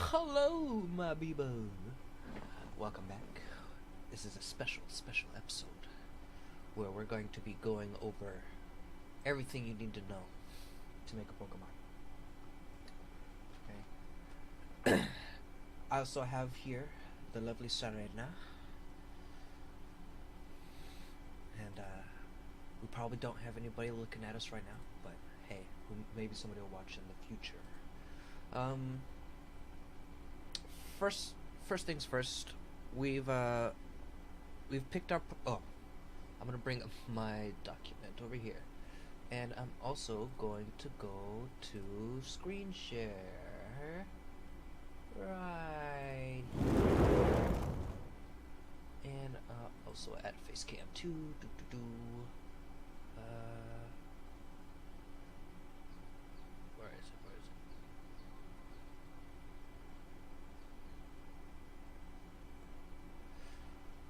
Hello, my people. Welcome back. This is a special episode where we're going to be going over everything you need to know to make a Pokemon. Okay. I also have here the lovely Serena, and we probably don't have anybody looking at us right now, but hey, maybe somebody will watch in the future. First things first. We've picked up. Oh, I'm gonna bring up my document over here, and I'm also going to go to screen share right here, and also add Facecam 2. Where is it?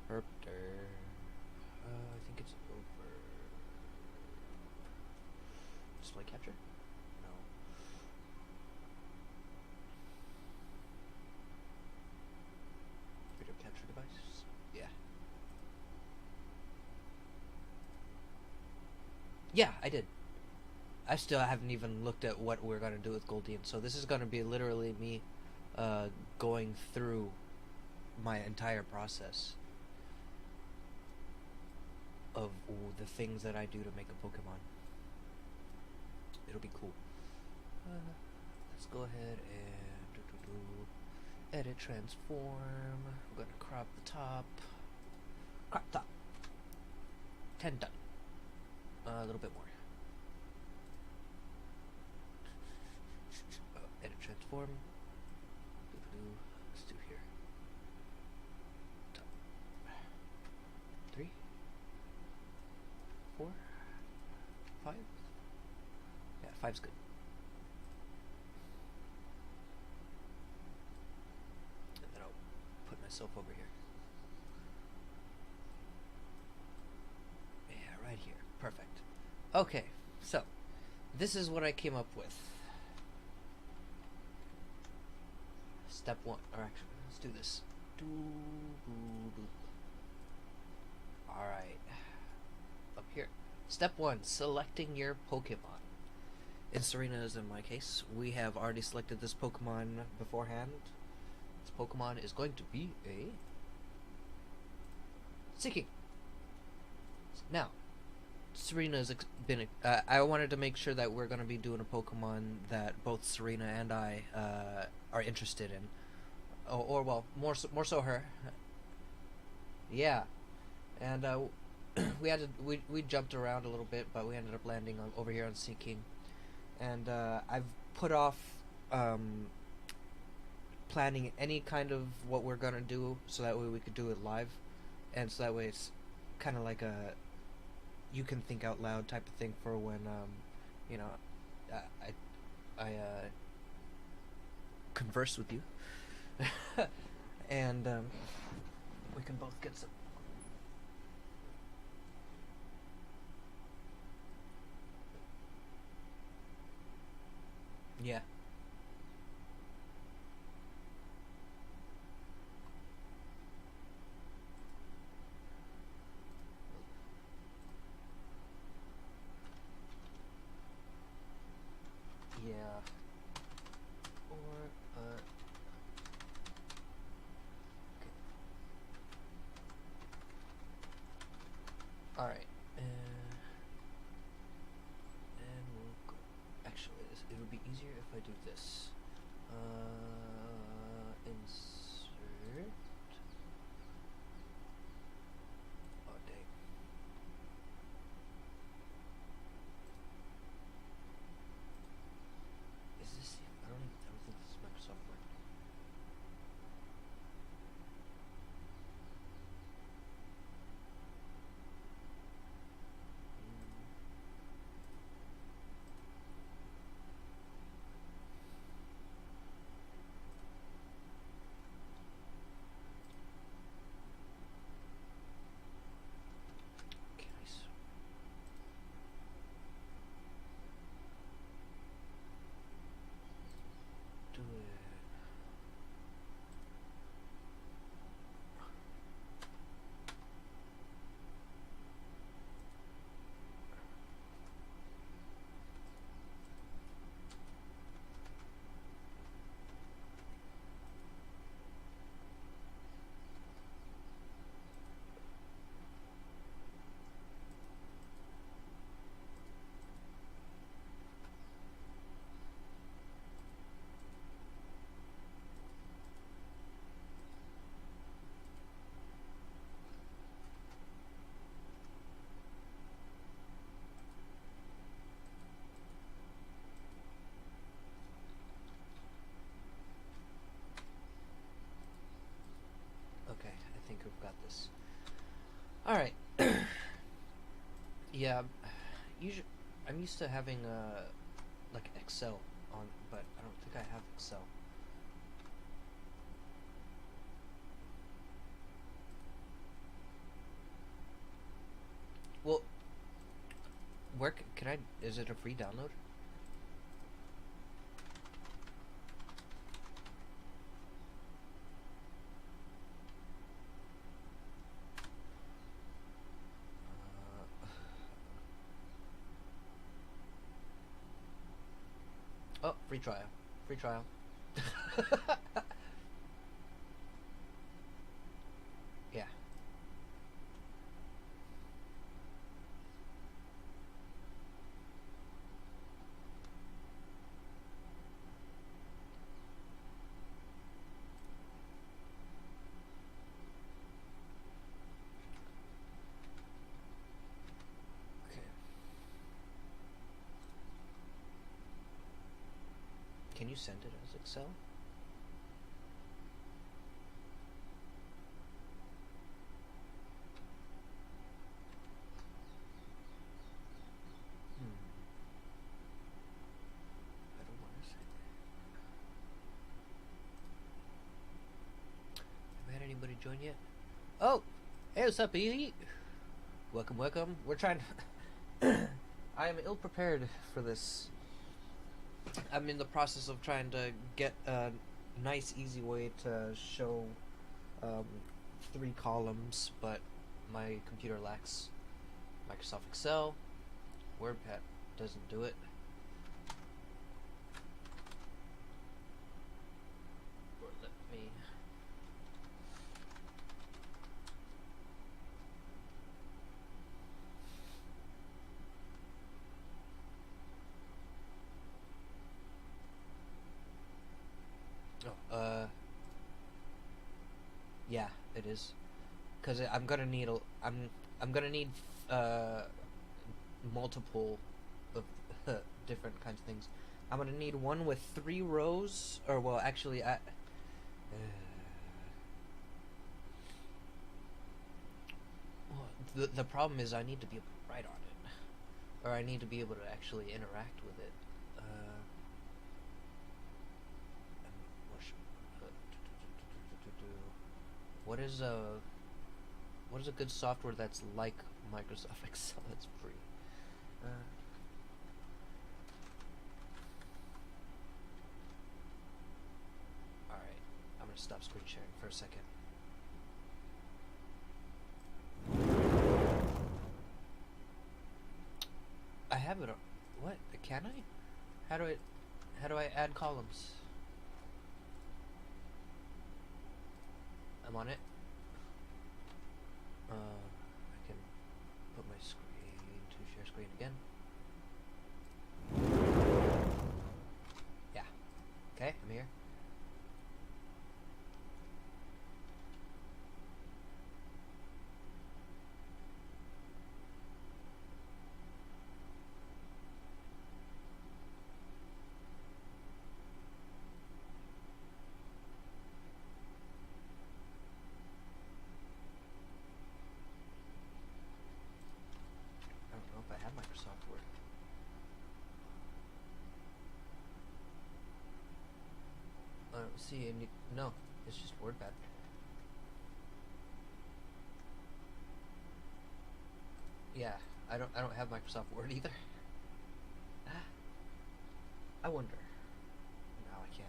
Herpter. I think it's over. Display capture? No. Video capture device? Yeah. Yeah, I did. I still haven't even looked at what we're gonna do with Goldeen, so this is gonna be literally me going through my entire process of the things that I do to make a Pokemon. It'll be cool. Let's go ahead and edit transform. We're gonna crop the top. Crop top. 10 done. A little bit more. Edit transform. Let's do here. Top. 3, 4, 5. Yeah, 5's good. And then I'll put myself over here. Yeah, right here. Perfect. Okay, so this is what I came up with. Step 1, or actually, let's do this. Alright. Up here. Step 1, selecting your Pokemon. In Serena's, in my case, we have already selected this Pokemon beforehand. This Pokemon is going to be a Seeking. Now, Serena's been. I wanted to make sure that we're going to be doing a Pokemon that both Serena and I are interested in, or well, more so her. Yeah, and we jumped around a little bit, but we ended up landing over here on Seeking, and I've put off planning any kind of what we're gonna do, so that way we could do it live, and so that way it's kind of like a you can think out loud type of thing for when you know I converse with you, and we can both get some. Yeah. Yeah. Or okay. All right. And we'll go. Actually, it would be easier if I do got this. All right. Yeah. Usually, I'm used to having like Excel on, but I don't think I have Excel. Well, where can I? Is it a free download? Oh, free trial. Free trial. Yeah. Okay. Can you send it as Excel? Hmm. I don't want to send it. Have had anybody join yet? Oh! Hey, what's up, Edie? Welcome, welcome. We're trying to... I am ill prepared for this. I'm in the process of trying to get a nice, easy way to show um, 3 columns, but my computer lacks Microsoft Excel. WordPad doesn't do it. Or let me... Oh, yeah, it is. Because I'm gonna need I'm gonna need uh multiple of different kinds of things. I'm gonna need one with 3 rows, or well, actually, well, the problem is I need to be able to write on it, or I need to be able to actually interact with it. What is a what is a good software that's like Microsoft Excel that's free? Alright, I'm gonna stop screen sharing for a second. I have it on. What? Can I? How do I add columns? I'm on it. I can put my screen to share screen again. Yeah. Okay, I'm here. I don't know if I have Microsoft Word. I don't see any. No, it's just WordPad. Yeah, I don't have Microsoft Word either. I wonder. No, I can't.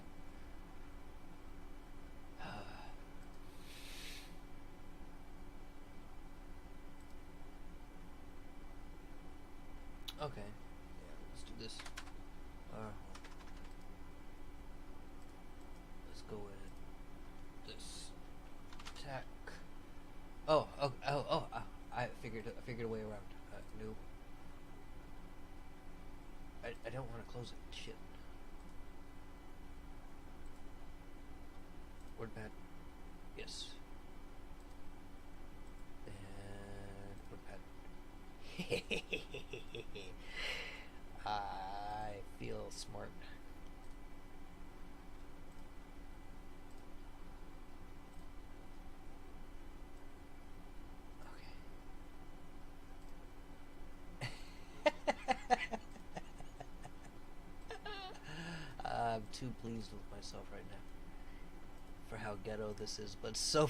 Okay. Yeah, let's do this. Let's go with this tack. Oh, I figured a way around. New. I don't want to close it. Shit. WordPad. Yes. And WordPad. I feel smart. too pleased with myself right now for how ghetto this is, but so.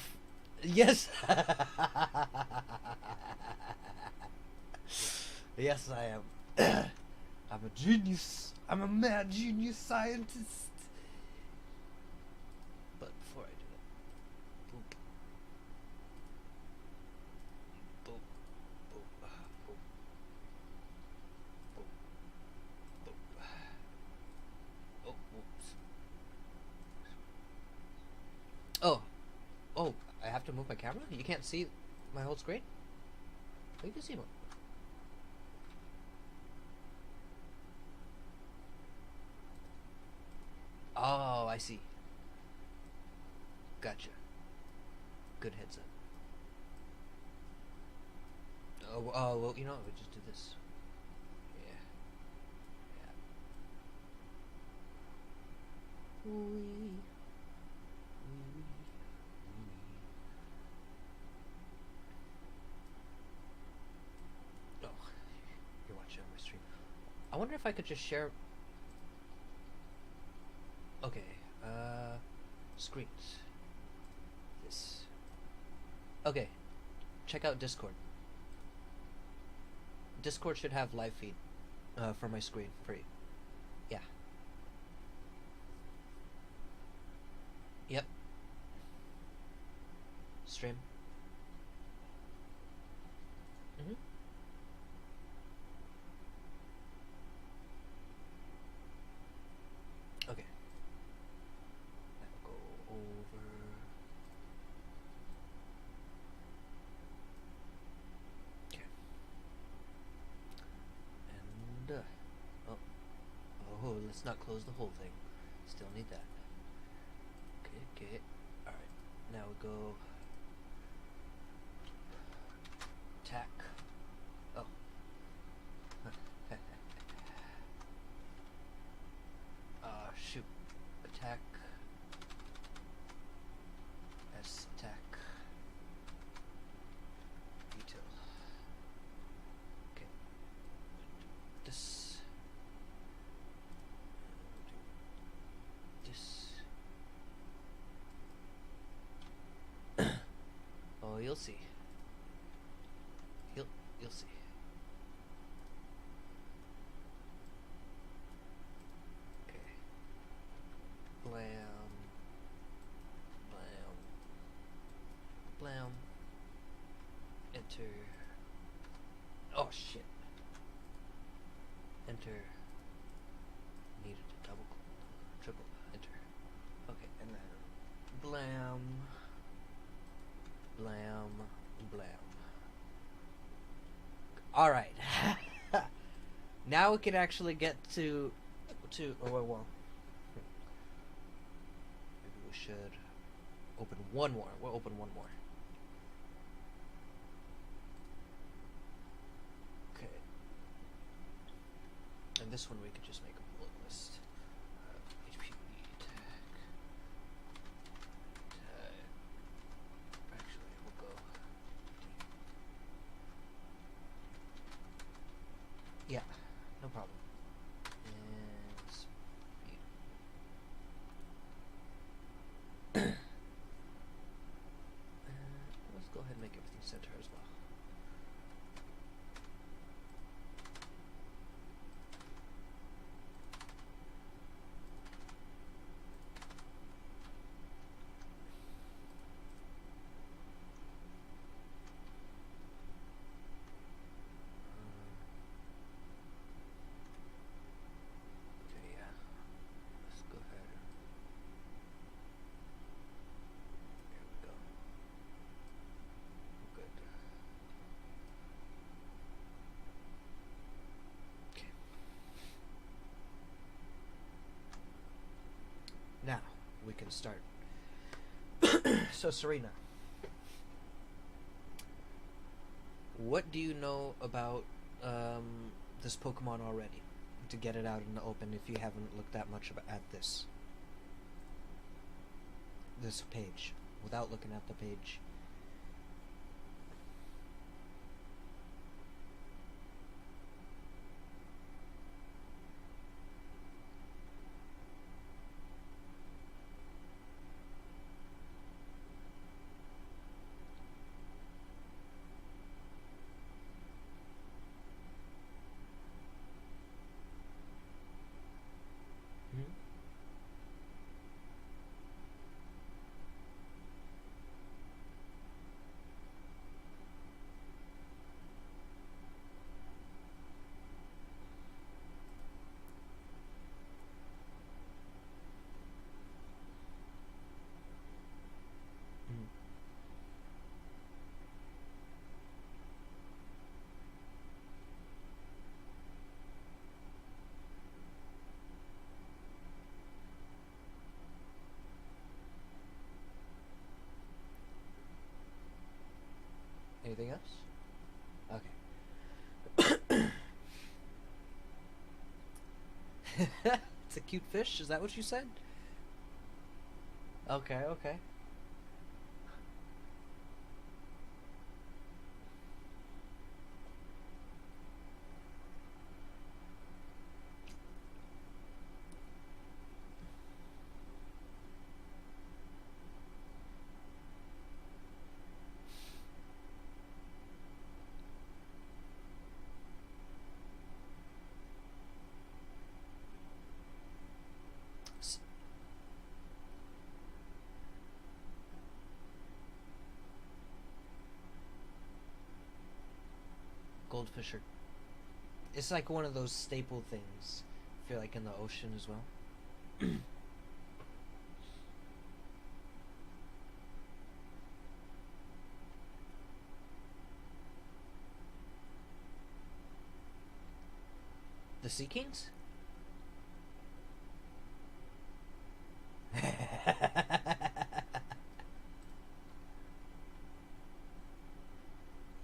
Yes! Yes, I am. I'm a genius. I'm a mad genius scientist. But before I do that, boop, boop, boop, boop, boop, boop. Oh, whoops. Oh, I have to move my camera? You can't see my whole screen? Oh, you can see one. Oh, I see. Gotcha. Good heads up. Oh, well, you know what? We just do this. Yeah. Yeah. Wee. Oh, you're watching on my stream. I wonder if I could just share. Okay. Screens. This. Okay. Check out Discord. Discord should have live feed for my screen for you. Yeah. Yep. Stream. Mm-hmm. Okay. Now go over. Okay. And oh, let's not close the whole thing. Still need that. Okay. All right. Now we go. Attack. Oh. Shoot. Attack. S attack. Detail. Okay. This. This. Oh, you'll see. You'll see. Okay. Blam. Blam. Blam. Enter. Oh shit. Enter. Needed a double, triple, enter. Okay, and then blam. Blam. Blam. Alright. Now we can actually get to well, maybe we should open one more. We'll open one more. Okay. And this one we could just make a bullet list. HP tag. Actually, we'll go. Yeah, no problem. And speed. Let's go ahead and make everything center as well. Okay, yeah. Let's go ahead and there we go. Good. Okay. Now we can start. So Serena, what do you know about this Pokemon already? To get it out in the open, if you haven't looked that much at this page, without looking at the page. else? Okay. It's a cute fish. Is that what you said? Okay. Okay. Goldfish are. It's like one of those staple things. I feel like in the ocean as well. The Sea Kings?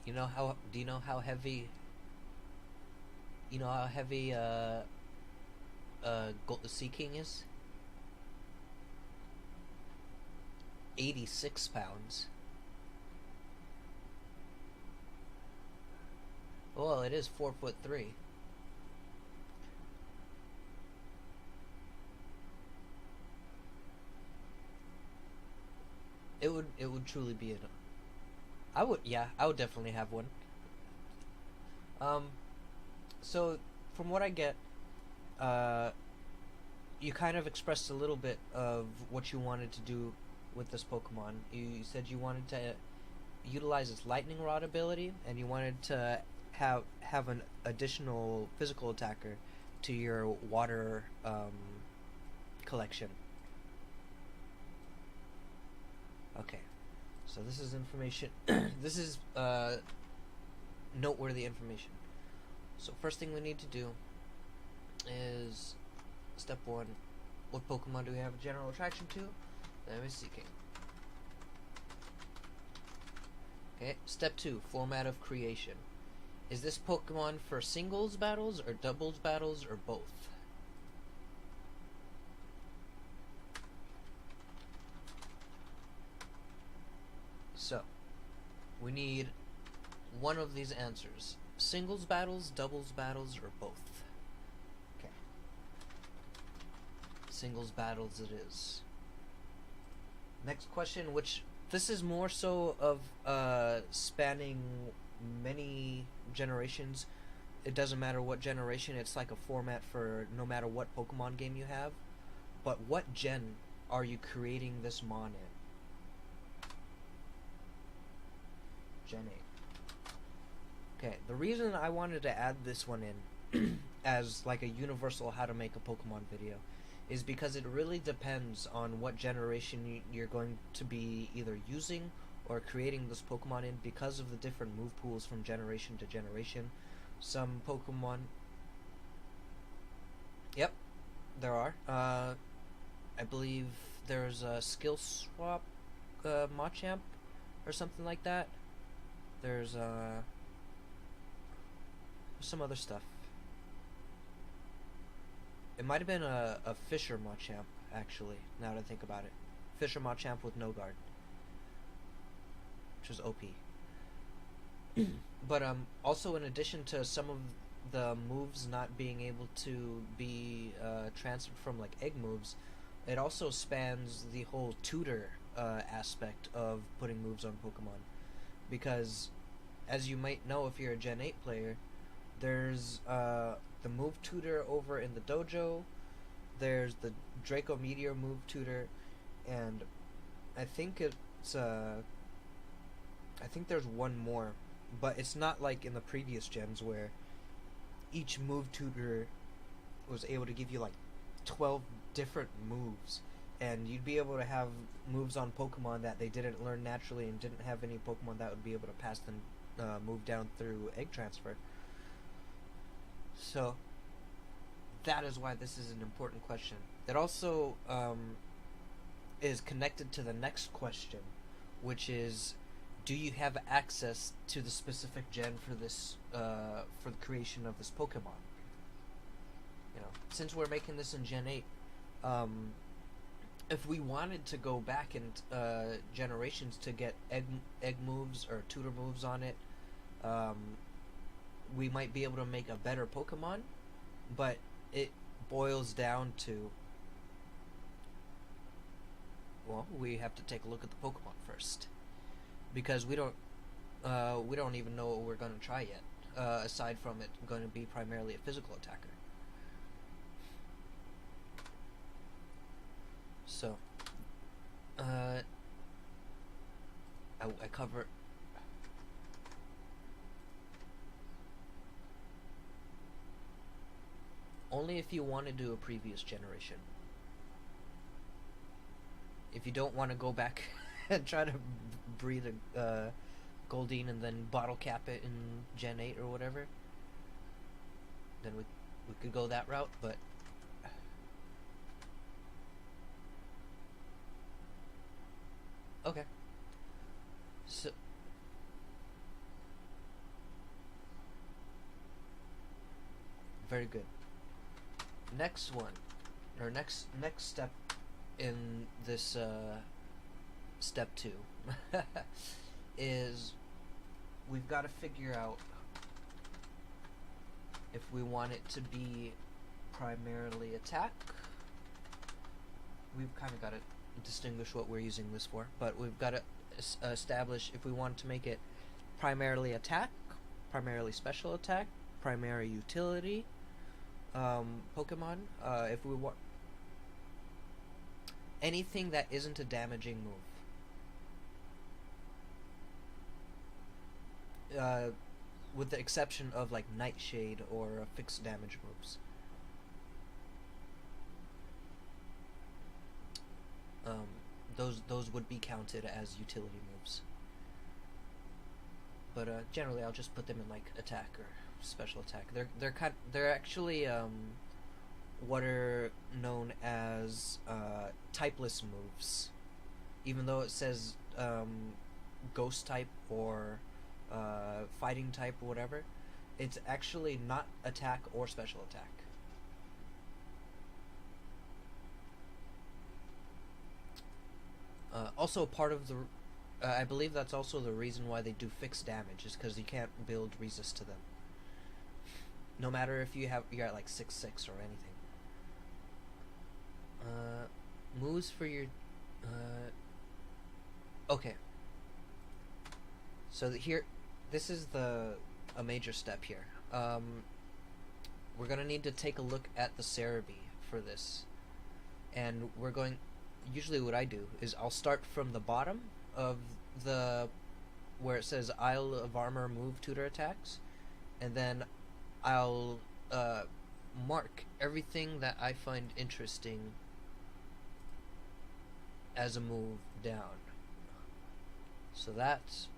You know how? Do you know how heavy? You know how heavy the Sea King is? 86 pounds. Well, it is 4'3". It would truly be an. I would definitely have one. Um, so from what I get, uh, you kind of expressed a little bit of what you wanted to do with this Pokemon. You said you wanted to utilize its lightning rod ability, and you wanted to have an additional physical attacker to your water collection. Okay, so this is information. This is noteworthy information. So first thing we need to do is step one. What Pokemon do we have a general attraction to? Let me see. Okay. Step two. Format of creation. Is this Pokemon for singles battles or doubles battles or both? So, we need one of these answers. Singles battles, doubles battles, or both? Okay. Singles battles it is. Next question, which this is more so of spanning many generations. It doesn't matter what generation, it's like a format for no matter what Pokemon game you have. But what gen are you creating this Mon in? Gen 8. Okay, the reason I wanted to add this one in as like a universal how to make a Pokemon video is because it really depends on what generation you're going to be either using or creating this Pokemon in because of the different move pools from generation to generation. Some Pokemon... Yep, there are. I believe there's a skill swap Machamp or something like that. There's some other stuff. It might have been a Fisher Machamp, actually, now that I think about it. Fisher Machamp with no guard. Which is OP. But also in addition to some of the moves not being able to be transferred from like egg moves, it also spans the whole tutor aspect of putting moves on Pokemon. Because, as you might know if you're a Gen 8 player, there's the move tutor over in the dojo, there's the Draco Meteor move tutor, and I think I think there's one more, but it's not like in the previous gens where each move tutor was able to give you like 12 different moves, and you'd be able to have moves on Pokemon that they didn't learn naturally and didn't have any Pokemon that would be able to pass them move down through egg transfer. So that is why this is an important question. It also is connected to the next question, which is, do you have access to the specific gen for this for the creation of this Pokemon? You know, since we're making this in Gen 8, if we wanted to go back in generations to get egg moves or tutor moves on it, we might be able to make a better Pokemon, but it boils down to, well, we have to take a look at the Pokemon first, because we don't even know what we're going to try yet, aside from it going to be primarily a physical attacker. So, I cover. Only if you want to do a previous generation. If you don't want to go back and try to breed a Goldeen and then bottle cap it in Gen 8 or whatever, then we could go that route, but okay. So very good. Next one, or next step in this step 2 is we've got to figure out if we want it to be primarily attack. We've kind of got to distinguish what we're using this for, but we've got to establish if we want to make it primarily attack, primarily special attack, primary utility Pokemon. If we want anything that isn't a damaging move, with the exception of like Nightshade or fixed damage moves. Those would be counted as utility moves. But generally, I'll just put them in like attack or special attack. They're actually what are known as typeless moves, even though it says ghost type or fighting type or whatever. It's actually not attack or special attack. Also, part of the I believe that's also the reason why they do fixed damage, is because you can't build resist to them. No matter if you're at like 6/6 or anything. Moves for your okay. So here, this is a major step here. We're gonna need to take a look at the Cerebi for this, and we're going. Usually, what I do is I'll start from the bottom of the where it says Isle of Armor move tutor attacks, and then I'll mark everything that I find interesting as a move down. So that's,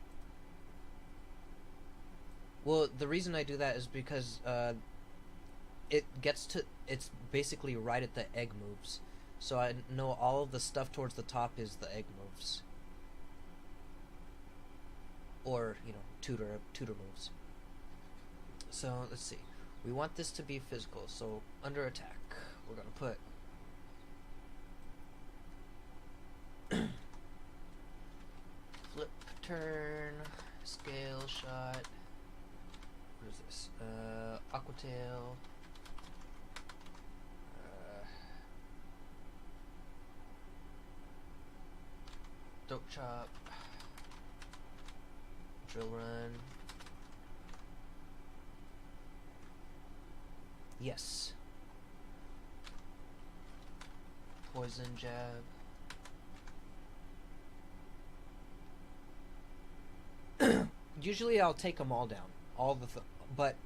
well, the reason I do that is because it's basically right at the egg moves. So I know all of the stuff towards the top is the egg moves. Or, you know, tutor moves. So, let's see. We want this to be physical, so under attack, we're going to put flip, turn, scale shot. What is this? Aqua Tail. Throat chop. Drill run. Yes. Poison jab. Usually I'll take them all down, but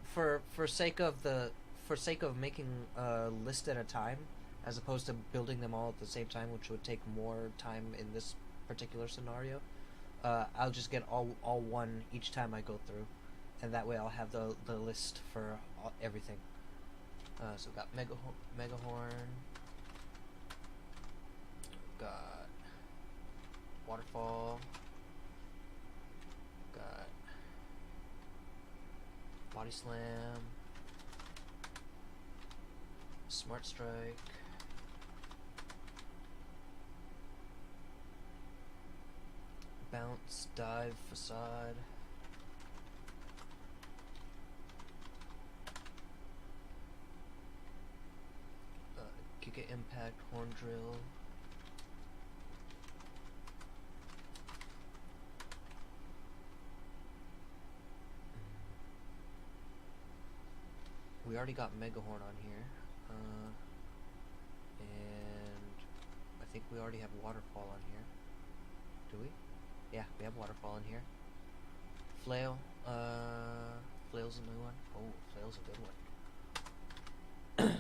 for sake of making a list at a time, as opposed to building them all at the same time, which would take more time in this particular scenario, I'll just get all one each time I go through, and that way I'll have the list for everything. So we've got Megahorn, got Waterfall, Body Slam. Smart Strike. Bounce, Dive, Facade. Giga Impact, Horn Drill. We already got Mega Horn on here. And I think we already have Waterfall on here. Do we? Yeah, we have Waterfall in here. Flail. Flail's a new one. Oh, Flail's a good one.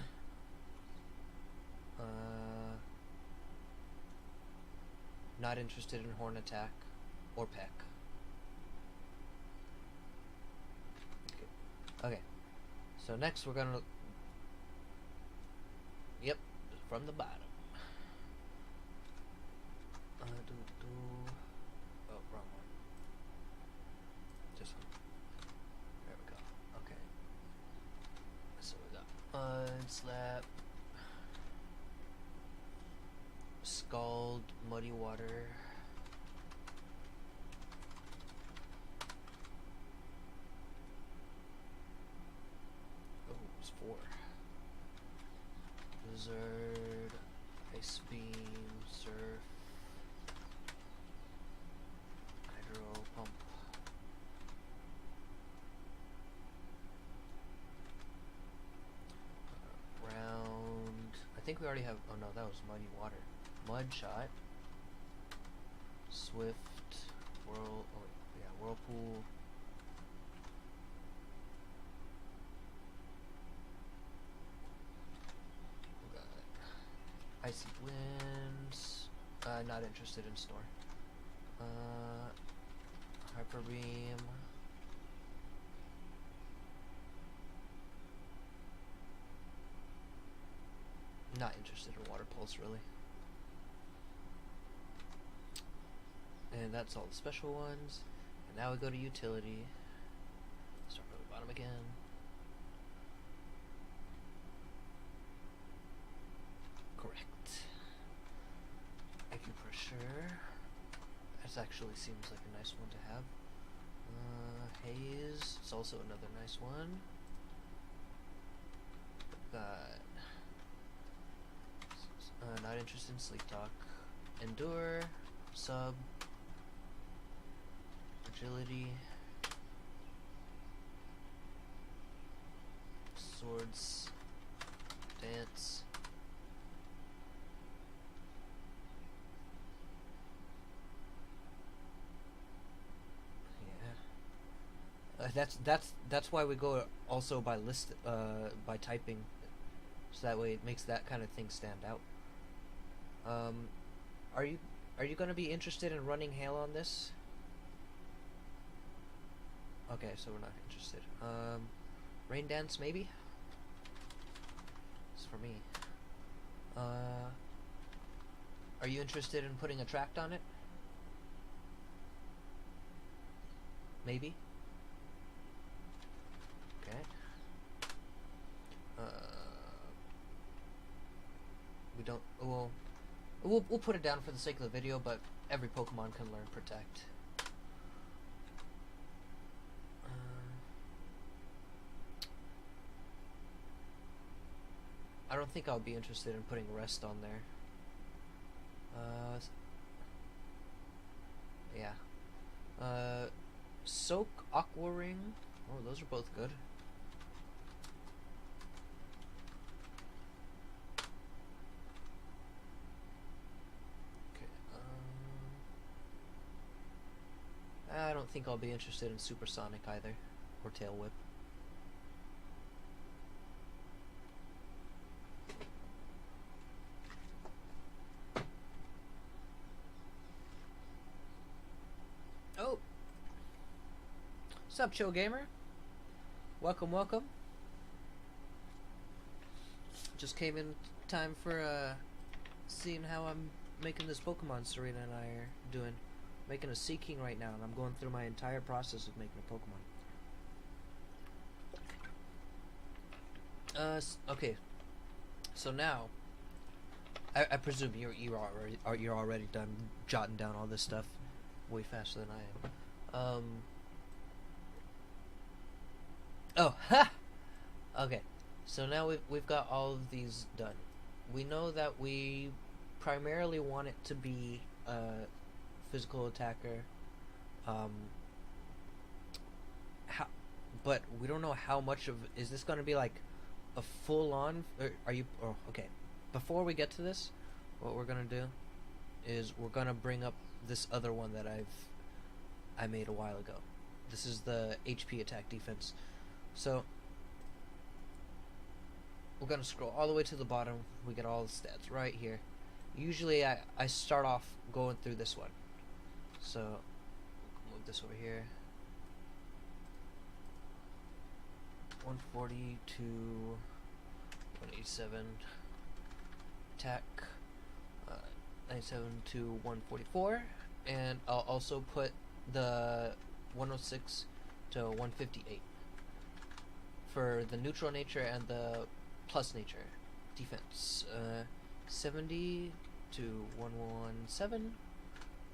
Not interested in Horn Attack or Peck. Okay. So next we're gonna... Yep, from the bottom. Oh, wrong one. This one. There we go. Okay. So we got Mud Slap, Scald, Muddy Water, oh, it's 4. Blizzard, Ice Beam, Surf, Hydro Pump, Round. I think we already have. Oh no, that was Muddy Water. Mud Shot, Swift, Whirlpool, we got Icy Winds, not interested in Snore, Hyper Beam, not interested in Water Pulse really. And that's all the special ones. And now we go to utility. Start from the bottom again. Correct. Acupressure. This actually seems like a nice one to have. Haze. It's also another nice one. Got not interested in Sleep Talk. Endure. Sub. Agility, Swords, Dance, yeah. That's why we go also by list by typing, so that way it makes that kind of thing stand out. Are you gonna be interested in running Hail on this? Okay, so we're not interested. Rain Dance, maybe? It's for me. Are you interested in putting a tract on it? Maybe? Okay. We don't... Well, we'll put it down for the sake of the video, but every Pokemon can learn Protect. I don't think I'll be interested in putting Rest on there. Yeah. Soak, Aqua Ring. Oh, those are both good. Okay. I don't think I'll be interested in Supersonic either, or Tail Whip. Oh, what's up, Chill Gamer? Welcome, welcome. Just came in time for seeing how I'm making this Pokemon Serena and I are doing. Making a Sea King right now, and I'm going through my entire process of making a Pokemon. Okay. So now, I presume you're already done jotting down all this stuff way faster than I am. Oh, ha! Okay. So now we've got all of these done. We know that we primarily want it to be a physical attacker. Um, how, but we don't know how much of is this going to be like a full on. Or are you? Oh, okay. Before we get to this, what we're gonna do is we're gonna bring up this other one that I made a while ago. This is the HP attack defense. So we're gonna scroll all the way to the bottom. We get all the stats right here. Usually I start off going through this one. So move this over here. 140 to 187 attack, 97 to 144, and I'll also put the 106 to 158 for the neutral nature and the plus nature defense. 70 to 117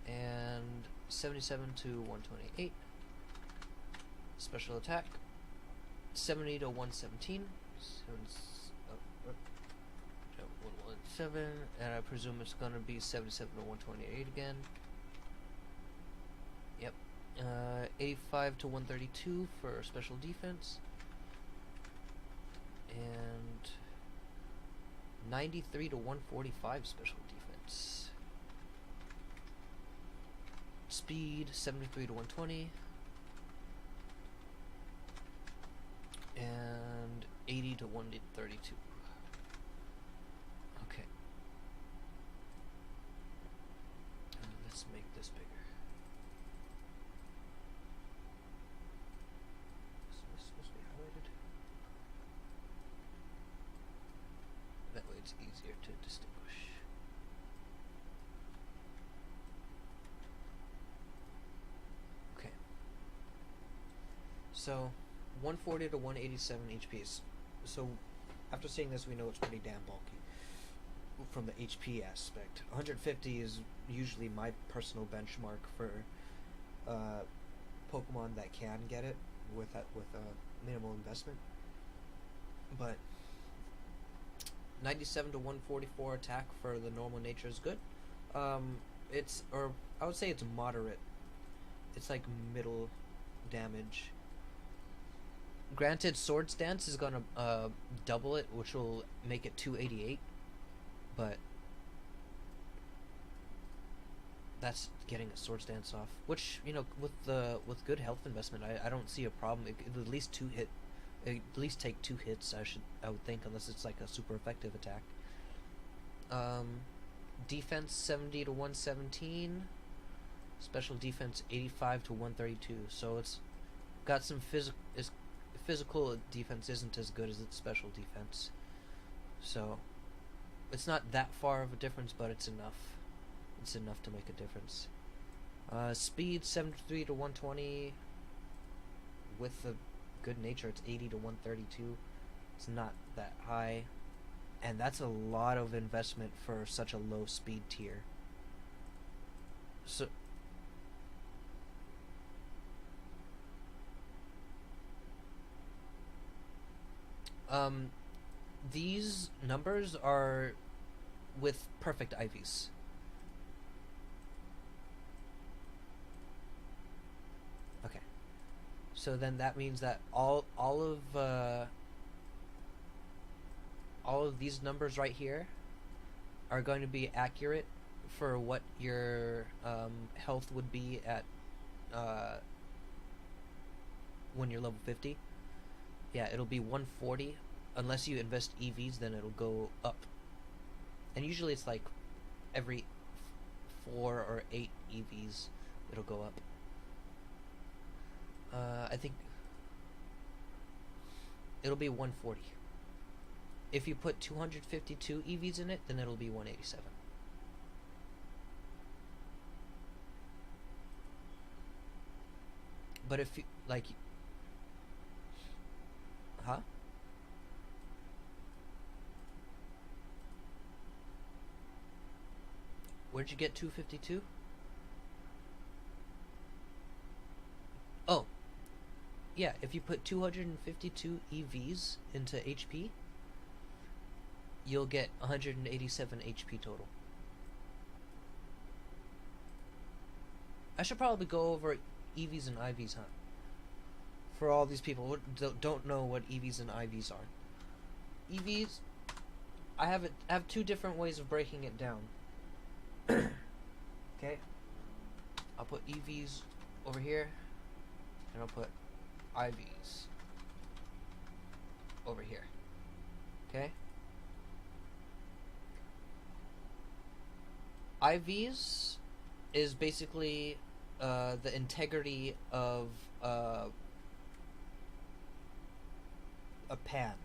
and 77 to 128. Special attack 70 to 117. 117, and I presume it's gonna be 77 to 128 again. Yep. 85 to 132 for special defense, and 93 to 145 special defense. Speed 73 to 120, and 80 to 132. Okay. Let's make this bigger. Is this supposed to be highlighted? That way it's easier to distinguish. Okay. So 140 to 187 HPs. So after seeing this, we know it's pretty damn bulky from the HP aspect. 150 is usually my personal benchmark for Pokemon that can get it with a minimal investment. But 97 to 144 attack for the normal nature is good. It's, or I would say it's moderate. It's like middle damage. Granted, Sword Stance is gonna double it, which will make it 288, but that's getting a Sword Stance off. Which, you know, with good health investment, I don't see a problem. It at least at least take 2 hits. I would think, unless it's like a super effective attack. Defense 70 to 117, special defense 85 to 132. So it's got some physical defense isn't as good as its special defense, so it's not that far of a difference, but it's enough. It's enough to make a difference. Speed 73 to 120. With the good nature, it's 80 to 132. It's not that high, and that's a lot of investment for such a low speed tier. So these numbers are with perfect IVs. Okay. So then that means that all of these numbers right here are going to be accurate for what your health would be at when you're level 50. Yeah, it'll be 140. Unless you invest EVs, then it'll go up. And usually it's like every 4 or 8 EVs, it'll go up. I think it'll be 140. If you put 252 EVs in it, then it'll be 187. But if you, like... Huh? Where'd you get 252? Oh, yeah, if you put 252 EVs into HP, you'll get 187 HP total. I should probably go over EVs and IVs, huh? For all these people who don't know what EVs and IVs are. EVs, I have two different ways of breaking it down. Okay, I'll put EVs over here, and I'll put IVs over here. Okay? IVs is basically the integrity of a pan.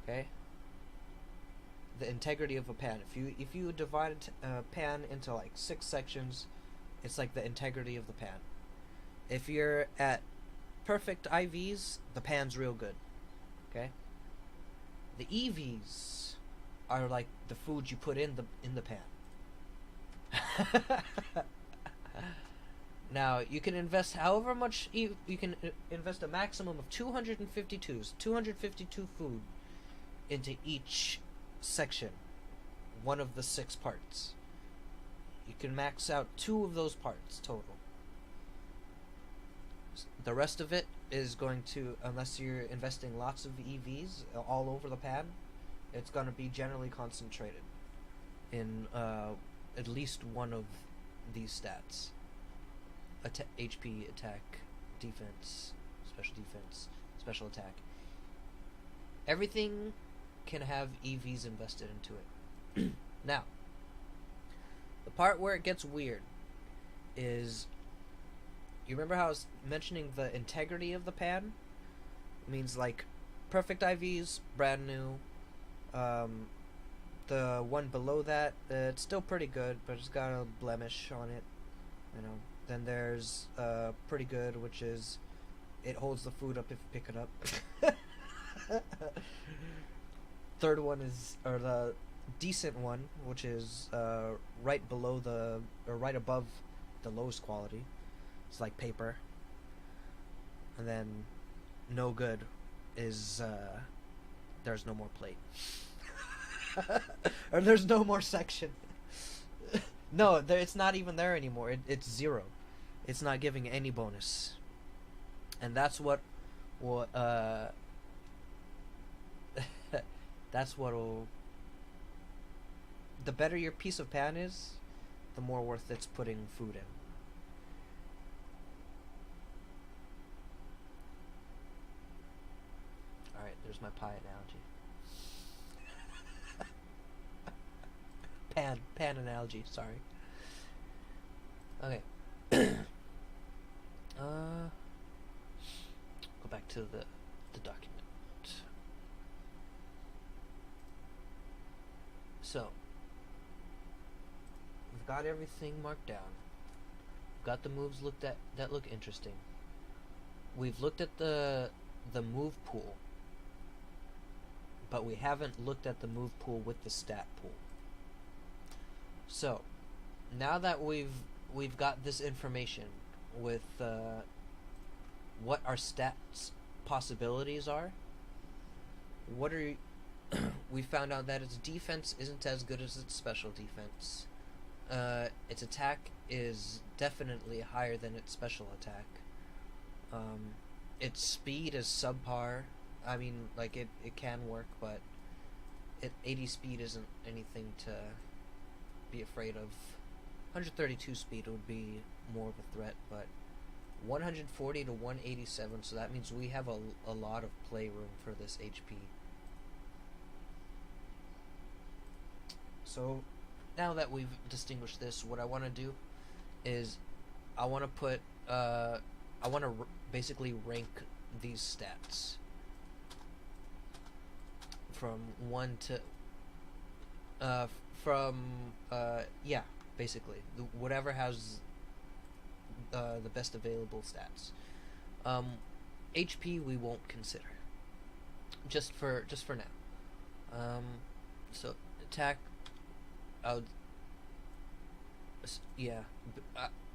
Okay? The integrity of a pan. If you divide a pan into like 6 sections, it's like the integrity of the pan. If you're at perfect IVs, the pan's real good. Okay? The EVs are like the food you put in the pan. Now, you can invest however much you can invest a maximum of 252 food into each section, one of the 6 parts. You can max out 2 of those parts total. The rest of it is going to, unless you're investing lots of EVs all over the pan, it's going to be generally concentrated in at least one of these stats. HP, attack, defense, special attack. Everything can have EVs invested into it. Now, the part where it gets weird is, you remember how I was mentioning the integrity of the pan? It means like perfect IVs, brand new. The one below that, it's still pretty good, but it's got a blemish on it. You know. Then there's pretty good, which is it holds the food up if you pick it up. Third one is, or the decent one, which is right below or right above the lowest quality. It's like paper. And then no good is there's no more plate. Or there's no more section. No, it's not even there anymore. It's 0. It's not giving any bonus. And that's what that's what'll, the better your piece of pan is, the more worth it's putting food in. Alright, there's my pie analogy. Pan analogy, sorry. Okay. Go back to the document. So, we've got everything marked down. We've got the moves that look interesting. We've looked at the move pool, but we haven't looked at the move pool with the stat pool. So, now that we've got this information with what our stats possibilities are, we found out that its defense isn't as good as its special defense. Its attack is definitely higher than its special attack. Its speed is subpar. I mean, like, it can work, but 80 speed isn't anything to be afraid of. 132 speed would be more of a threat, but 140 to 187, so that means we have a lot of playroom for this HP. So now that we've distinguished this, what I want to do is I want to put basically rank these stats from 1 to yeah, basically whatever has the best available stats. HP we won't consider, just for now. So attack, Yeah.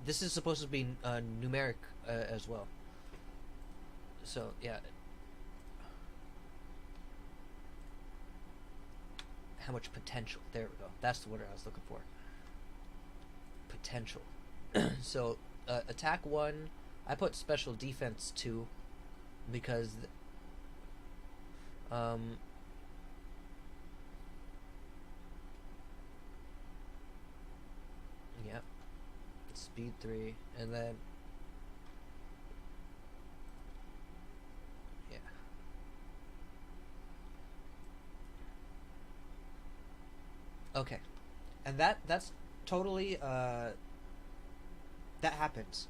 This is supposed to be numeric as well. So yeah, how much potential? There we go. That's the word I was looking for. Potential. So attack 1. I put special defense 2 because um yeah, speed 3, and then yeah. Okay. And that's totally that happens.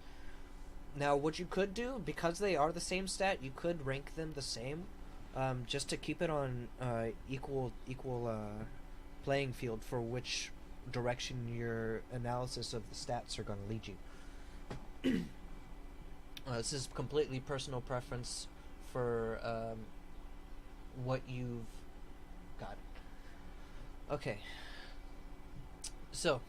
Now, what you could do, because they are the same stat, you could rank them the same, just to keep it on equal playing field for which direction your analysis of the stats are going to lead you. This is completely personal preference for what you've got. Okay, so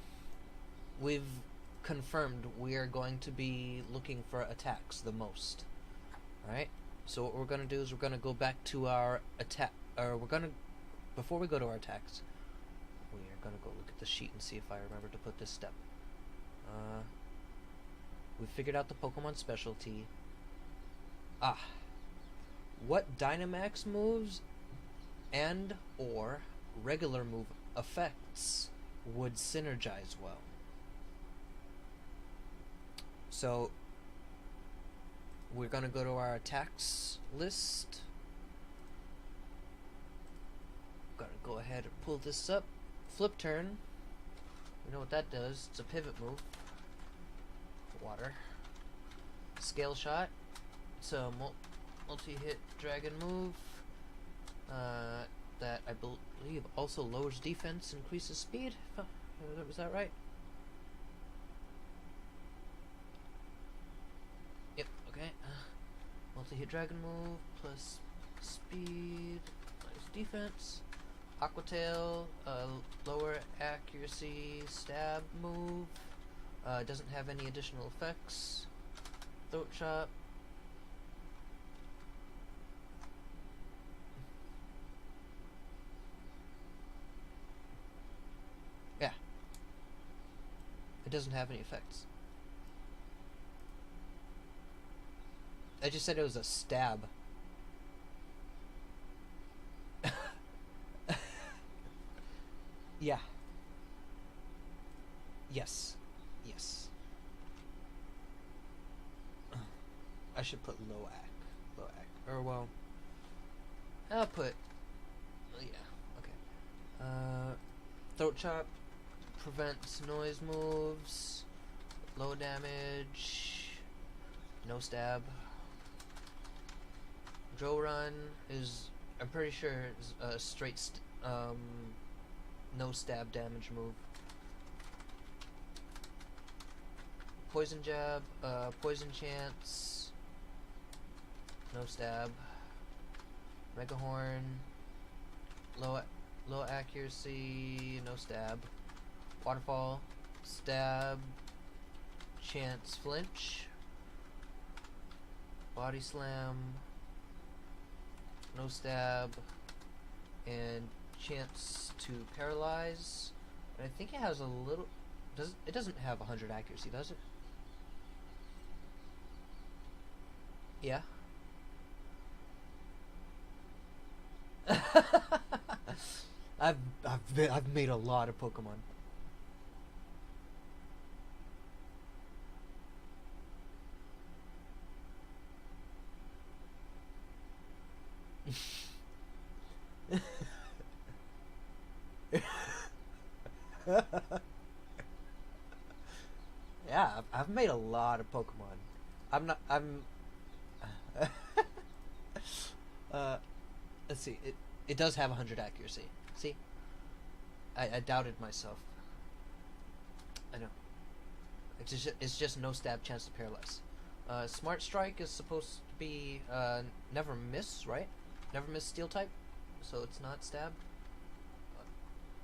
we've confirmed we are going to be looking for attacks the most. Alright? So what we're going to do is we're going to go back to our attack, or we're going to, before we go to our attacks, we are going to go look at the sheet and see if I remember to put this step. We figured out the Pokemon specialty. What Dynamax moves and or regular move effects would synergize well? So we're gonna go to our attacks list. Gotta go ahead and pull this up. Flip turn. You know what that does? It's a pivot move. Water. Scale shot. It's a multi-hit dragon move. That I believe also lowers defense, increases speed. Was that right? Yep, okay. Multi-hit dragon move, plus speed, minus defense. Aqua Tail, lower accuracy stab move. Doesn't have any additional effects. Throat Chop. Yeah. It doesn't have any effects. I just said it was a stab. Yeah. Yes. Yes. I should put low ac. Low ac. Or, well, I'll put... yeah, okay. Throat Chop prevents noise moves. Low damage. No stab. Joe Run is... I'm pretty sure is a straight... no stab damage move. Poison Jab, Poison Chance, no stab. Mega Horn, low accuracy, no stab. Waterfall, stab, chance flinch. Body Slam, no stab, and chance to paralyze. And I think it has a little... it doesn't have 100 accuracy, does it? Yeah. I've made a lot of Pokemon. Yeah, I've made a lot of Pokemon. I'm let's see. It does have 100 accuracy. See? I doubted myself. I know. It's just no stab, chance to paralyze. Smart Strike is supposed to be never miss, right? Never miss steel type, so it's not stab.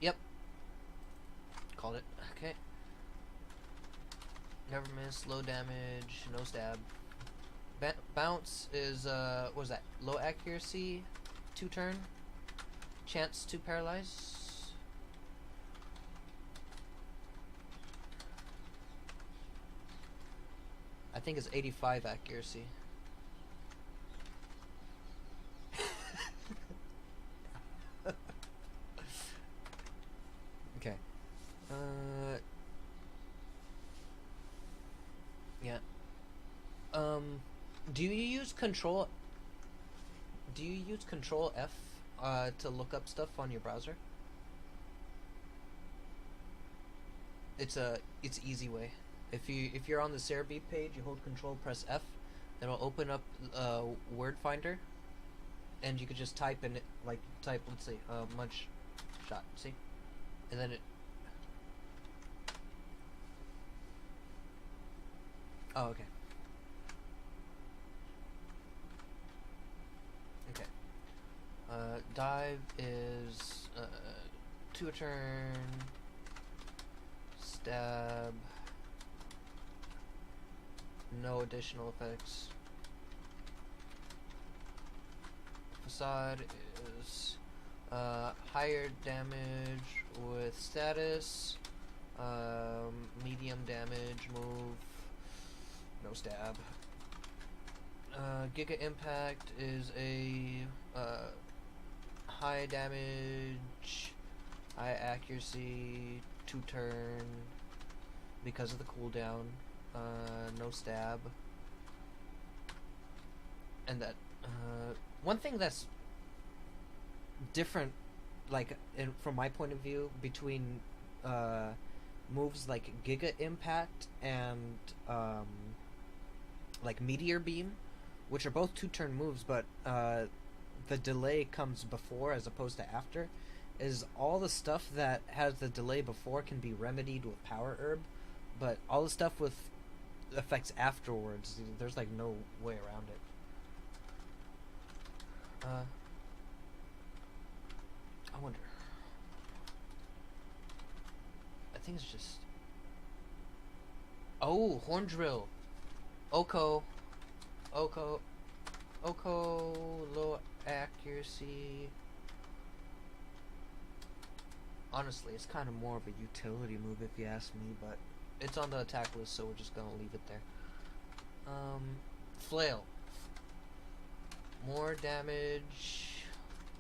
Yep. Called it. Okay. Never miss. Low damage. No stab. Bounce is what was that? Low accuracy. 2 turn. Chance to paralyze. I think it's 85 accuracy. Okay. Yeah. Do you use Control? Do you use Control F to look up stuff on your browser? It's easy way. If you're on the Cerebi page, you hold Control, press F, it'll open up Word Finder, and you could just type in it, like type, let's see, munch shot, see, and then it. Oh, okay. Okay. Dive is 2 a turn. Stab. No additional effects. Facade is higher damage with status. Medium damage move. No stab. Giga Impact is a high damage, high accuracy, 2 turn because of the cooldown. No stab. And that one thing that's different, like from my point of view, between moves like Giga Impact and like Meteor Beam, which are both 2 turn moves, but the delay comes before as opposed to after, is all the stuff that has the delay before can be remedied with Power Herb, but all the stuff with effects afterwards, there's like no way around it. I wonder. I think it's just. Oh, Horn Drill. Oko, low accuracy. Honestly, it's kind of more of a utility move if you ask me, but it's on the attack list, so we're just gonna leave it there. Flail. More damage,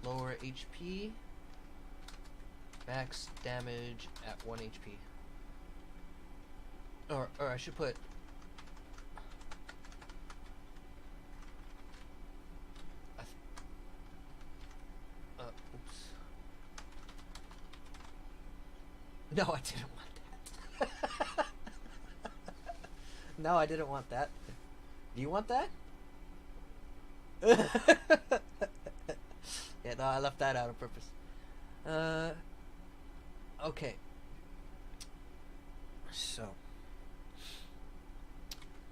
lower HP, max damage at 1 HP. Or I should put. Oops. No, I didn't want that. No, I didn't want that. Do you want that? Yeah, no, I left that out on purpose. Okay. So,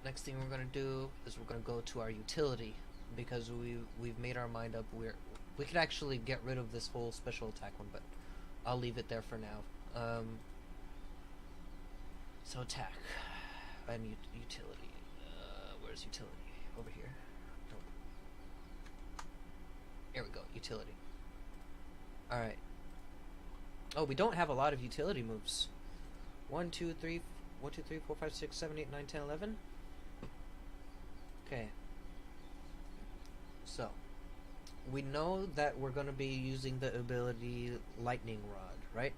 next thing we're gonna do is we're gonna go to our utility, because we've made our mind up. We could actually get rid of this whole special attack one, but I'll leave it there for now. So attack. I'm utility. Where's utility? Over here. Nope. Here we go. Utility. Alright. Oh, we don't have a lot of utility moves. 1, 2, 3, 4, 5, 6, 7, 8, 9, 10, 11. Okay. So, we know that we're going to be using the ability Lightning Rod, right?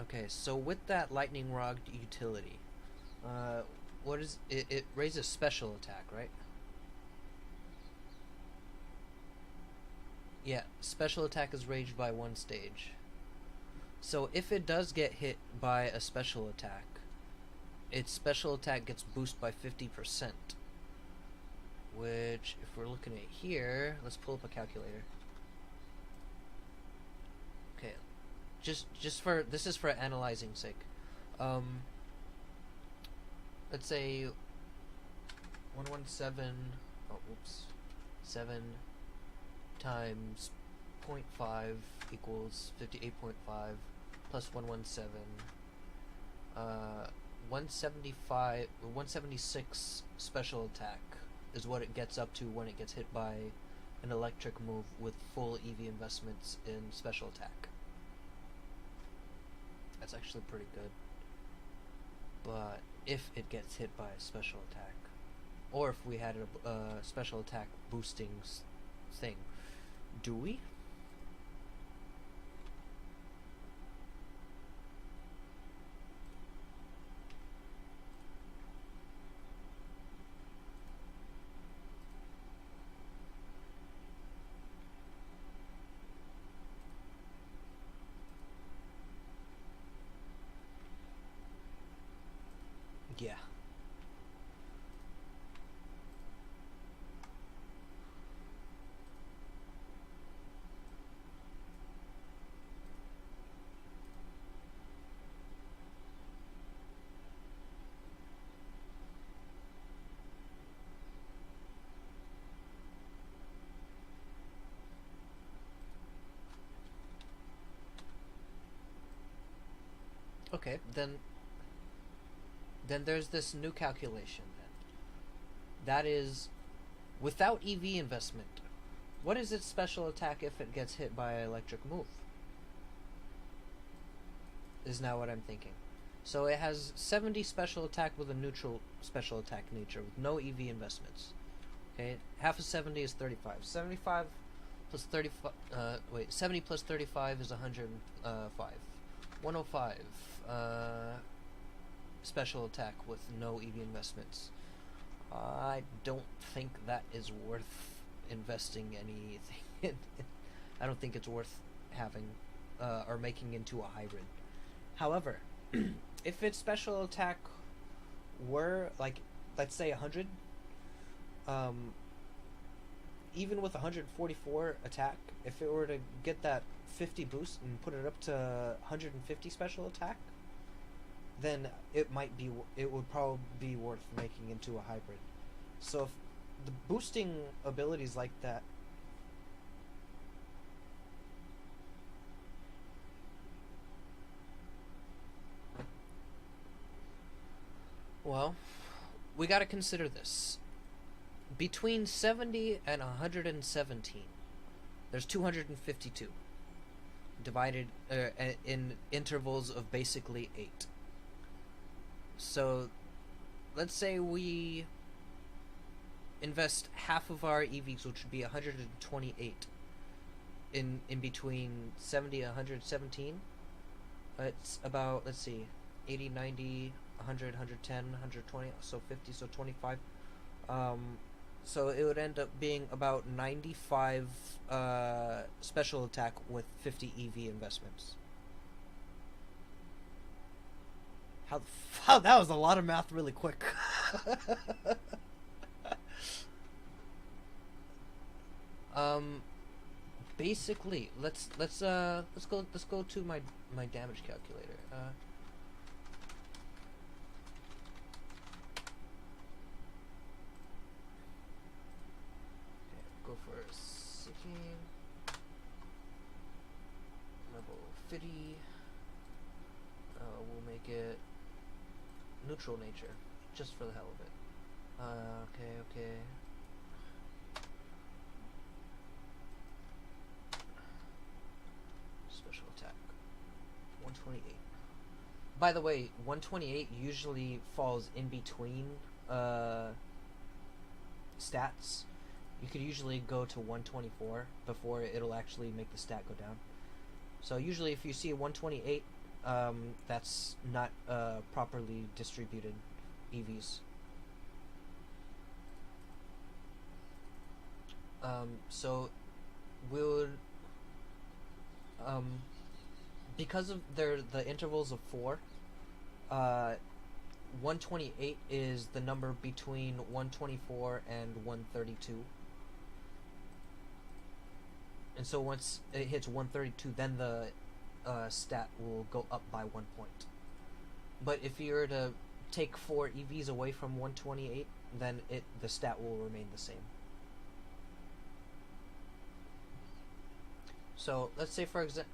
Okay, so with that Lightning Rod utility, what is it? It raises special attack, right? Yeah, special attack is raised by 1 stage. So if it does get hit by a special attack, its special attack gets boosted by 50%. Which, if we're looking at here, let's pull up a calculator. Okay, just for this is for analyzing sake. Let's say 117. Oh, oops. 7 times 0.5 equals 58.5 plus 117. 175, 176 special attack is what it gets up to when it gets hit by an electric move with full EV investments in special attack. That's actually pretty good. But if it gets hit by a special attack, or if we had a special attack boosting thing, do we? Yeah. Okay, then there's this new calculation then. That is without EV investment. What is its special attack if it gets hit by an electric move? Is now what I'm thinking. So it has 70 special attack with a neutral special attack nature with no EV investments. Okay, half of 70 is 35. 75 plus 35. 70 plus 35 is 105. 105. Special attack with no EV investments. I don't think that is worth investing anything in. I don't think it's worth having or making into a hybrid. However, if its special attack were like, let's say 100, even with 144 attack, if it were to get that 50 boost and put it up to 150 special attack, then it would probably be worth making into a hybrid. So if the boosting abilities like that, well, we got to consider this. Between 70 and 117, there's 252 divided in intervals of basically 8. So let's say we invest half of our EVs, which would be 128, in between 70 and 117. It's about, let's see, 80, 90, 100, 110, 120, so 50, so 25. So it would end up being about 95 special attack with 50 EV investments. How that was a lot of math really quick. Basically, let's go to my damage calculator. Go for seeking level 50. We'll make it neutral nature, just for the hell of it. Okay. Special attack 128. By the way, 128 usually falls in between stats. You could usually go to 124 before it'll actually make the stat go down. So usually if you see a 128, that's not properly distributed EVs. So we would, because of the intervals of 4, 128 is the number between 124 and 132. And so once it hits 132, then the stat will go up by 1 point. But if you were to take 4 EVs away from 128, then the stat will remain the same. So let's say, for example,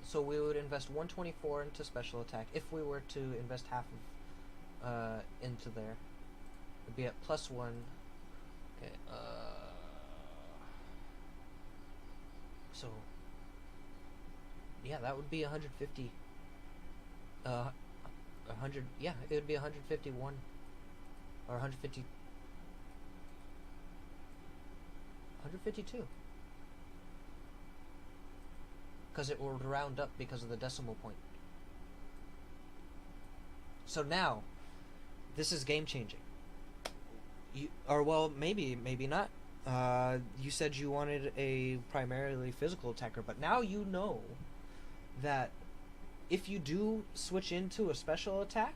So we would invest 124 into special attack. If we were to invest half of into there, it'd be at +1. Okay. So yeah, that would be 150. 100. Yeah, it would be 151 or 150. 152. Because it will round up because of the decimal point. So now, this is game changing. Or well, maybe not. You said you wanted a primarily physical attacker, but now you know that if you do switch into a special attack,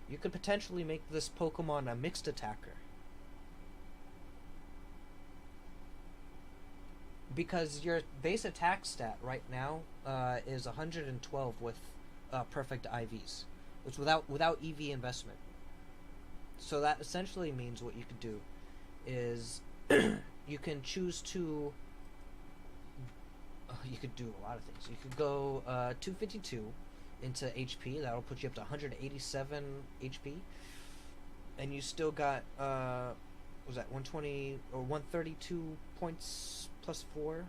you could potentially make this Pokemon a mixed attacker. Because your base attack stat right now is 112 with perfect IVs. It's without EV investment. So that essentially means what you could do is you can choose to. You could do a lot of things. You could go 252 into HP. That'll put you up to 187 HP, and you still got was that 120 or 132 points plus 4,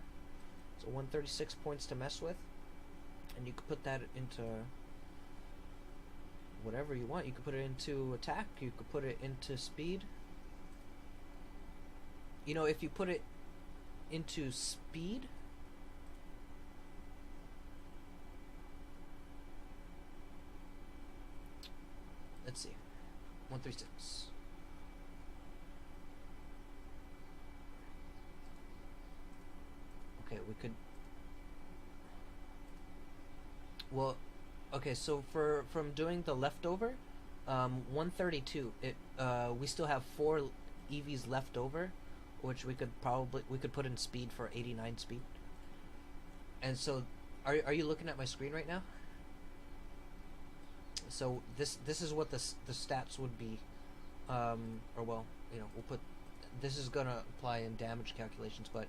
so 136 points to mess with, and you could put that into whatever you want. You could put it into attack, you could put it into speed. You know, if you put it into speed, let's see, 136. Okay, we could. Well, okay. So from doing the leftover, 132. We still have 4 EVs left over, which we could put in speed for 89 speed. And so, are you looking at my screen right now? So this is what the stats would be, or well, we'll put. This is gonna apply in damage calculations, but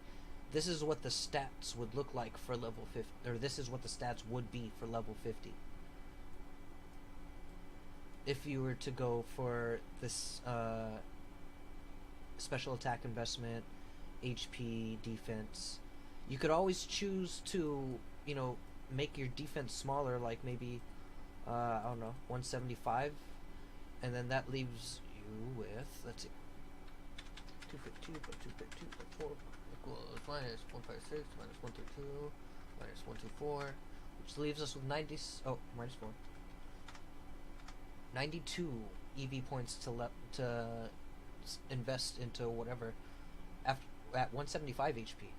this is what the stats would look like for level 50, or this is what the stats would be for level 50. If you were to go for this special attack investment, HP, defense, you could always choose to, make your defense smaller, like maybe, I don't know, 175, and then that leaves you with, let's see, 252 plus 252 plus 4 equals minus 156 minus 132 minus 124, which leaves us with 90. Oh, minus 4. 92 EV points to invest into whatever at 175 HP.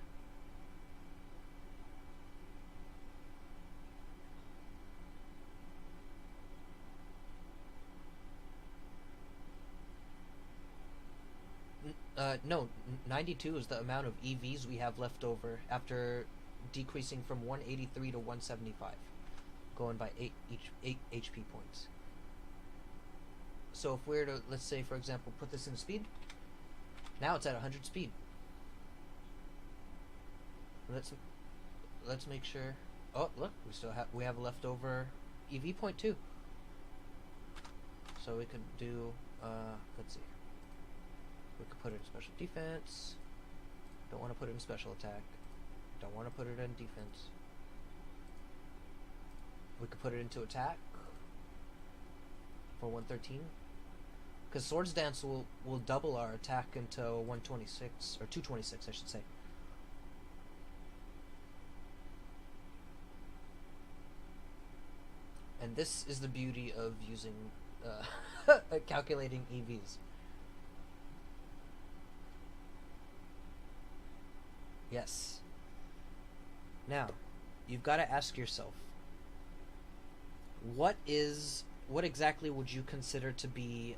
No, 92 is the amount of EVs we have left over after decreasing from 183 to 175, going by 8 HP points. So if we were to, let's say, for example, put this in speed, now it's at 100 speed. Let's make sure. Oh, look, we have a leftover EV point too. So we could do. Let's see. We could put it in special defense. Don't want to put it in special attack. Don't want to put it in defense. We could put it into attack for 113. Because Swords Dance will double our attack into 126, or 226 I should say. And this is the beauty of using calculating EVs. Yes. Now, you've got to ask yourself, what exactly would you consider to be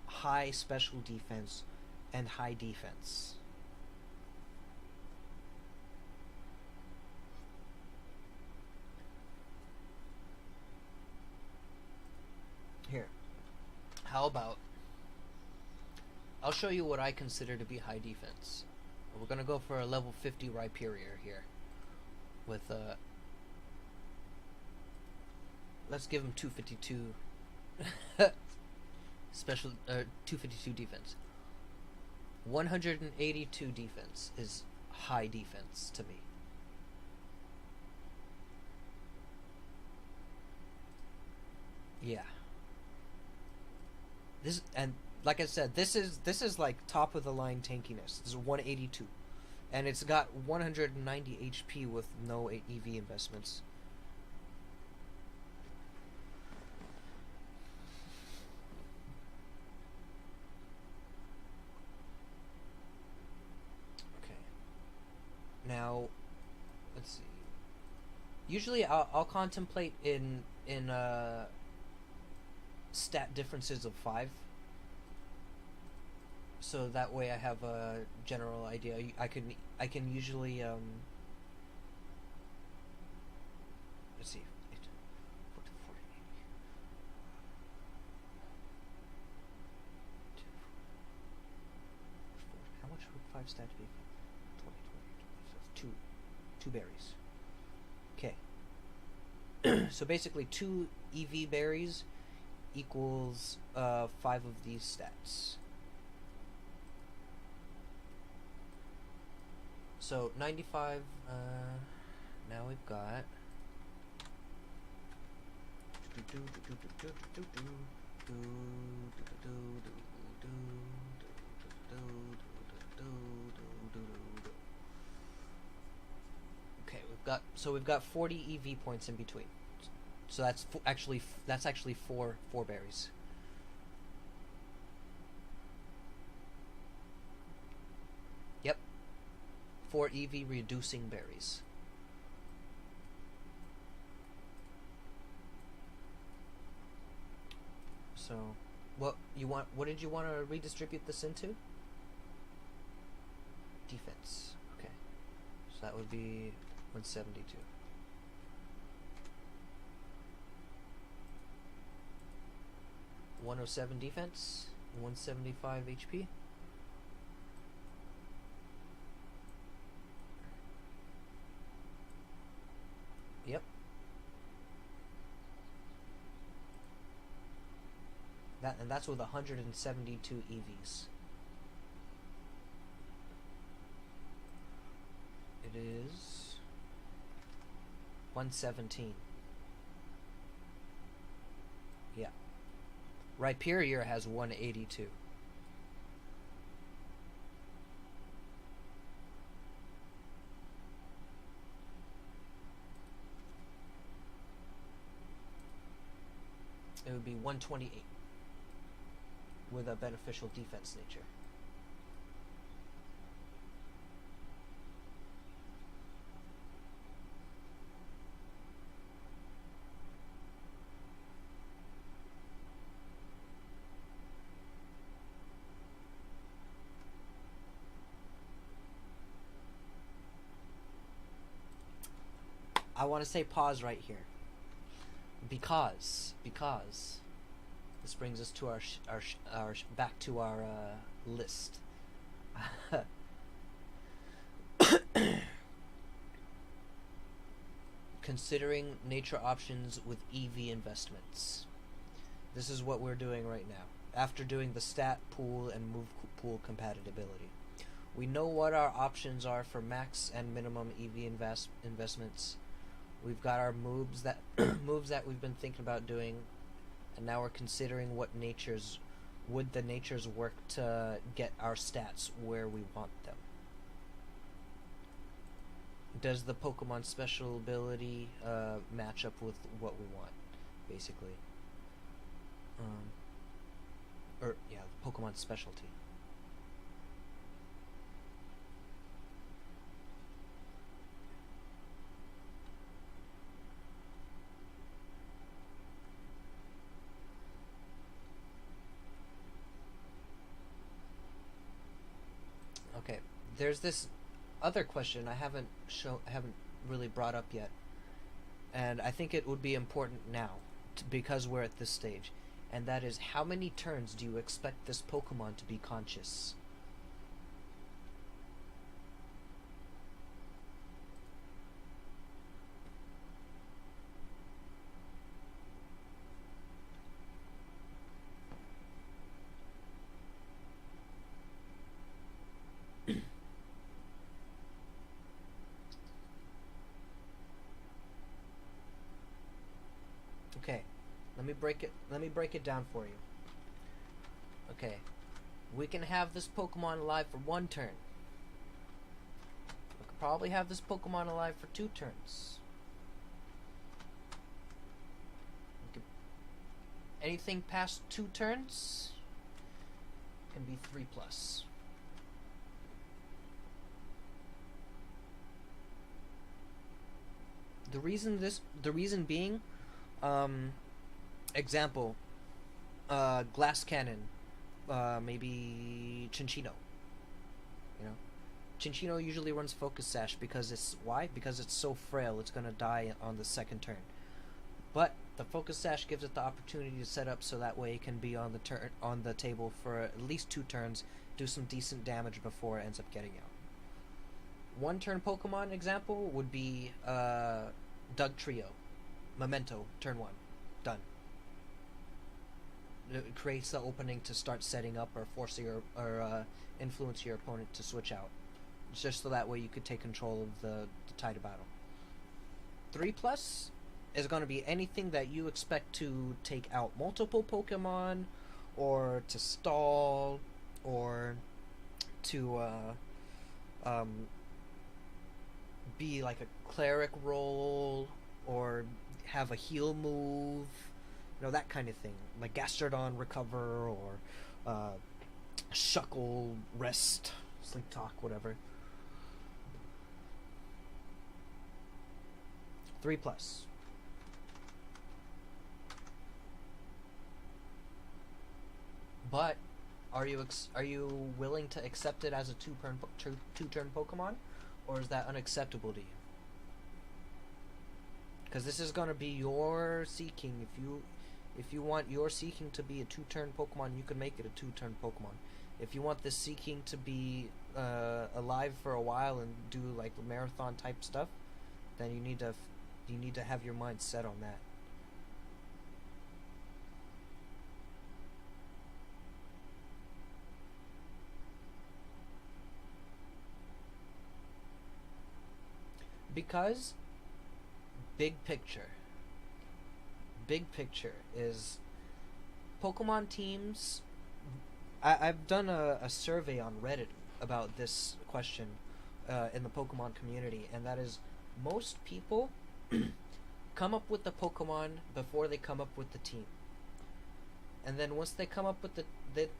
high special defense and high defense? Here. How about I'll show you what I consider to be high defense. We're gonna go for a level 50 Rhyperior here with let's give him 252 special 252 defense. 182 defense is high defense to me. Yeah. This, and like I said, this is like top of the line tankiness. This is 182, and it's got 190 HP with no EV investments. Okay. Now, let's see. Usually, I'll contemplate in stat differences of 5, so that way I have a general idea. I can usually let's see. How much would 5 stat be? 20, 20, 2 berries. Okay. So basically 2 EV berries equals 5 of these stats. So 95, now we've got okay, we've got 40 EV points in between. So that's actually 4 berries. Yep. 4 EV reducing berries. So, what did you want to redistribute this into? Defense. Okay. So that would be 172. .107 defense, 175 HP. Yep. That's with 172 EVs. It is 117. Yeah. Rhyperior has 182. It would be 128 with a beneficial defense nature. I want to say pause right here, because this brings us to our back to our list. Considering nature options with EV investments. This is what we're doing right now. After doing the stat pool and move pool compatibility, we know what our options are for max and minimum EV investments. We've got our moves that we've been thinking about doing, and now we're considering what would the natures work to get our stats where we want them. Does the Pokemon special ability match up with what we want, basically? The Pokemon specialty. Okay, there's this other question I haven't really brought up yet, and I think it would be important now because we're at this stage, and that is, how many turns do you expect this Pokemon to be conscious? Let me break it down for you. Okay, we can have this Pokemon alive for 1 turn. We could probably have this Pokemon alive for 2 turns. Anything past 2 turns can be 3+. The reason being, example, Glass Cannon, maybe Chinchino. You know, Chinchino usually runs Focus Sash because because it's so frail. It's gonna die on the 2nd turn. But the Focus Sash gives it the opportunity to set up so that way it can be on the table for at least 2 turns, do some decent damage before it ends up getting out. 1 turn Pokemon example would be Doug Trio, Memento, turn 1, done. It creates the opening to start setting up or influence your opponent to switch out, just so that way you could take control of the tide of battle. 3+ is going to be anything that you expect to take out multiple Pokemon, or to stall, or to be like a cleric role, or have a heal move, that kind of thing, like Gastrodon Recover, or Shuckle Rest, Sleep Talk, whatever. 3+. But are you willing to accept it as a 2-turn Pokemon, or is that unacceptable to you? Because this is gonna be your Seeking. If you want your Seeking to be a 2-turn Pokemon, you can make it a 2-turn Pokemon. If you want this Seeking to be alive for a while and do like marathon type stuff, then you need to have your mind set on that. Because big picture is Pokemon teams. I've done a survey on Reddit about this question in the Pokemon community, and that is, most people come up with the Pokemon before they come up with the team. And then once they come up with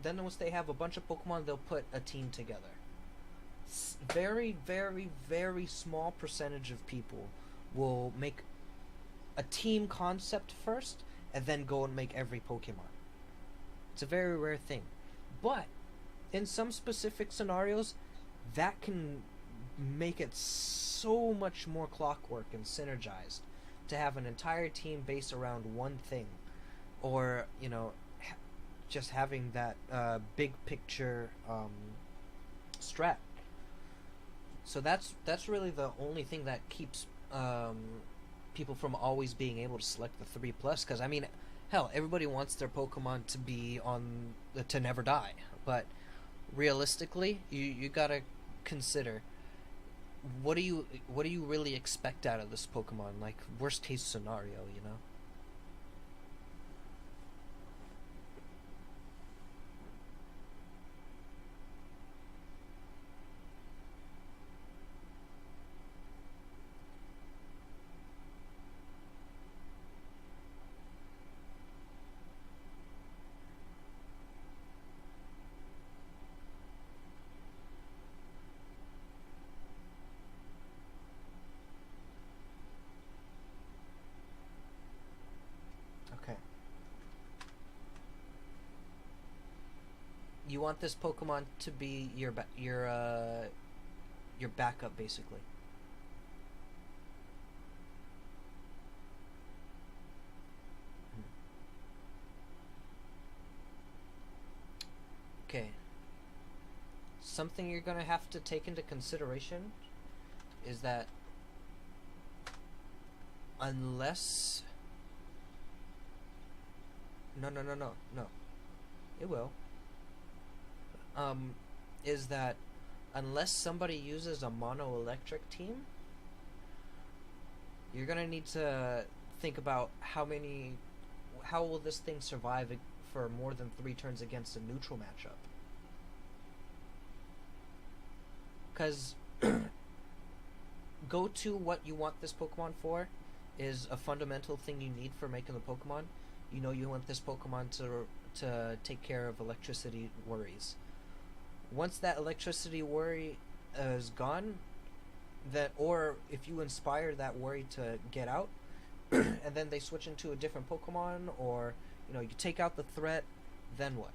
once they have a bunch of Pokemon, they'll put a team together. Very, very, very small percentage of people will make a team concept first and then go and make every Pokemon. It's a very rare thing. But in some specific scenarios, that can make it so much more clockwork and synergized to have an entire team based around one thing, or just having that big picture strat. So that's really the only thing that keeps people from always being able to select the 3+. Because I mean, hell, everybody wants their Pokemon to be to never die, but realistically, you gotta consider, what do you really expect out of this Pokemon? Like, worst case scenario, Okay. You want this Pokemon to be your backup, basically. Okay. Something you're gonna have to take into consideration is that unless... No. It will. Is that unless somebody uses a mono electric team, you're gonna need to think about how will this thing survive for more than 3 turns against a neutral matchup? Because go to what you want this Pokemon for is a fundamental thing you need for making the Pokemon. You know you want this Pokemon to take care of electricity worries. Once that electricity worry is gone, that, or if you inspire that worry to get out, and then they switch into a different Pokemon, or you take out the threat, then what?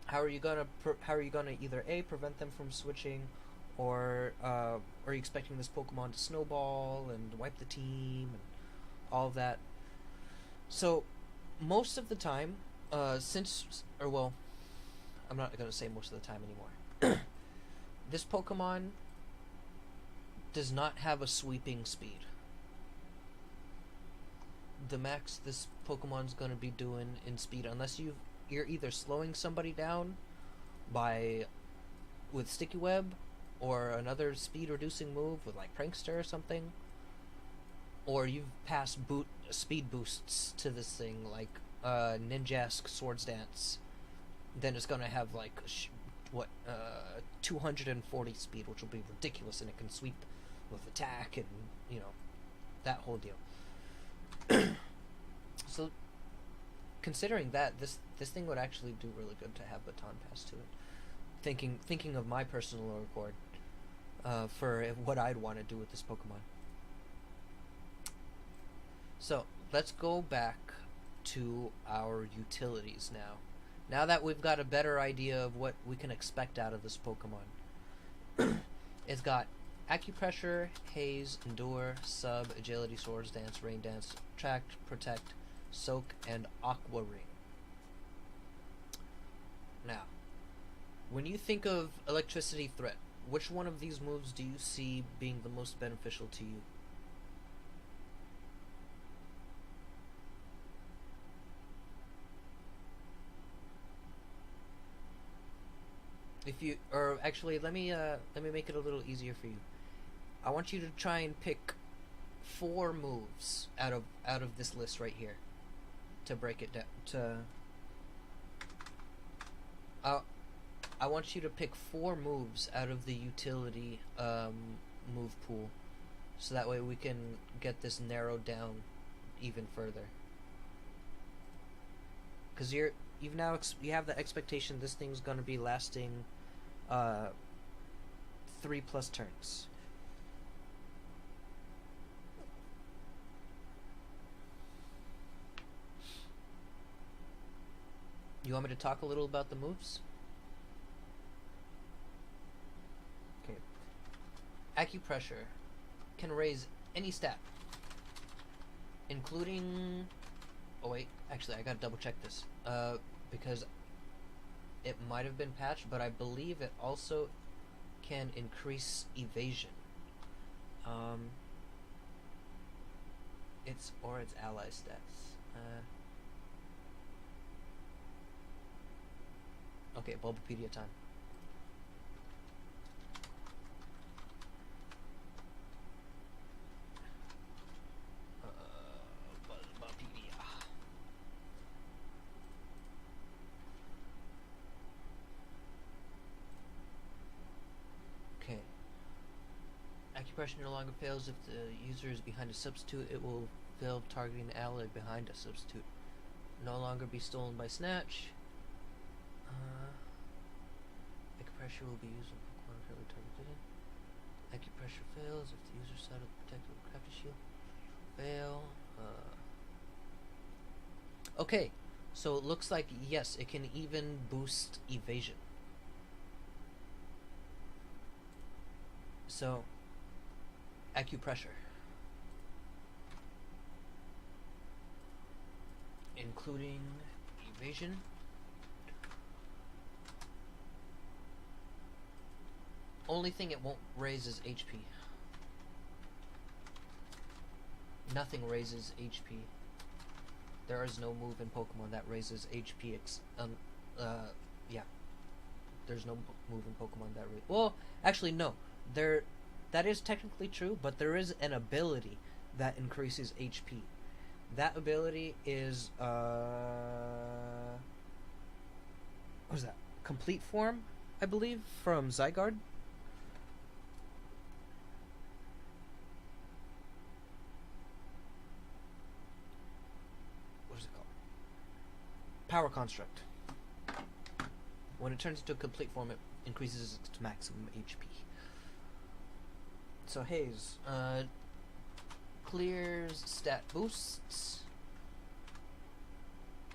How are you gonna either A, prevent them from switching, or are you expecting this Pokemon to snowball and wipe the team and all of that? So most of the time, I'm not gonna say most of the time anymore. This Pokemon does not have a sweeping speed. The max this Pokemon's gonna be doing in speed, unless you're either slowing somebody down with Sticky Web, or another speed reducing move with like Prankster or something, or you've passed speed boosts to this thing like Ninjask Swords Dance, then it's gonna have like 240 speed, which will be ridiculous, and it can sweep with attack and that whole deal. So considering that, this thing would actually do really good to have Baton Pass to it. Thinking of my personal record for what I'd want to do with this Pokemon. So let's go back to our utilities now. Now that we've got a better idea of what we can expect out of this Pokemon. It's got Acupressure, Haze, Endure, Sub, Agility, Swords Dance, Rain Dance, Attract, Protect, Soak, and Aqua Ring. Now, when you think of electricity threat, which one of these moves do you see being the most beneficial to you? Let me make it a little easier for you. I want you to try and pick 4 moves out of this list right here to break it down. I want you to pick 4 moves out of the utility move pool, so that way we can get this narrowed down even further. Because you have the expectation this thing's gonna be lasting 3+ turns. You want me to talk a little about the moves? Okay. Acupressure can raise any stat, including... Oh wait, actually I gotta double check this. Because it might have been patched, but I believe it also can increase evasion. Its ally stats. Okay, Bulbapedia time. Bulbapedia. Okay. Acupressure no longer fails if the user is behind a substitute. It will fail targeting an ally behind a substitute. No longer be stolen by Snatch. Acupressure will be used on Pokemon currently targeted. Acupressure fails if the user's side of the protected with Crafty Shield. Fail. Okay, so it looks like, yes, it can even boost evasion. So, Acupressure. Including evasion. Only thing it won't raise is HP. Nothing raises HP. There is no move in Pokemon that raises HP. Yeah. There's no move in Pokemon that raises... Well, actually, no. That is technically true, but there is an ability that increases HP. That ability is what is that? Complete form, I believe, from Zygarde. What is it called? Power Construct. When it turns into a complete form, it increases its maximum HP. So Haze, clears stat boosts.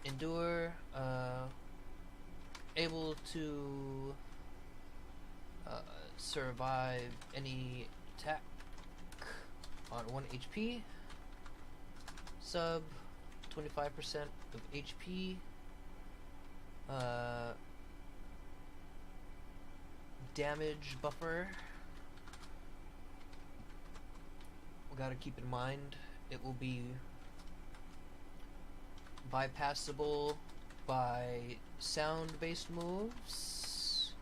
Endure, able to survive any attack on 1 HP. Sub, 25% of HP. Damage buffer. We gotta keep in mind it will be bypassable by sound-based moves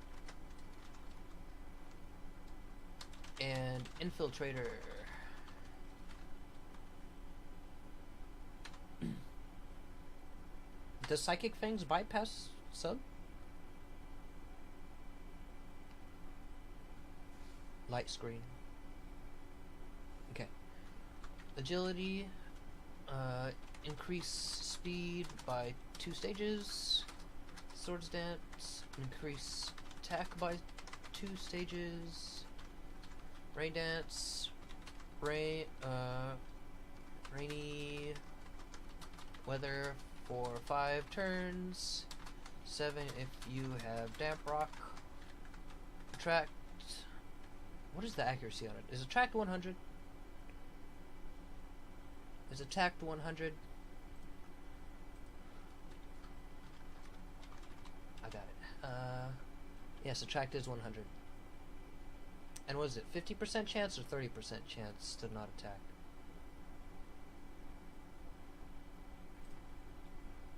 and Infiltrator. Does Psychic Fangs bypass sub? Light screen. Okay. Agility. Increase speed by 2 stages. Swords Dance. Increase attack by 2 stages. Rain Dance. Rainy weather for 5 turns. 7 if you have Damp Rock. Attract. What is the accuracy on it? Is attract 100? Is attacked 100? I got it. Yes, attract is 100. And what is it? 50% chance or 30% chance to not attack?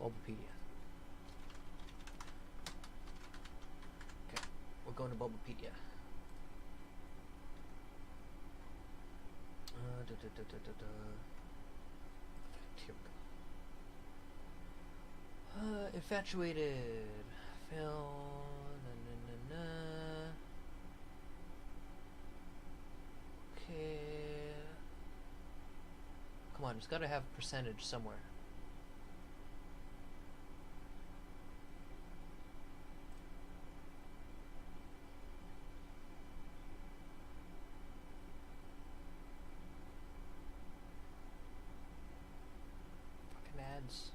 Bulbapedia. Okay, we're going to Bulbapedia. Here we go. Infatuated. Fail. Okay. Come on, it's got to have a percentage somewhere. Ads.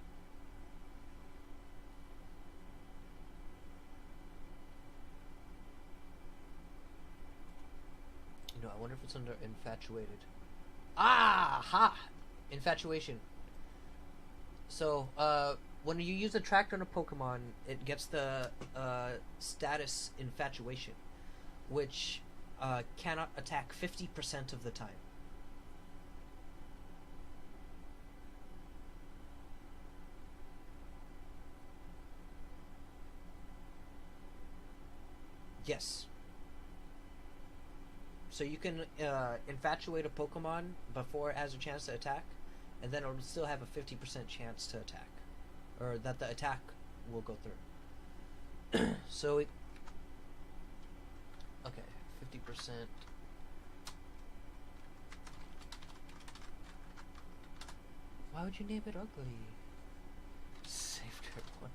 You know, I wonder if it's under infatuated. Ah ha! Infatuation. So, when you use attract on a Pokemon, it gets the status infatuation, which cannot attack 50% of the time. Yes. So you can infatuate a Pokemon before it has a chance to attack, and then it'll still have a 50% chance to attack, or that the attack will go through. So it, okay, 50%. Why would you name it ugly? Saved everyone.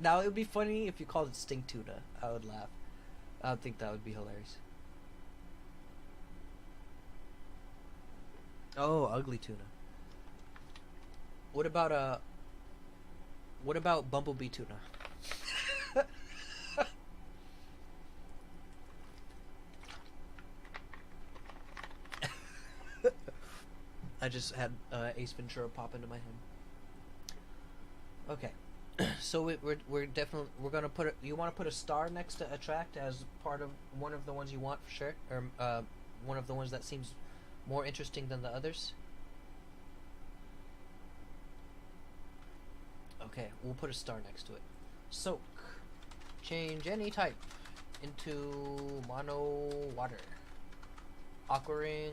Now it would be funny if you called it stink tuna. I would laugh. I would think that would be hilarious. Oh, ugly tuna. What about bumblebee tuna? I just had Ace Ventura pop into my head. Okay. So we're definitely gonna put it. You want to put a star next to attract as part of one of the ones you want for sure, or one of the ones that seems more interesting than the others. Okay, we'll put a star next to it. Soak. Change any type into mono water. Aqua Ring,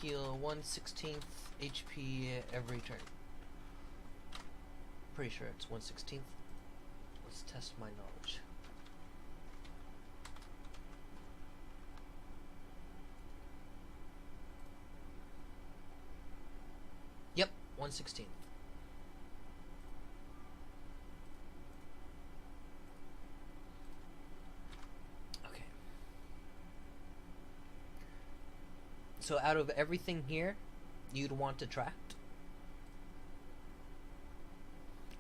heal 1/16 HP every turn. Pretty sure it's 1/16. Let's test my knowledge. Yep, 1/16. Okay. So out of everything here, you'd want to attract?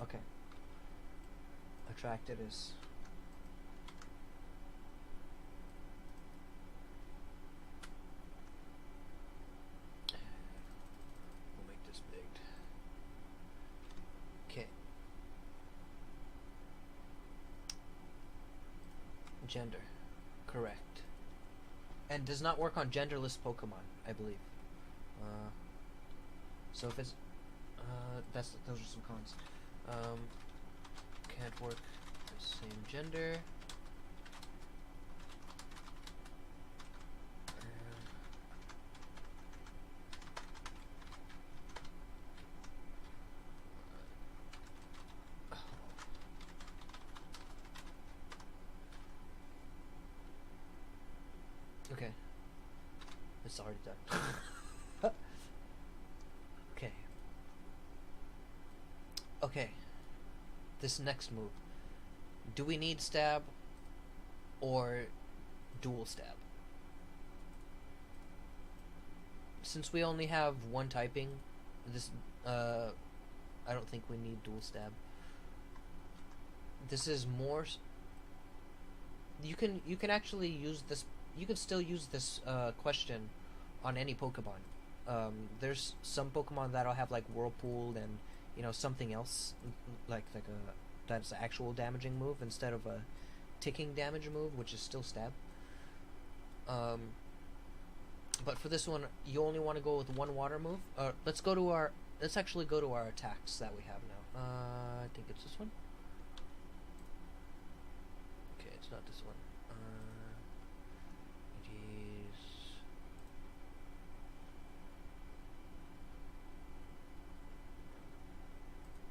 Okay. Attract it is. We'll make this big. Okay. Gender. Correct. And does not work on genderless Pokemon, I believe. So if it's those are some cons. Can't work the same gender. Okay. It's already done. Okay. Okay. This next move. Do we need stab or dual stab? Since we only have one typing, this I don't think we need dual stab. This is more you can actually use this. You can still use this question on any Pokemon. There's some Pokemon that'll have like Whirlpool and something else like a that's an actual damaging move instead of a ticking damage move, which is still stab. But for this one, you only want to go with one water move. Let's actually go to our attacks that we have now. I think it's this one. Okay, it's not this one.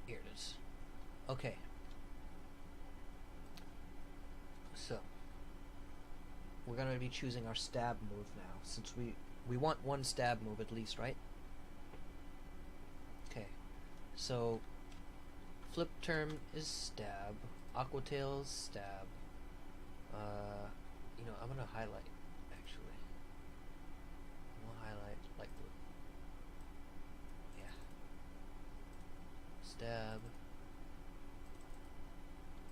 Here it is. Okay. So we're gonna be choosing our stab move now, since we want one stab move at least, right? Okay. So flip term is stab. Aqua Tail's stab. I'm gonna highlight actually. I'm gonna highlight light blue. Yeah. Stab.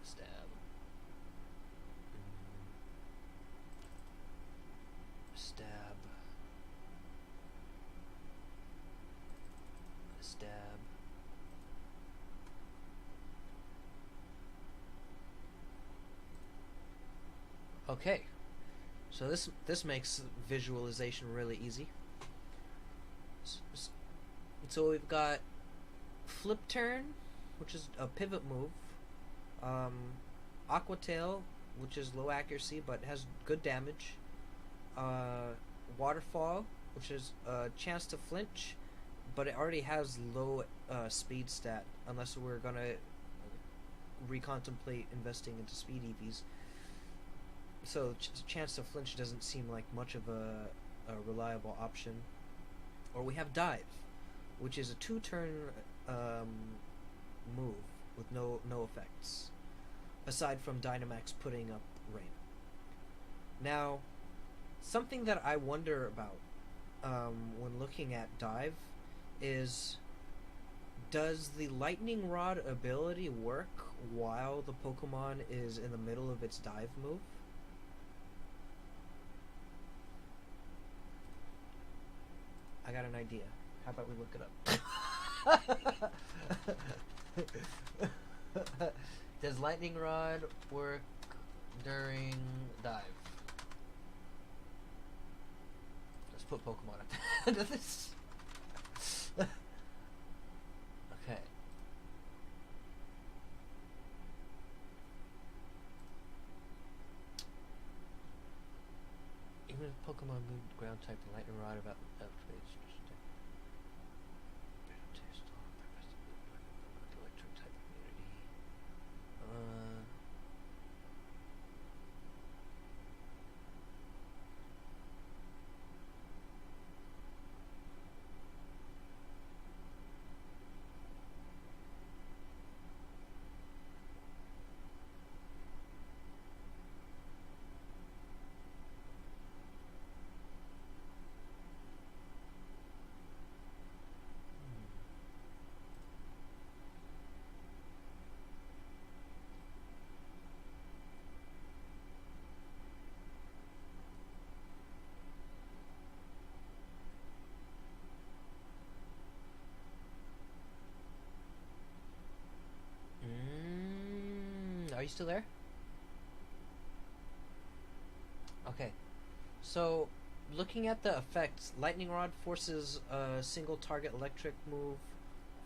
Stab. Stab. Stab. Okay. So this makes visualization really easy. So we've got flip turn, which is a pivot move. Aqua Tail, which is low accuracy but has good damage. Waterfall, which is a chance to flinch, but it already has low speed stat, unless we're gonna recontemplate investing into speed EVs. So chance to flinch doesn't seem like much of a reliable option. Or we have dive, which is a 2-turn move with no effects, aside from Dynamax putting up rain. Now, something that I wonder about when looking at dive is, does the lightning rod ability work while the Pokemon is in the middle of its dive move? I got an idea. How about we look it up? Does lightning rod work during dive? Let's put Pokemon at the end of this. Okay. Even if Pokemon moved ground type, the lightning rod about activates. are you still there? Okay. So, looking at the effects, Lightning Rod forces a single target electric move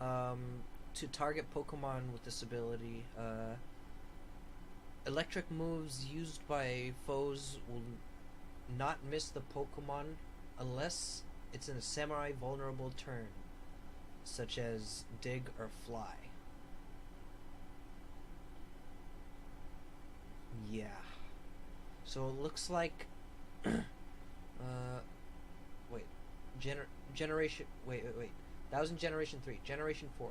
to target Pokemon with this ability. Electric moves used by foes will not miss the Pokemon unless it's in a semi-vulnerable turn, such as Dig or Fly. Yeah. So it looks like wait. Generation wait. That was in Generation 3. Generation 4.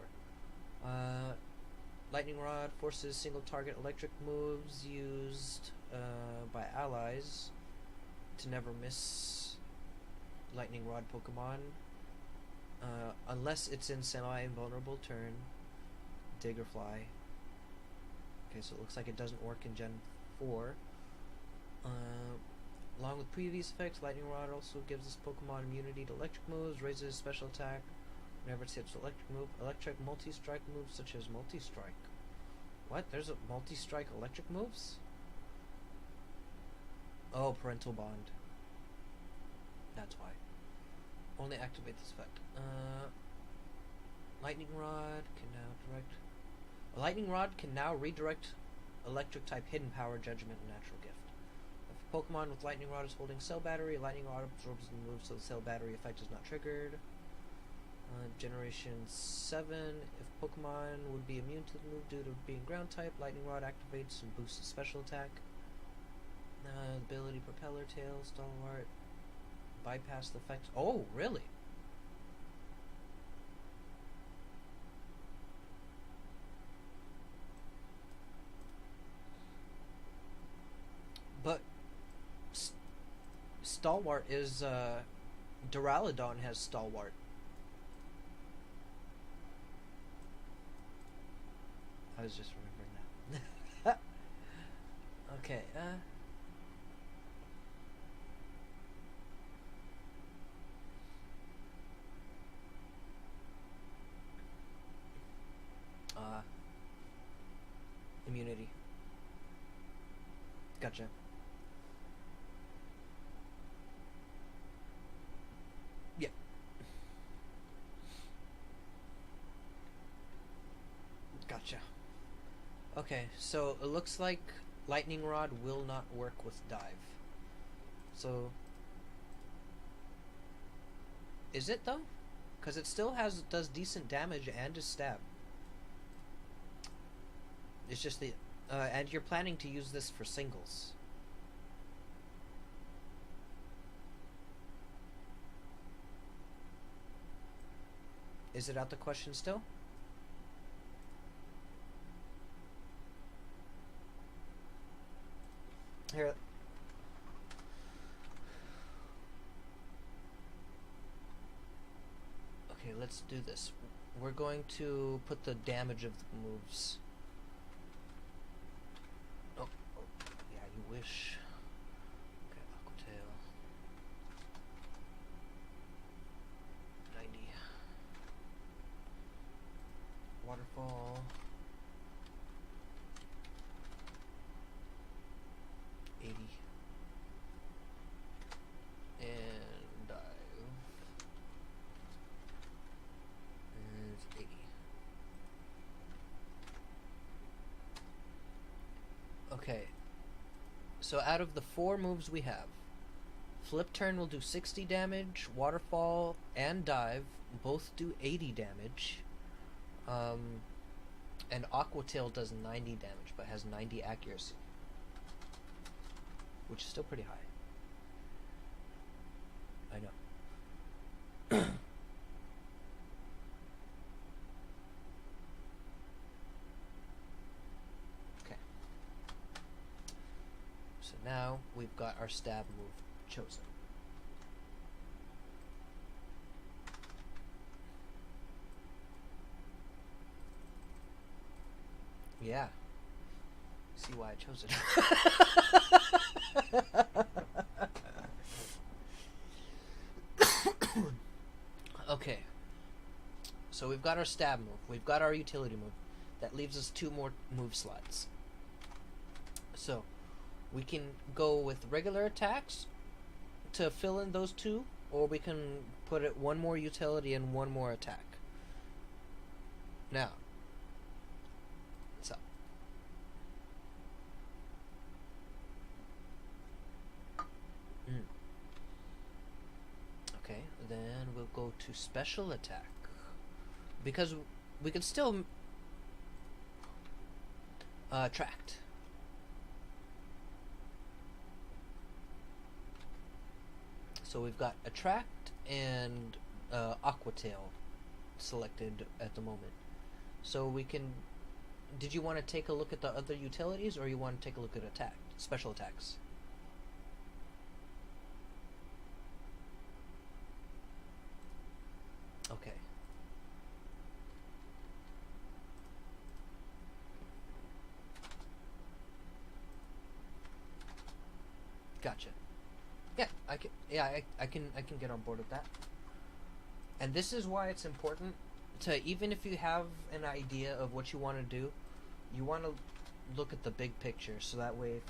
Lightning Rod forces single target electric moves used by allies to never miss Lightning Rod Pokemon unless it's in semi-invulnerable turn, Dig or Fly. Okay, so it looks like it doesn't work in Gen 4. Along with previous effects, Lightning Rod also gives this Pokemon immunity to electric moves, raises special attack whenever it hits electric move. Electric multi-strike moves such as multi-strike. What? There's a multi-strike electric moves? Oh, parental bond. That's why. Only activate this effect. Lightning Rod can now direct. A Lightning Rod can now redirect electric type hidden power, judgment, and natural gift. If a Pokemon with Lightning Rod is holding cell battery, Lightning Rod absorbs the move so the cell battery effect is not triggered. Generation 7, if Pokemon would be immune to the move due to being ground type, Lightning Rod activates and boosts the special attack. Ability Propeller Tail, Stalwart, bypass the effects. Oh, really? But Stalwart is Duraludon has Stalwart. I was just remembering that. Okay, immunity. Gotcha. Yeah. Gotcha. Okay, so it looks like Lightning Rod will not work with Dive. So, is it though? Because it still does decent damage and is stab. It's just the and you're planning to use this for singles. Is it out the question still? Here. Okay, let's do this. We're going to put the damage of the moves. Oh, yeah, you wish. Okay, Aqua Tail. 90. Waterfall. 80. And dive. And 80. Okay. So out of the 4 moves we have, Flip Turn will do 60 damage, Waterfall and Dive both do 80 damage. And Aqua Tail does 90 damage but has 90 accuracy, which is still pretty high. I know. Okay. So now we've got our stab move chosen. Yeah. See why I chose it. Okay. So we've got our stab move. We've got our utility move. That leaves us 2 more move slots. So we can go with regular attacks to fill in those two, or we can put it one more utility and one more attack. Now, so okay, then we'll go to special attack because we can still attract. So we've got attract and aqua tail selected at the moment. So we can. Did you want to take a look at the other utilities, or you want to take a look at attack, special attacks? Okay. Gotcha. Yeah, I can. Yeah, I can. I can get on board with that. And this is why it's important to, even if you have an idea of what you want to do, you want to look at the big picture. So that way,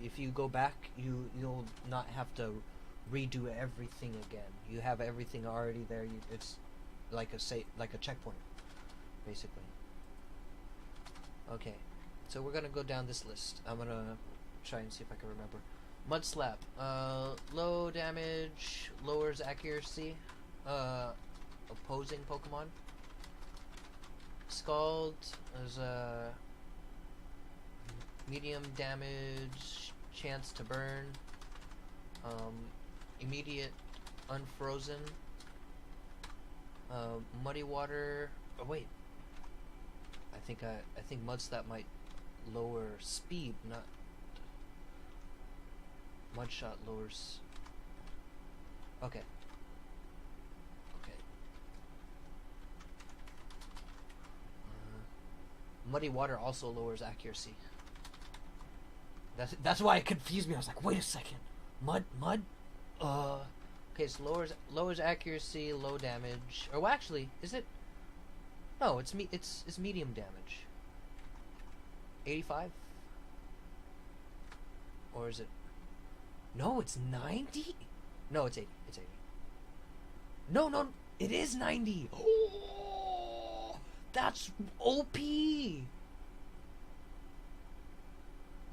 if you go back, you'll not have to redo everything again. You have everything already there. It's like a checkpoint, basically. Okay, so we're gonna go down this list. I'm gonna try and see if I can remember. Mud Slap, low damage, lowers accuracy, opposing Pokemon. Scald is a medium damage, chance to burn, immediate unfrozen, muddy water. Oh wait, I think Mud Slap might lower speed, not. Mud Shot lowers. Okay. Okay. Muddy Water also lowers accuracy. That's why it confused me. I was like, wait a second, mud. Okay, so lowers accuracy, low damage. Or well, actually, is it? No, it's medium damage. 85. Or is it? No, it's 90? No, it's 80. It's 80. No, it is 90. Oh, that's OP.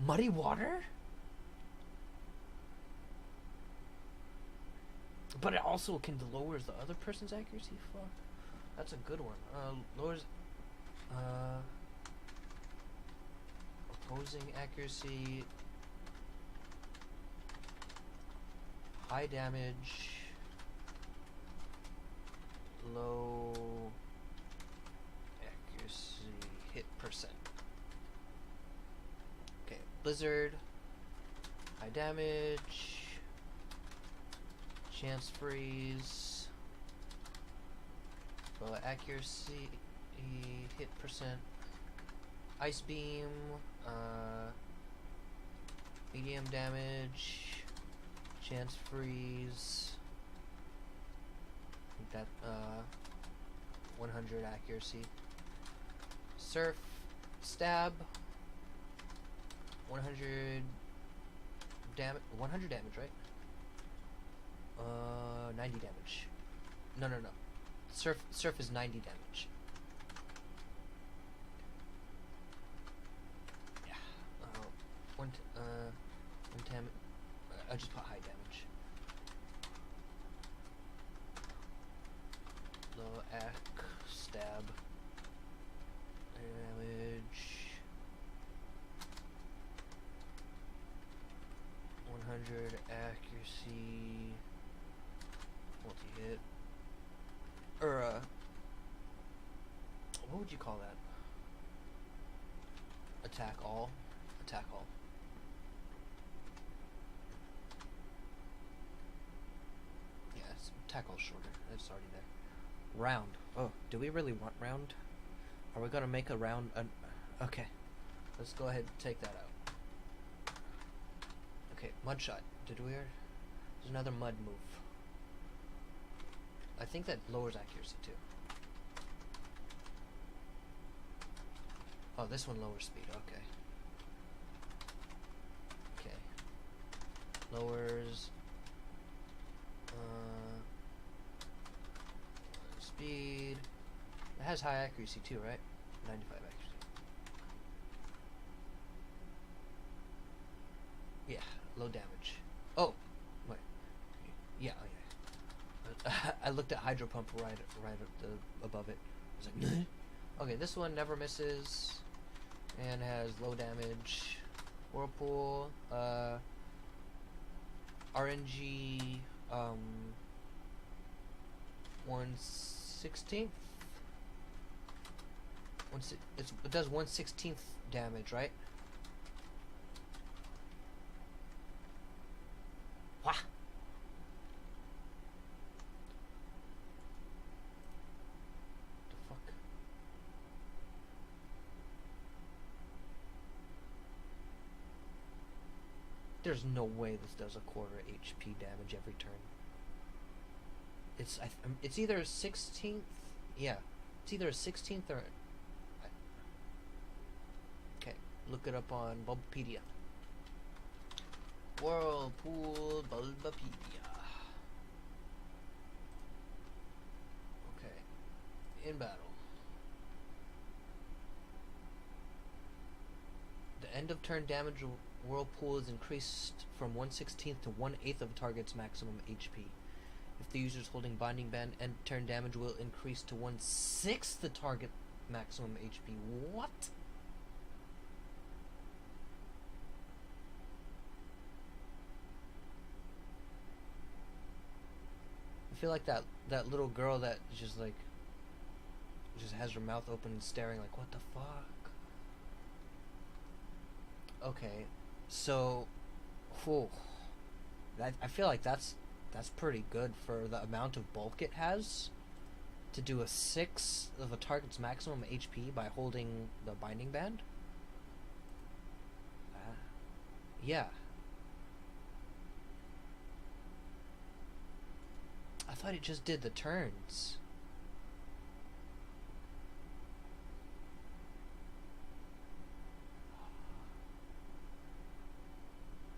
Muddy Water? But it also can lowers the other person's accuracy? Fuck. That's a good one. Lowers opposing accuracy, high damage, low accuracy, hit percent. Okay, Blizzard, high damage, chance freeze, low accuracy, hit percent, ice beam, medium damage, chance freeze. I think that 100 accuracy. Surf, stab, 100 damage. 100 damage, right? 90 damage. No. Surf is 90 damage. Yeah. One damage. I just put high damage. Low ac, stab, damage, 100 accuracy, multi-hit, or what would you call that? Attack all. Tackle shorter. It's already there. Round. Oh, do we really want round? Are we gonna make a round? Okay. Let's go ahead and take that out. Okay, Mud Shot. Did we? There's another mud move. I think that lowers accuracy too. Oh, this one lowers speed. Okay. lowers speed. It has high accuracy too, right? 95 accuracy. Yeah, low damage. Oh, wait. Yeah, oh yeah. I looked at Hydro Pump right at the above it. I was like, okay, this one never misses and has low damage. Whirlpool, RNG, 1/16. It does 1/16 damage, right? Wah! The fuck? There's no way this does a quarter HP damage every turn. It's either a 16th. Yeah, it's either a 16th or. Okay, look it up on Bulbapedia. Whirlpool Bulbapedia. Okay, in battle. The end of turn damage Whirlpool is increased from 1/16 to 1/8 of a target's maximum HP. If the user is holding Binding Band, end turn damage will increase to 1/6 the target maximum HP. What? I feel like that little girl that just like just has her mouth open and staring like, what the fuck? Okay, so, whew, I feel like that's pretty good for the amount of bulk it has. To do a 6 of a target's maximum HP by holding the Binding Band. Yeah. I thought it just did the turns.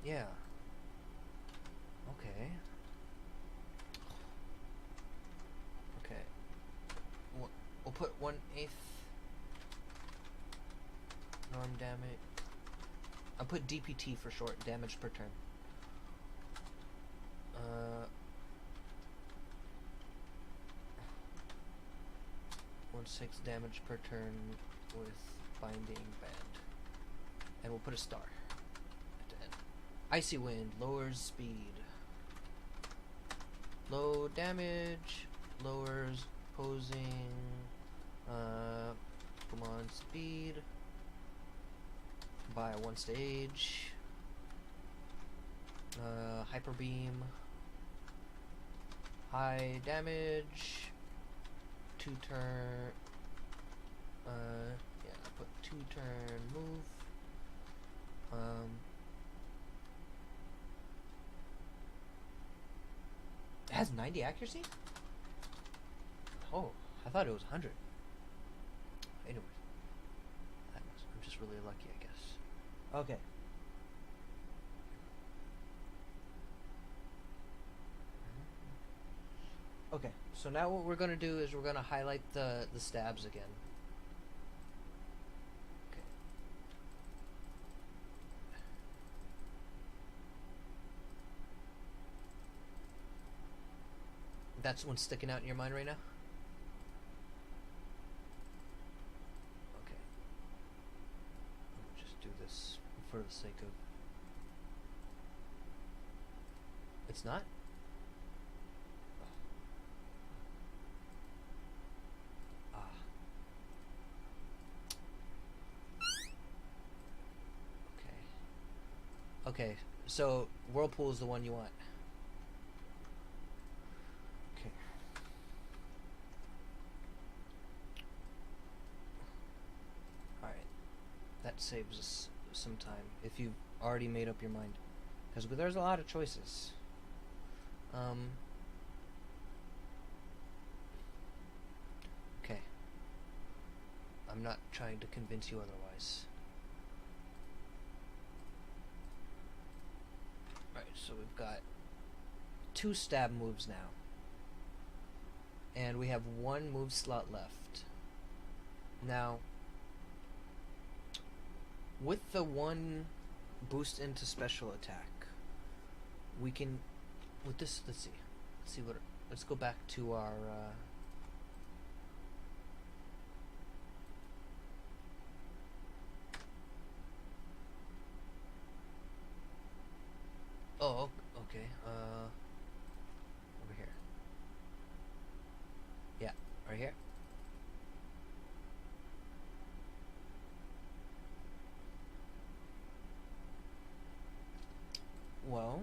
Yeah. Okay. Okay. We'll put 1/8 norm damage. I'll put DPT for short, damage per turn. 1/6 damage per turn with Binding Band. And we'll put a star at the end. Icy Wind lowers speed. Low damage, lowers opposing Pokemon speed by 1 stage. Hyper Beam. High damage. 2 turn. Yeah, I put 2 turn move. It has 90 accuracy? Oh, I thought it was 100. Anyways, I'm just really lucky, I guess. Okay. Okay, so now what we're gonna do is we're gonna highlight the stabs again. Okay. That's what's sticking out in your mind right now? Okay. I'll just do this for the sake of... It's not? Okay, so Whirlpool is the one you want. Okay. Alright. That saves us some time if you've already made up your mind. Because there's a lot of choices. Okay. I'm not trying to convince you otherwise. Alright, So we've got 2 stab moves now. And we have 1 move slot left. Now, with the 1 boost into special attack, we can, with this, let's see what, let's go back to our, oh, okay, over here. Yeah, right here. Well,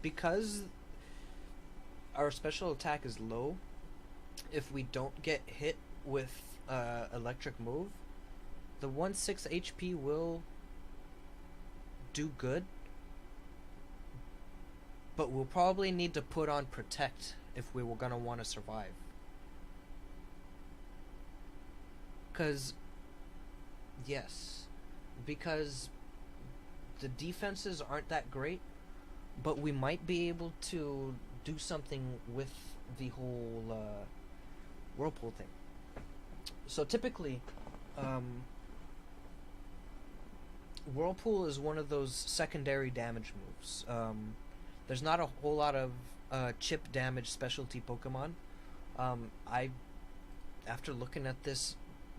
because our special attack is low, if we don't get hit with electric move, the 1/6 HP will do good, but we'll probably need to put on protect if we were gonna want to survive. Cause yes, because the defenses aren't that great, but we might be able to do something with the whole whirlpool thing. So typically, whirlpool is one of those secondary damage moves. There's not a whole lot of chip damage specialty Pokemon. I, after looking at this,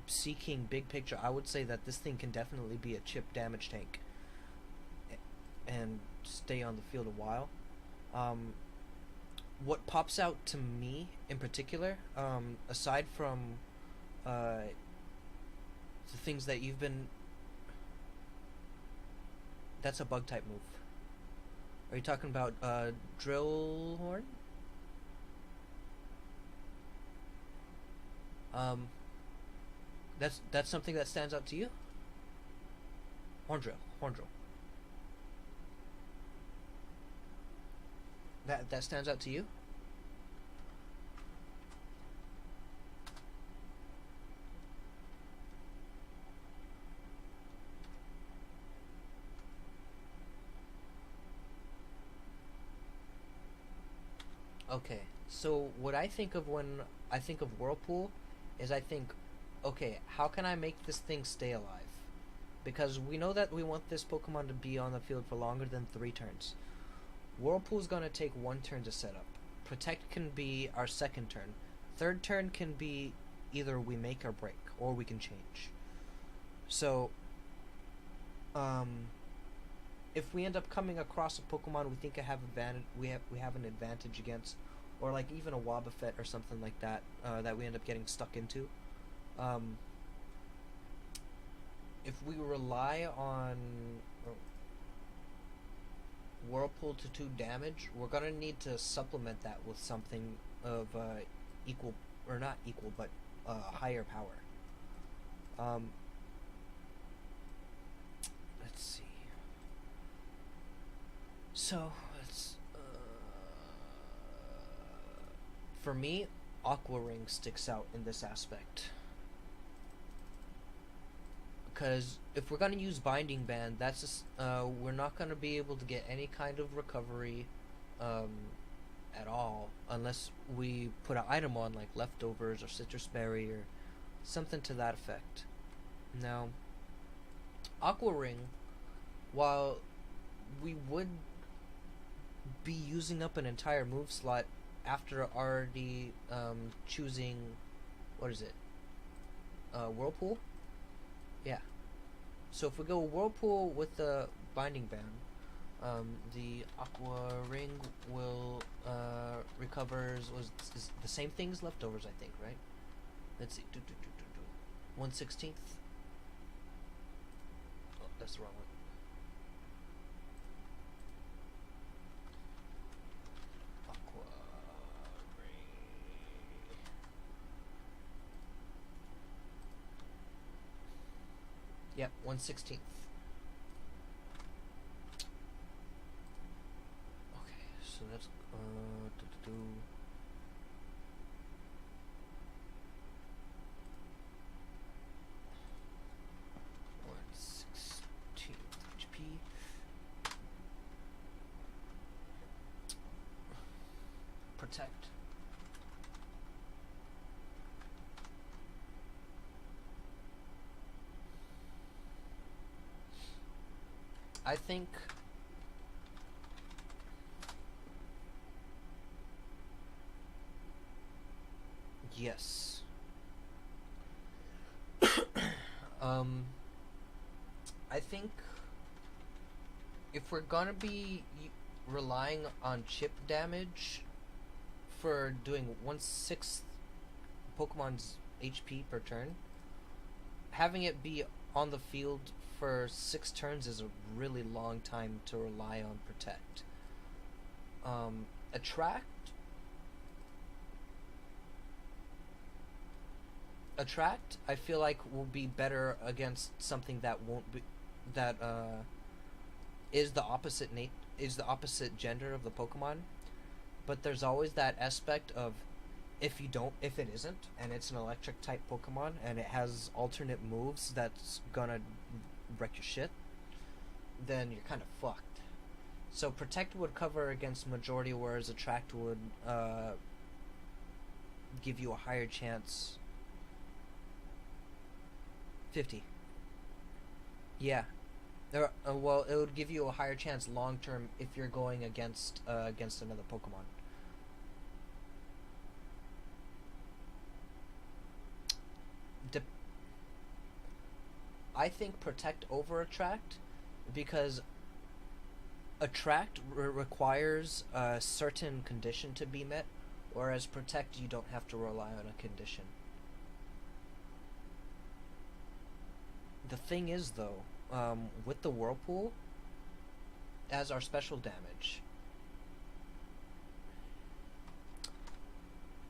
seeking big picture, I would say that this thing can definitely be a chip damage tank and stay on the field a while. What pops out to me in particular, aside from the things that you've been... That's a bug type move. Are you talking about drill horn? That's something that stands out to you? Horn drill. That stands out to you? Okay, so what I think of when I think of Whirlpool is I think, okay, how can I make this thing stay alive? Because we know that we want this Pokemon to be on the field for longer than 3 turns. Whirlpool's gonna take 1 turn to set up. Protect can be our 2nd turn. 3rd turn can be either we make or break, or we can change. So, if we end up coming across a Pokemon we think we have an advantage against, or like even a Wobbuffet or something like that, that we end up getting stuck into, if we rely on Whirlpool to 2 damage, we're gonna need to supplement that with something of equal, or not equal, but higher power. Let's see. So, for me, Aqua Ring sticks out in this aspect. Because if we're going to use Binding Band, that's just, we're not going to be able to get any kind of recovery at all unless we put an item on, like Leftovers or Citrus Berry or something to that effect. Now, Aqua Ring, while we would be using up an entire move slot after already choosing, what is it, Whirlpool? Yeah. So if we go Whirlpool with the Binding Band, the Aqua Ring will recovers is the same thing as Leftovers, I think, right? Let's see. 1/16. Oh, that's the wrong one. Aqua Ring. Yep, 1/16. Okay, so that's do. 1/16 HP. I think yes. um, I think if we're gonna be relying on chip damage for doing 1/6 Pokemon's HP per turn, having it be on the field for 6 turns is a really long time to rely on Protect. Attract. Attract, I feel like will be better against something that won't be that is the opposite is the opposite gender of the Pokemon. But there's always that aspect of if it isn't and it's an electric type Pokemon and it has alternate moves that's gonna wreck your shit, then you're kind of fucked. So Protect would cover against majority, whereas Attract would give you a higher chance. 50. Yeah. Well, it would give you a higher chance long term if you're going against another Pokemon. I think Protect over Attract, because Attract requires a certain condition to be met, whereas Protect you don't have to rely on a condition. The thing is, though, with the Whirlpool as our special damage,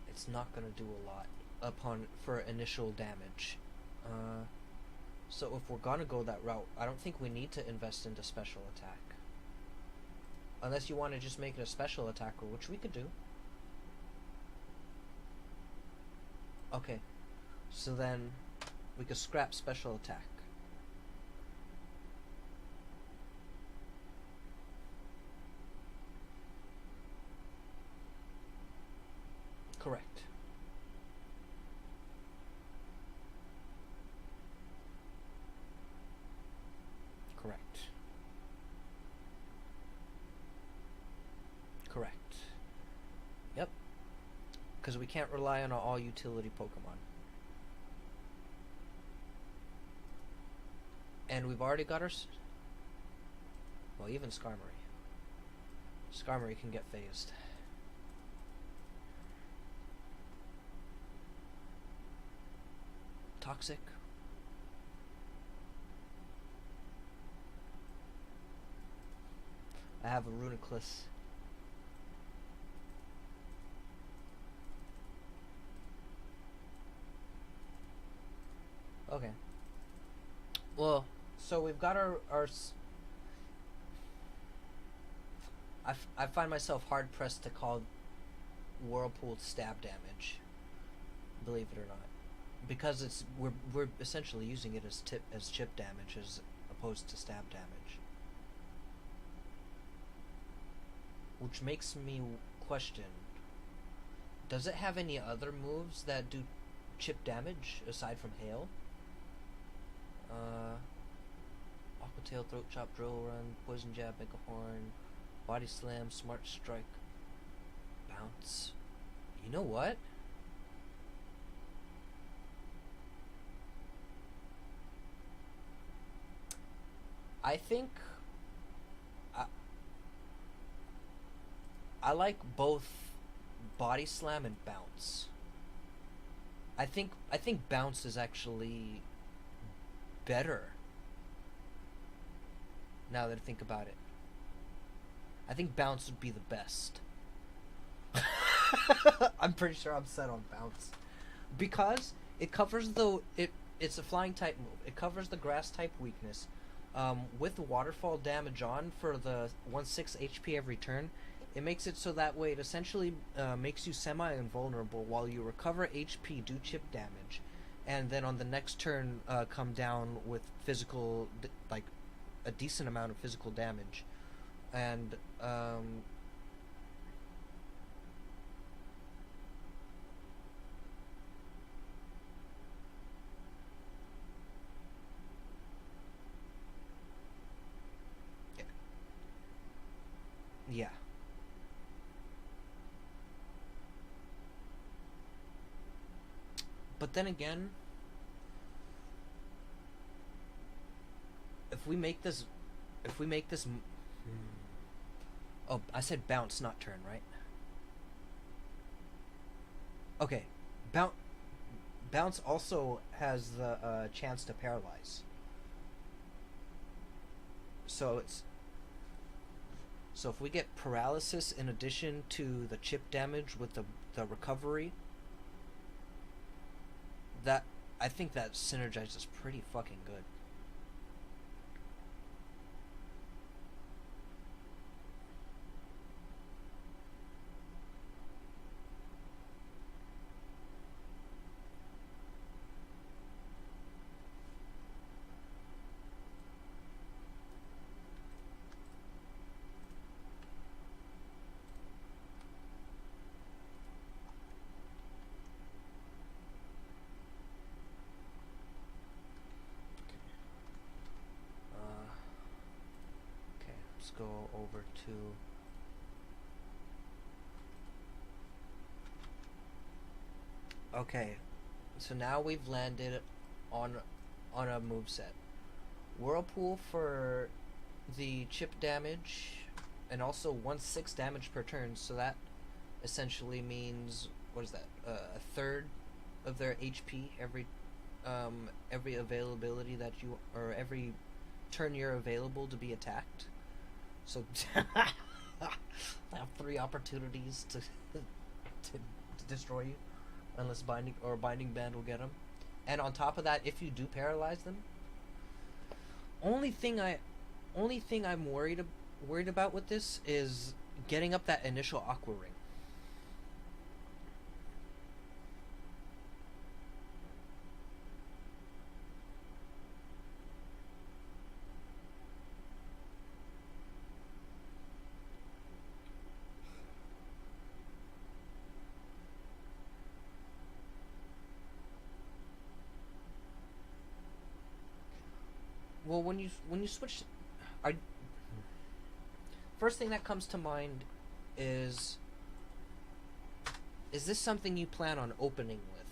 it's not gonna do a lot for initial damage. So if we're gonna go that route, I don't think we need to invest into special attack. Unless you want to just make it a special attacker, which we could do. Okay, so then we could scrap special attack. Correct. Correct. Correct. Yep. Because we can't rely on all utility Pokemon. And we've already got our... Well, even Skarmory. Skarmory can get phased. Toxic. I have a Runiclus. Okay. Well, so we've got our I find myself hard pressed to call Whirlpool stab damage, believe it or not, because we're essentially using it as chip damage as opposed to stab damage, which makes me question: does it have any other moves that do chip damage aside from hail? Aqua Tail, Throat Chop, Drill Run, Poison Jab, Mega Horn, Body Slam, Smart Strike, Bounce. You know what? I think I like both Body Slam and Bounce. I think Bounce is actually better. Now that I think about it, I think Bounce would be the best. I'm pretty sure I'm set on Bounce because it covers it's a flying type move. It covers the grass type weakness. With waterfall damage on for the 1/6 HP every turn, it makes it so that way it essentially makes you semi-invulnerable while you recover HP, do chip damage, and then on the next turn come down with physical, like a decent amount of physical damage. And Yeah. But then again, if we make this, if we make this, oh, I said bounce, not turn, right? Okay, bounce. Bounce also has the chance to paralyze. So it's so if we get paralysis in addition to the chip damage with the recovery, that I think that synergizes pretty fucking good. Uh, okay, let's go over to. Okay, so now we've landed on on a moveset. Whirlpool for the chip damage, and also 1/6 damage per turn. So that essentially means what is that? A third of their HP every availability that you or every turn you're available to be attacked. So I have 3 opportunities to destroy you, unless binding band will get them. And on top of that, if you do paralyze them, only thing I only thing I'm worried about with this is getting up that initial aqua ring. Well, when you switch, I first thing that comes to mind is is this something you plan on opening with?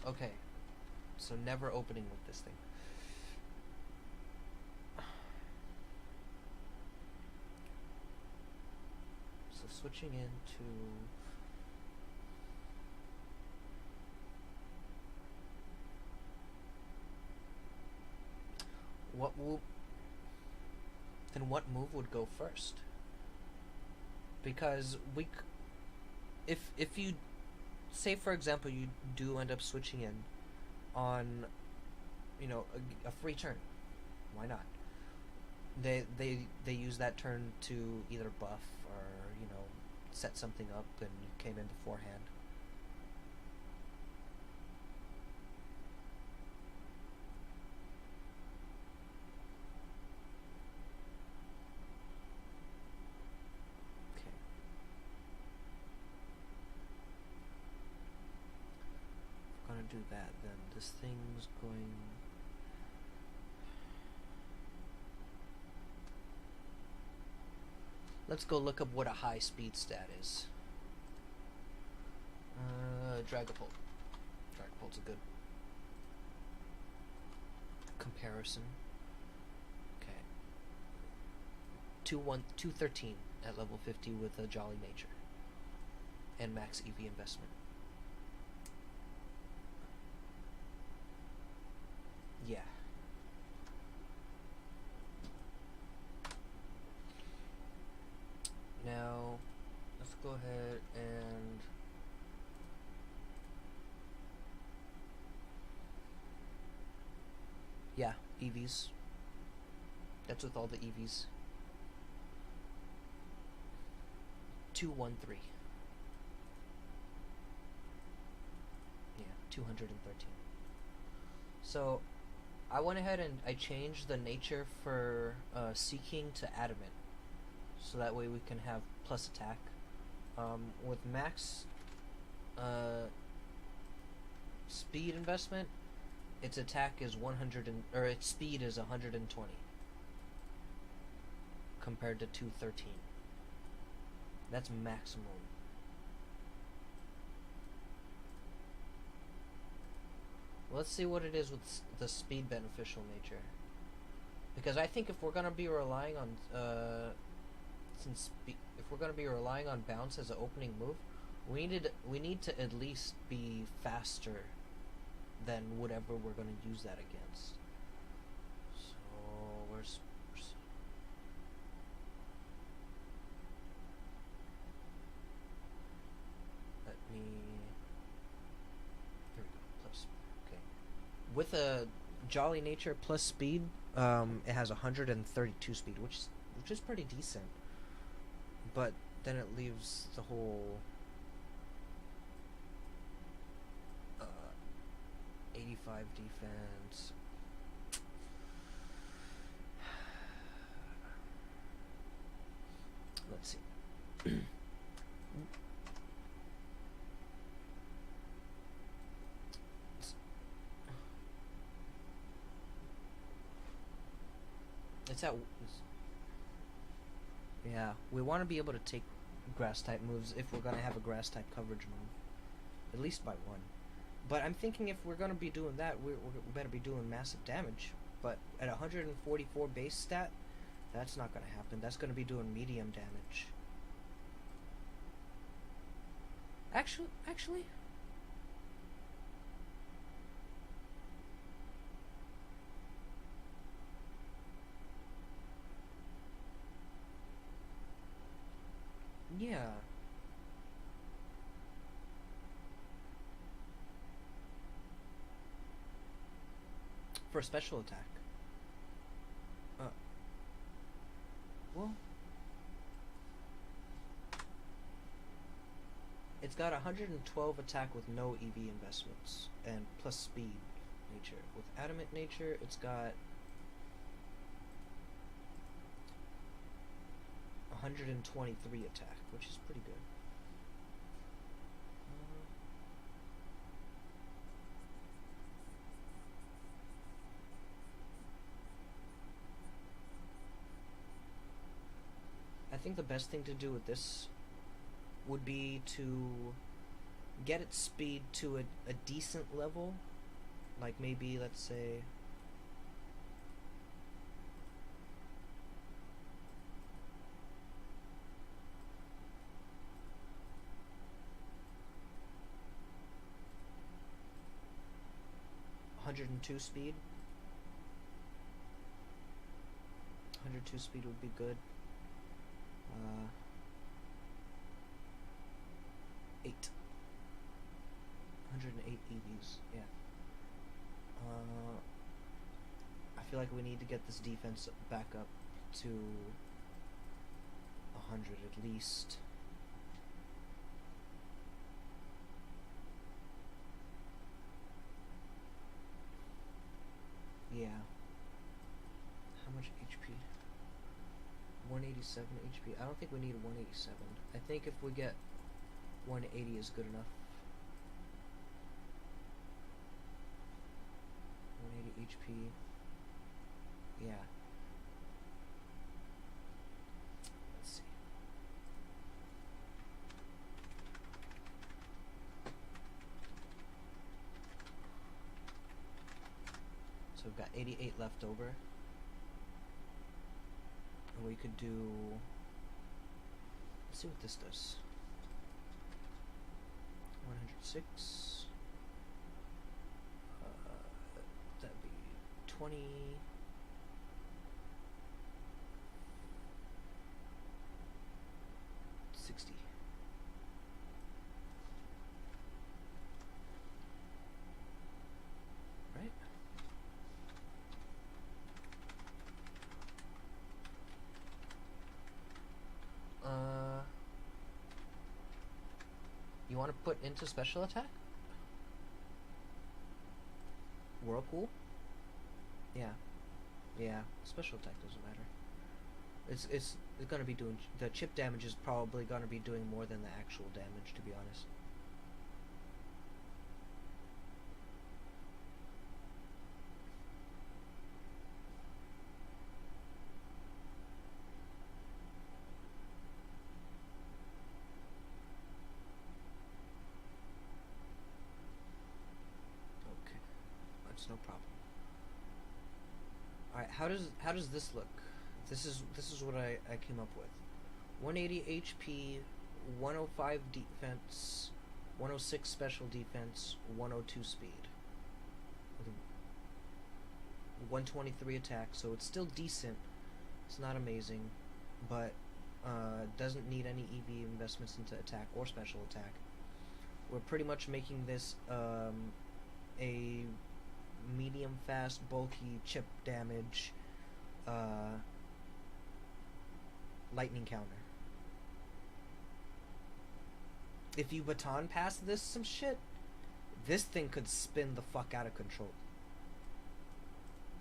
Okay, so never opening with this thing. So switching into what will then what move would go first? Because if you say for example you do end up switching in on a free turn, why not? They use that turn to either buff or set something up and you came in beforehand. Okay. If we're gonna do that, then this thing's going. Let's go look up what a high speed stat is. Dragapult. Dragapult's a good comparison. Okay. 213 at level 50 with a Jolly Nature and max EV investment. Yeah. Now, let's go ahead and yeah, EVs. That's with all the EVs. 213. Yeah, 213. So, I went ahead and I changed the nature for Seeking to Adamant. So that way we can have plus attack. With max uh, speed investment, its attack is 100 or its speed is 120 compared to 213. That's maximum. Let's see what it is with the speed beneficial nature. Because I think if we're gonna be relying on if we're gonna be relying on bounce as an opening move, we need to at least be faster than whatever we're gonna use that against. So where's let me here we go. Plus okay. With a jolly nature plus speed, it has 132 speed, which is pretty decent. But then it leaves the whole 85 defense. Let's see. It's at yeah. We want to be able to take grass type moves if we're gonna have a grass type coverage move, at least by one. But I'm thinking if we're gonna be doing that, we better be doing massive damage. But at 144 base stat, that's not gonna happen. That's gonna be doing medium damage. Actually. Yeah. For a special attack. Well, it's got 112 attack with no EV investments and plus speed nature. With adamant nature, it's got 123 attack, which is pretty good. I think the best thing to do with this would be to get its speed to a decent level, like maybe let's say (102) speed. 102 speed would be good. 108 EVs, yeah. I feel like we need to get this defense back up to 100 at least. Yeah. How much HP? 187 HP. I don't think we need 187. I think if we get 180 is good enough. 180 HP. Yeah. Let's see. So we've got 88 left over. And we could do... Let's see what this does. 106. That'd be 20. 60. Right? You want to put into special attack? Whirlpool? Yeah. Yeah, special attack doesn't matter. It's gonna be doing... The chip damage is probably gonna be doing more than the actual damage, to be honest. no problem. All right, how does this look? This is what I came up with. 180 HP, 105 defense, 106 special defense, 102 speed, 123 attack. So it's still decent. It's not amazing, but doesn't need any EV investments into attack or special attack. We're pretty much making this a medium fast, bulky, chip damage lightning counter. If you baton pass this some shit, this thing could spin the fuck out of control.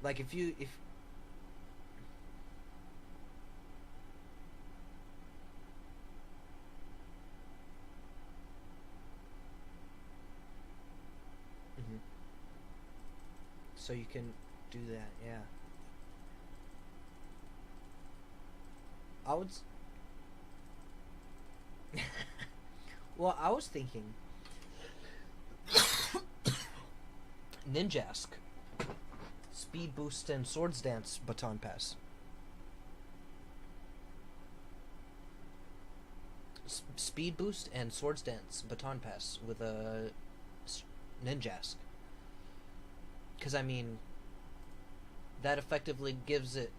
Like if Mhm. So you can do that, yeah. I would well, I was thinking Ninjask, speed boost and swords dance baton pass. Speed boost and swords dance baton pass with a Ninjask. Because I mean, that effectively gives it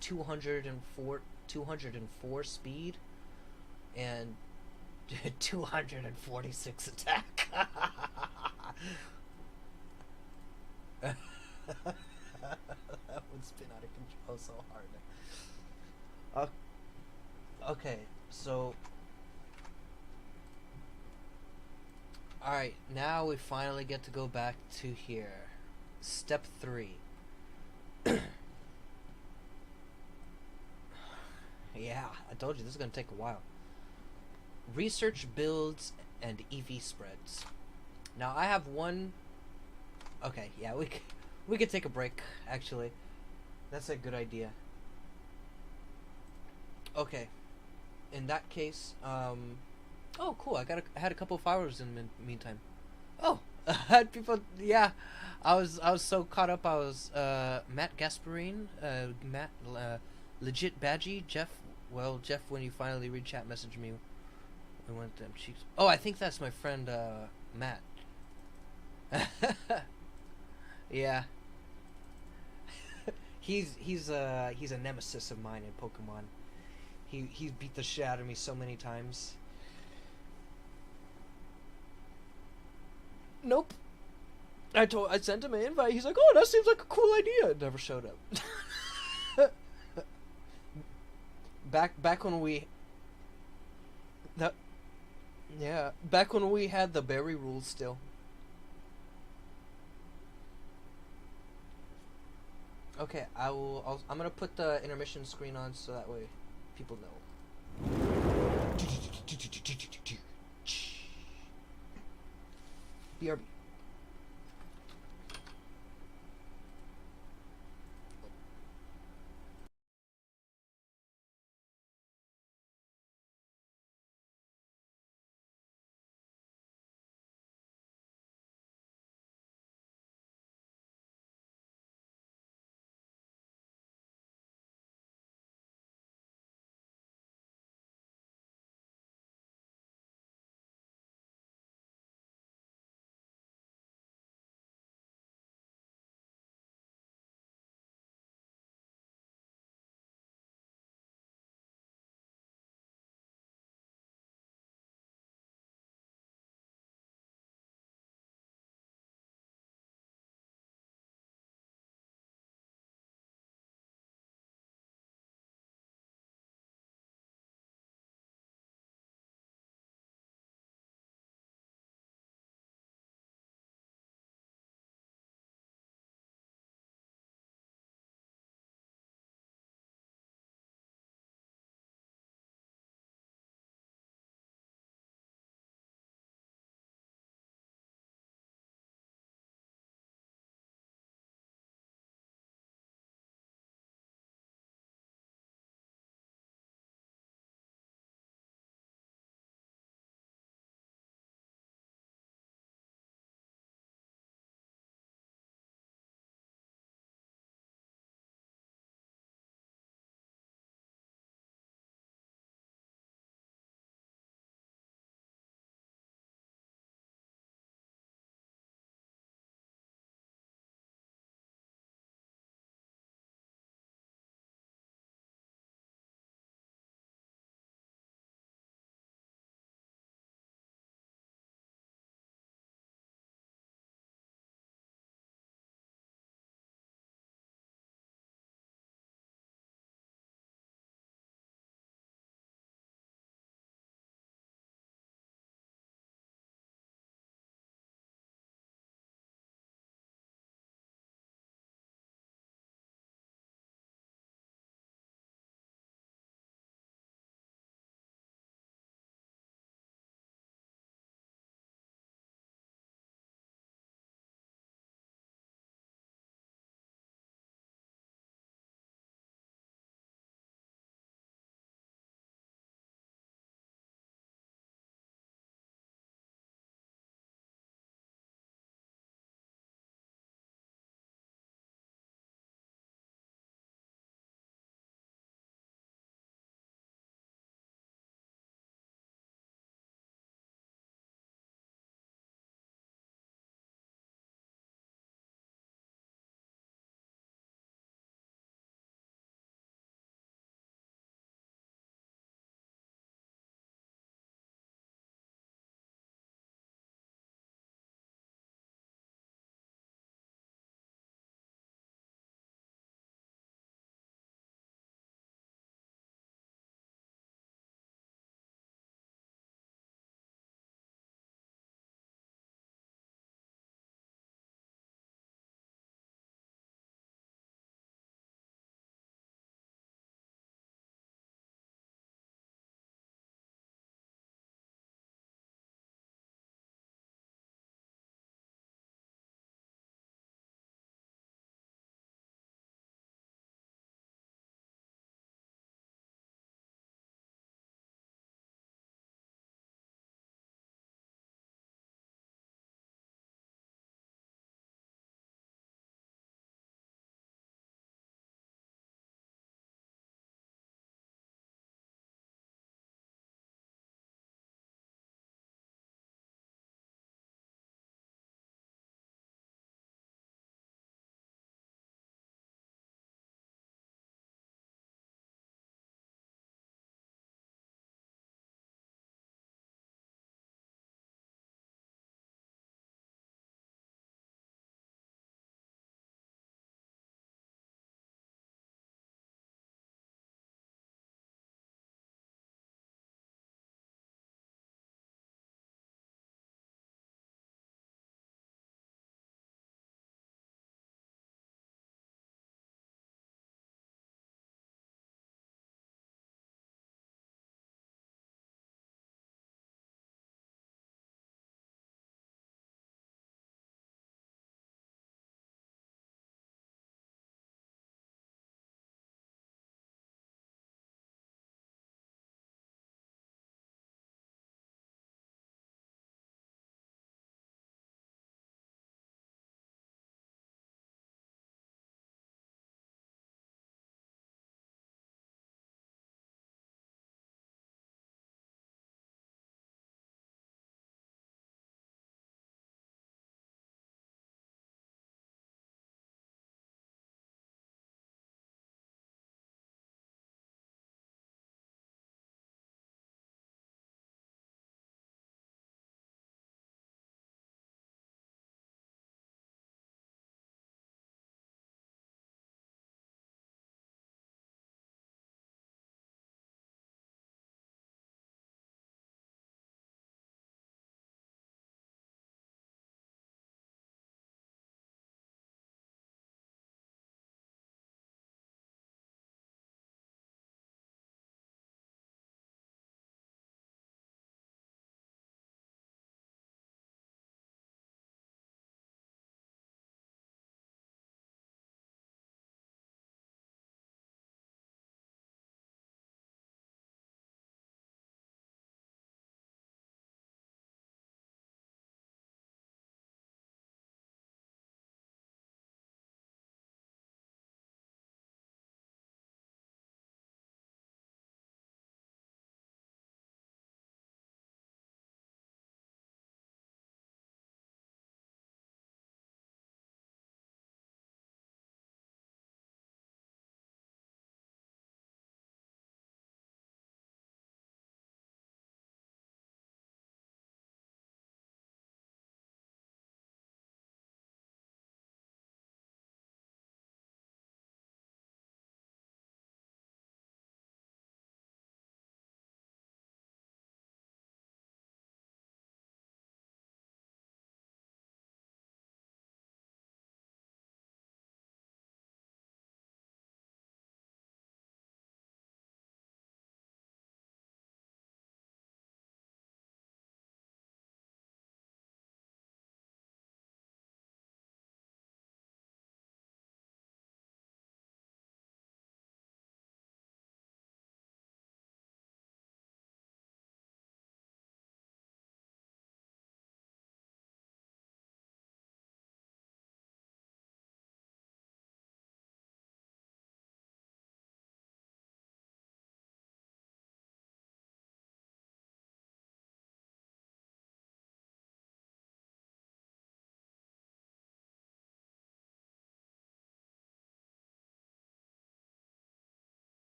204 speed and 246 attack. That would spin out of control so hard. Okay, so alright, now we finally get to go back to here. Step 3. Yeah, I told you this is gonna take a while. Research builds and EV spreads. Now I have one. Okay, yeah, we could take a break. Actually, that's a good idea. Okay, in that case, oh cool, I had a couple of followers in the meantime. Oh, I had people. Yeah, I was so caught up. I was Matt Gasparin, Matt, legit Badgie, Jeff. Well, Jeff, when you finally read chat, message me. We went them cheeks. Oh, I think that's my friend Matt. Yeah, he's a nemesis of mine in Pokemon. He's beat the shit out of me so many times. Nope. I sent him an invite. He's like, "Oh, that seems like a cool idea." It never showed up. back when we that yeah, back when we had the berry rules still. Okay, I'm gonna put the intermission screen on so that way people know. BRB.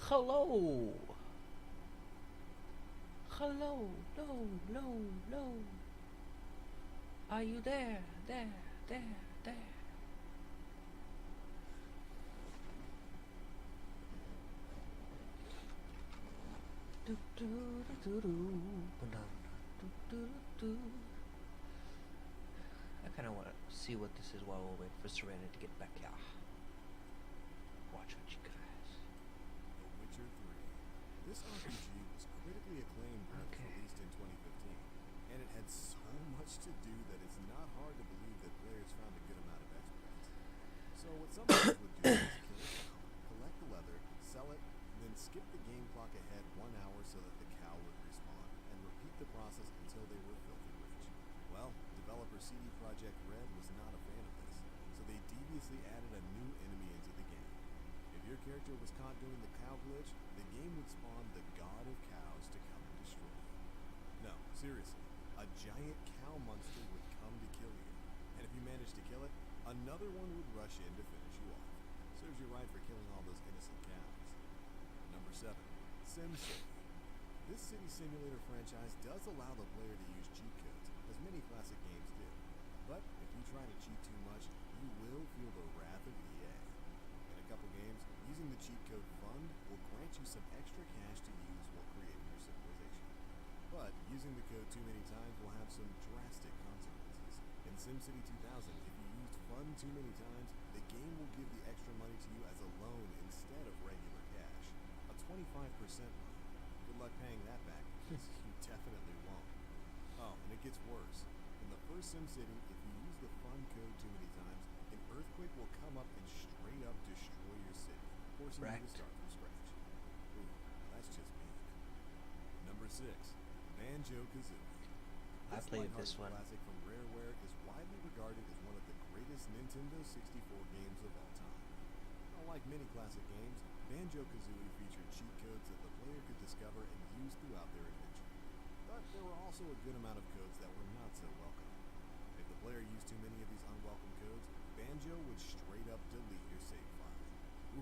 Hello. Hello. No. No. No. Are you there? There. There. There. Do do do do do. Do do do. I kind of want to see what this is while we're waiting for Serena to get back here. Watch what you guys. The Witcher 3. This RPG was critically acclaimed when it was released in 2015, and it had so much to do that it's not hard to believe that players found a good amount of exploits. So what some players would do is kill a cow, collect the leather, sell it, then skip the game clock ahead 1 hour so that the cow would respawn, and repeat the process until they were filthy rich. Well, developer CD Projekt Red was not a fan of this, so they deviously added a new enemy into the game. If your character was caught doing the cow glitch, the game would spawn the god of cows to come and destroy you. No, seriously, a giant cow monster would come to kill you, and if you managed to kill it, another one would rush in to finish you off. Serves you right for killing all those innocent cows. Number 7. SimCity. This city simulator franchise does allow the player to use cheat codes, as many classic games do. But if you try to cheat too much, you will feel the wrath of EA. In a couple games, using the cheat code Fund will grant you some extra cash to use while creating your civilization. But using the code too many times will have some drastic consequences. In SimCity 2000, if you used Fund too many times, the game will give the extra money to you as a loan instead of regular cash. A 25% loan. Good luck paying that back, because you definitely won't. Oh, and it gets worse. In the first SimCity, if you use the Fund code too many times, an earthquake will come up and straight up destroy your city, forcing you to start from scratch. Ooh, that's just mean. Number 6. Banjo-Kazooie. I played this one. Classic from Rareware is widely regarded as one of the greatest Nintendo 64 games of all time. Unlike many classic games, Banjo-Kazooie featured cheat codes that the player could discover and use throughout their adventure. But there were also a good amount of codes that were not so welcome. If the player used too many of these unwelcome codes, Banjo would straight up delete your save file.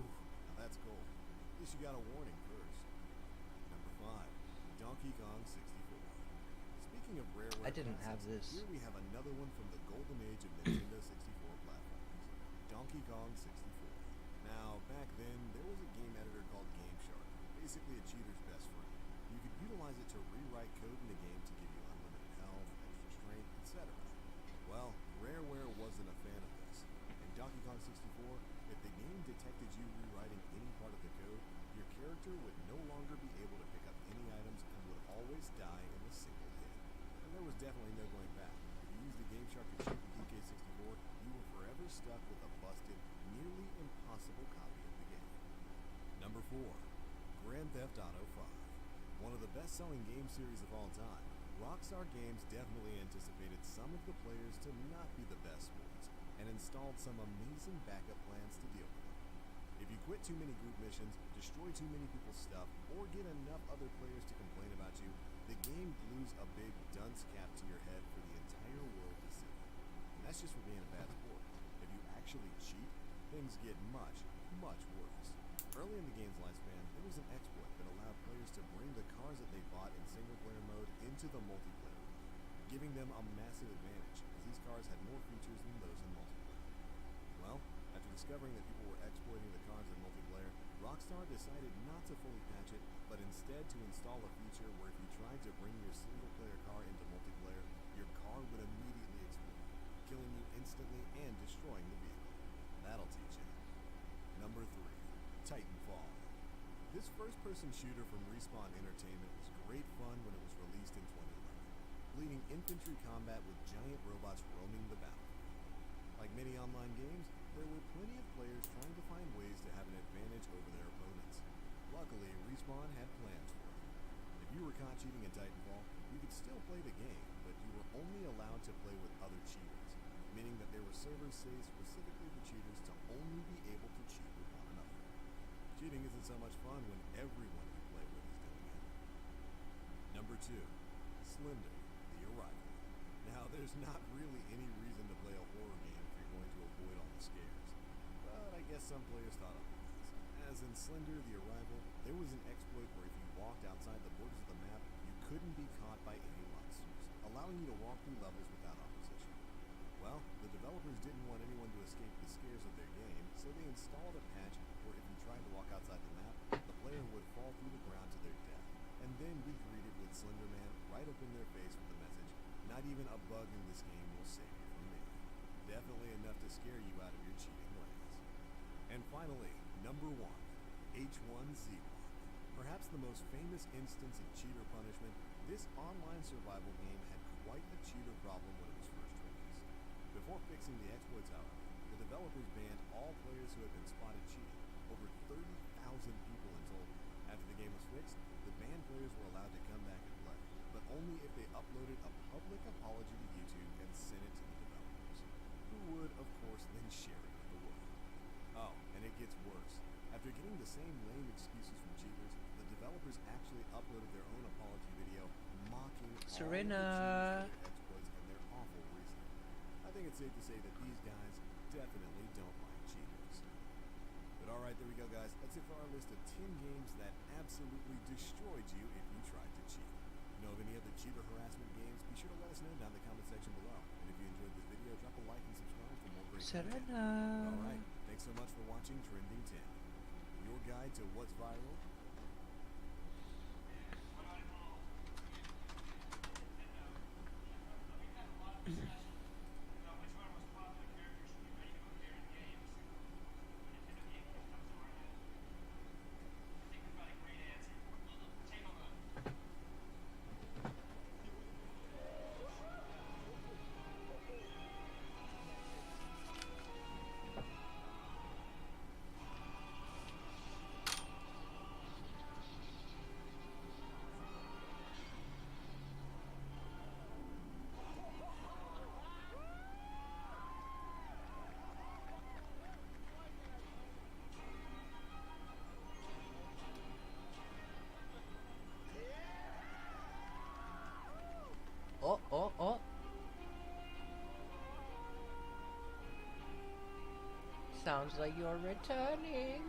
Ooh, now that's gold. At least you got a warning first. Number 5. Donkey Kong 64. Speaking of Rareware I didn't have classics, this. here we have another one from the golden age of Nintendo 64 platforms. Donkey Kong 64. Now, back then, there was a game editor called GameShark, basically a cheater's best friend. You could utilize it to rewrite code in the game to give you unlimited health, extra strength, etc. Well, Rareware wasn't a fan of this. In Donkey Kong 64, if the game detected you rewriting any part of the code, your character would no longer be able to pick up any items and would always die in a single hit. And there was definitely no going back. If you used the GameShark to cheat in DK64, you were forever stuck with a busted, nearly impossible copy of the game. Number 4. Grand Theft Auto 5. One of the best-selling game series of all time, Rockstar Games definitely anticipated some of the players to not be the best sports, and installed some amazing backup plans to deal with them. If you quit too many group missions, destroy too many people's stuff, or get enough other players to complain about you, the game glues a big dunce cap to your head for the entire world to see. And that's just for being a bad sport. If you actually cheat, things get much, much worse. Early in the game's lifespan, there was an exploit that allowed players to bring the cars that they bought in single-player mode into the multiplayer mode, giving them a massive advantage, as these cars had more features than those in multiplayer. Well, after discovering that people were exploiting the cars in multiplayer, Rockstar decided not to fully patch it, but instead to install a feature where if you tried to bring your single-player car into multiplayer, your car would immediately explode, killing you instantly and destroying the vehicle. That'll teach you. Number 3. Titanfall. This first-person shooter from Respawn Entertainment was great fun when it was released in 2011, bleeding infantry combat with giant robots roaming the battlefield. Like many online games, there were plenty of players trying to find ways to have an advantage over their opponents. Luckily, Respawn had plans for you. If you were caught cheating in Titanfall, you could still play the game, but you were only allowed to play with other cheaters, meaning that there were servers saved specifically for cheaters to only be able to cheat with one another. Cheating isn't so much fun when everyone you play with is doing it. Number 2. Slender, the Arrival. Now, there's not really any reason to play a horror game if you're going to avoid all the scares, but I guess some players thought otherwise. As in Slender, the Arrival, there was H1Z1. Perhaps the most famous instance of cheater punishment, this online survival game had quite a cheater problem when it was first released. Before fixing the exploits, however, the developers banned all players who had been spotted cheating, over 30,000 people in total. After the game was fixed, the banned players were allowed to come back and play, but only if they uploaded a public apology to YouTube and sent it to the developers, who would, of course, then share it with the world. Oh, and it gets worse. After getting the same lame excuses from cheaters, the developers actually uploaded their own apology video mocking all of the cheaters Serena. for their exploits and their awful reasoning. I think it's safe to say that these guys definitely don't like cheaters. But alright, there we go, guys. That's it for our list of 10 games that absolutely destroyed you if you tried to cheat. Know of any other cheater harassment games? Be sure to let us know down in the comment section below. And if you enjoyed this video, drop a like and subscribe for more great content. Serena. Alright, thanks so much for watching Trending 10. Your guide to what's viral. Oh, oh, oh. Sounds like you're returning.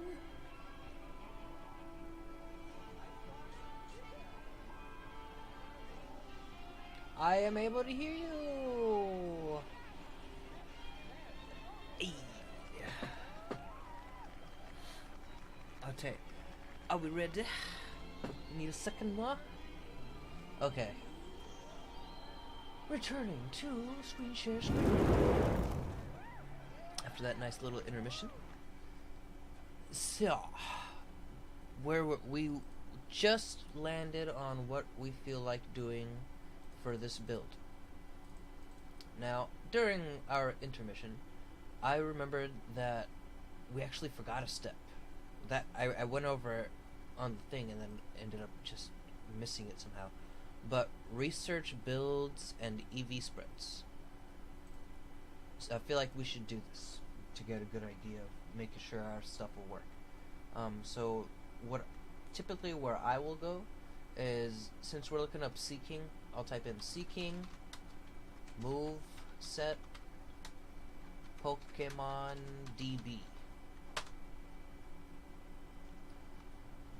I am able to hear you. Hey. Okay. Are we ready? Need a second more? Okay. Returning to screen share screen. After that nice little intermission. So, we just landed on what we feel like doing for this build. Now, during our intermission, I remembered that we actually forgot a step. That I went over on the thing and then ended up just missing it somehow. But research builds and EV spreads. So I feel like we should do this to get a good idea of making sure our stuff will work. So typically where I will go is, since we're looking up seeking, I'll type in seeking, move, set, Pokémon DB.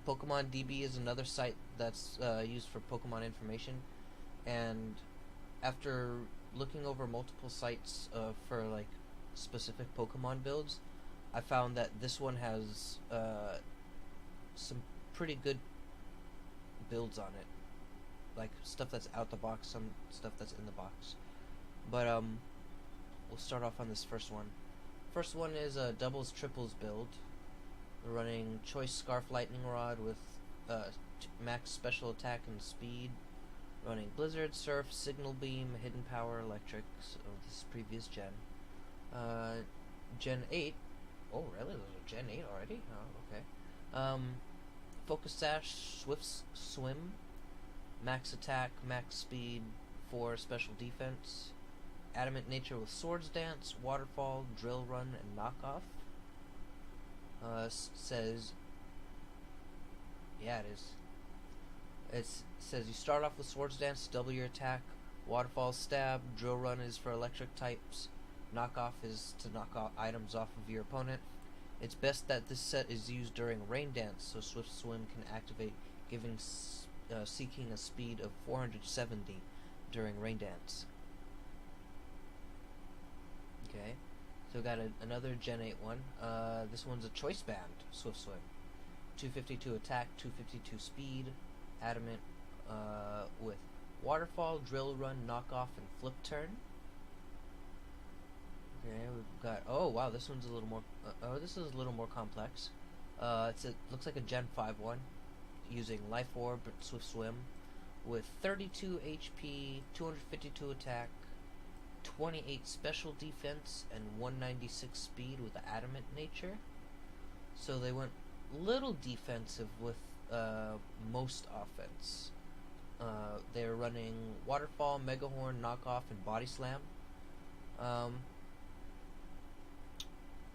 Pokemon DB is another site that's used for Pokemon information, and after looking over multiple sites for like specific Pokemon builds, I found that this one has some pretty good builds on it, like stuff that's out the box, some stuff that's in the box. But we'll start off on this first one. First one is a doubles triples build. We're running Choice Scarf Lightning Rod with max special attack and speed. Running Blizzard, Surf, Signal Beam, Hidden Power, Electrics of this previous gen. Gen 8. Oh, really? There's a Gen 8 already? Oh, okay. Focus Sash, Swift Swim, max attack, max speed, 4 special defense. Adamant Nature with Swords Dance, Waterfall, Drill Run, and Knockoff. Says, yeah, it is. It says you start off with Swords Dance, double your attack. Waterfall, Stab. Drill Run is for electric types. Knockoff is to knock out items off of your opponent. It's best that this set is used during Rain Dance, so Swift Swim can activate, giving Seeking a speed of 470 during Rain Dance. Okay. So we got another Gen 8 one. This one's a Choice Band, Swift Swim. 252 attack, 252 speed, Adamant with Waterfall, Drill Run, Knockoff, and Flip Turn. Okay, we've got, oh wow, this one's a little more, this is a little more complex. Looks like a Gen 5 one, using Life Orb, Swift Swim, with 32 HP, 252 attack, 28 special defense, and 196 speed with the Adamant nature. So they went little defensive with most offense. They're running Waterfall, Megahorn, Knockoff, and Body Slam. Um,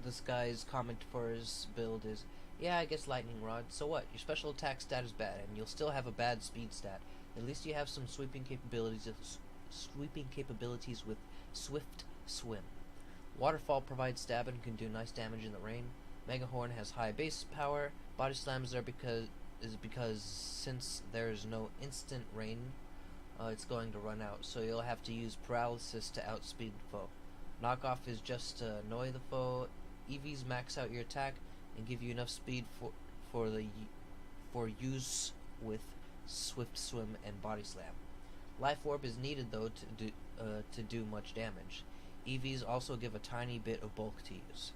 this guy's comment for his build is, yeah, I guess Lightning Rod. So what? Your special attack stat is bad, and you'll still have a bad speed stat. At least you have some sweeping capabilities. With Swift Swim. Waterfall provides stab and can do nice damage in the rain. Megahorn has high base power. Body Slam is there because since there's no instant rain, it's going to run out. So you'll have to use Paralysis to outspeed the foe. Knockoff is just to annoy the foe. EVs max out your attack and give you enough speed for use with Swift Swim and Body Slam. Life Orb is needed though to do much damage. EVs also give a tiny bit of bulk to use.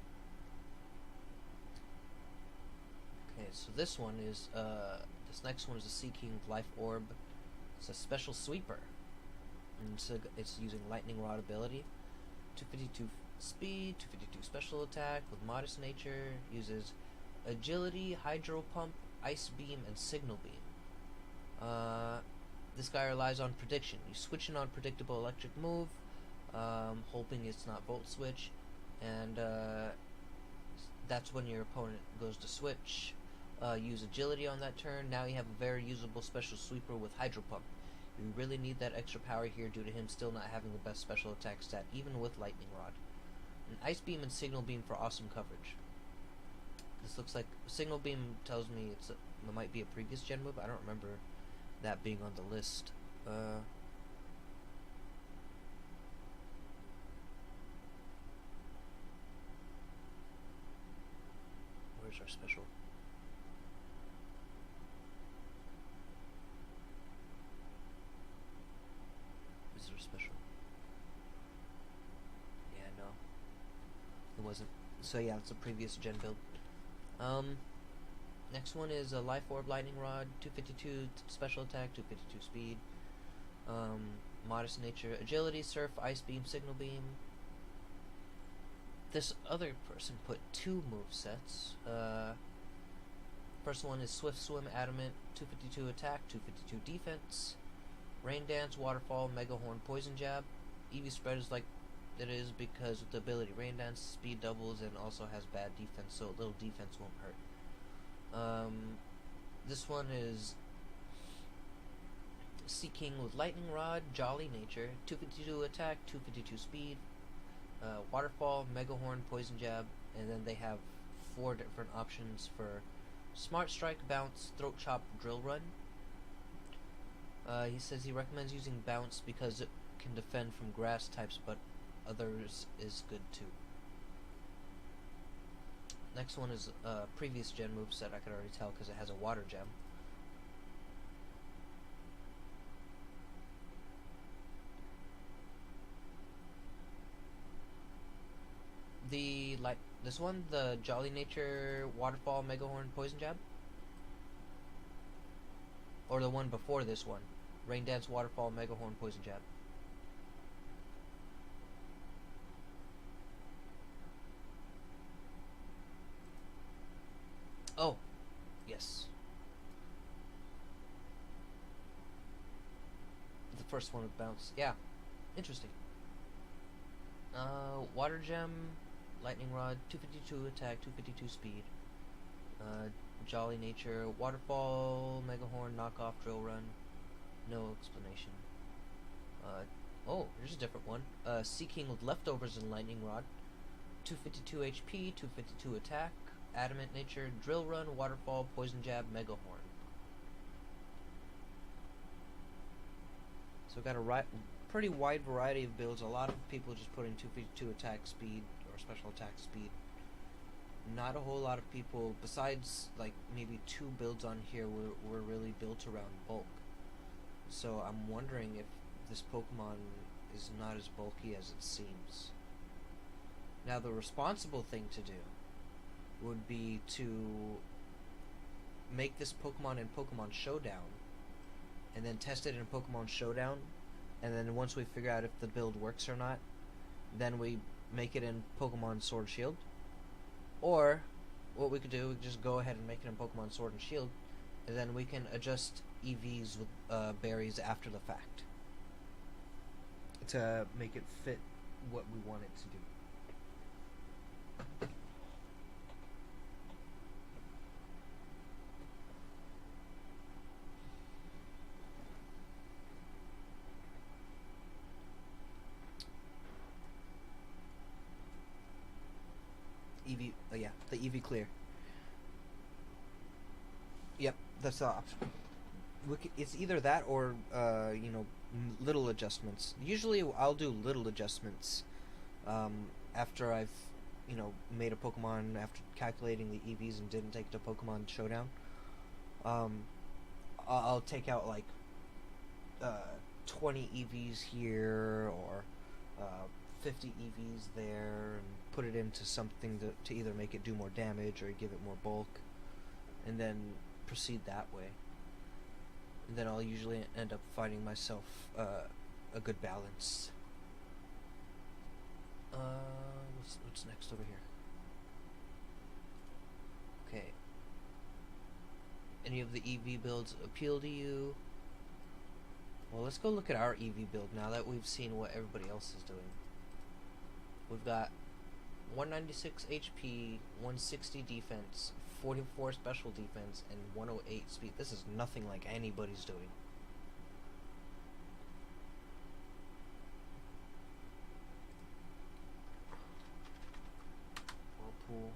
Okay, so this next one is a Sea King Life Orb. It's a special sweeper, and it's using Lightning Rod ability. 252 speed, 252 special attack with modest nature. Uses agility, hydro pump, ice beam, and signal beam. This guy relies on prediction. You switch an unpredictable electric move, hoping it's not Volt Switch, and that's when your opponent goes to switch. Use agility on that turn. Now you have a very usable special sweeper with Hydro Pump. You really need that extra power here due to him still not having the best special attack stat, even with Lightning Rod. An Ice Beam and Signal Beam for awesome coverage. This looks like Signal Beam tells me it might be a previous gen move. I don't remember that being on the list. Where's our special? Is there a special? Yeah, no. It wasn't. So yeah, it's a previous gen build. Next one is a Life Orb Lightning Rod, 252 special attack, 252 speed. Modest nature, agility, surf, ice beam, signal beam. This other person put 2 move sets. First one is Swift Swim Adamant, 252 attack, 252 defense. Rain Dance, Waterfall, Megahorn, Poison Jab. EV spread is like it is because with the ability Rain Dance, speed doubles and also has bad defense, so little defense won't hurt. This one is Sea King with Lightning Rod, Jolly Nature, 252 attack, 252 speed, Waterfall, Megahorn, Poison Jab, and then they have 4 different options for Smart Strike, Bounce, Throat Chop, Drill Run. He says he recommends using Bounce because it can defend from grass types, but others is good too. Next one is a previous gen moveset. I could already tell because it has a water gem. This one, the Jolly Nature, Waterfall, Megahorn, Poison Jab, or the one before this one, Rain Dance, Waterfall, Megahorn, Poison Jab. Oh, yes. The first one with Bounce. Yeah, interesting. Water Gem, Lightning Rod, 252 attack, 252 speed. Jolly Nature, Waterfall, Megahorn, Knockoff, Drill Run. No explanation. Oh, here's a different one. Sea King with Leftovers and Lightning Rod. 252 HP, 252 attack, Adamant Nature, Drill Run, Waterfall, Poison Jab, Megahorn. So we've got a pretty wide variety of builds. A lot of people just put in 252 attack speed or special attack speed. Not a whole lot of people, besides like maybe 2 builds on here, were really built around bulk. So I'm wondering if this Pokemon is not as bulky as it seems. Now the responsible thing to do would be to make this Pokemon in Pokemon Showdown, and then test it in Pokemon Showdown, and then once we figure out if the build works or not, then we make it in Pokemon Sword and Shield. Or what we could do, we could just go ahead and make it in Pokemon Sword and Shield, and then we can adjust EVs with berries after the fact to make it fit what we want it to do. EV, yeah, the EV clear. Yep, that's the option. It's either that or little adjustments. Usually, I'll do little adjustments after I've made a Pokemon after calculating the EVs and didn't take it to Pokemon Showdown. Um, I'll take out like 20 EVs here or 50 EVs there and put it into something to either make it do more damage or give it more bulk, and then proceed that way. And then I'll usually end up finding myself a good balance. What's next over here? Okay. Any of the EV builds appeal to you? Well, let's go look at our EV build now that we've seen what everybody else is doing. We've got 196 HP, 160 defense, 44 special defense, and 108 speed. This is nothing like anybody's doing. Whirlpool.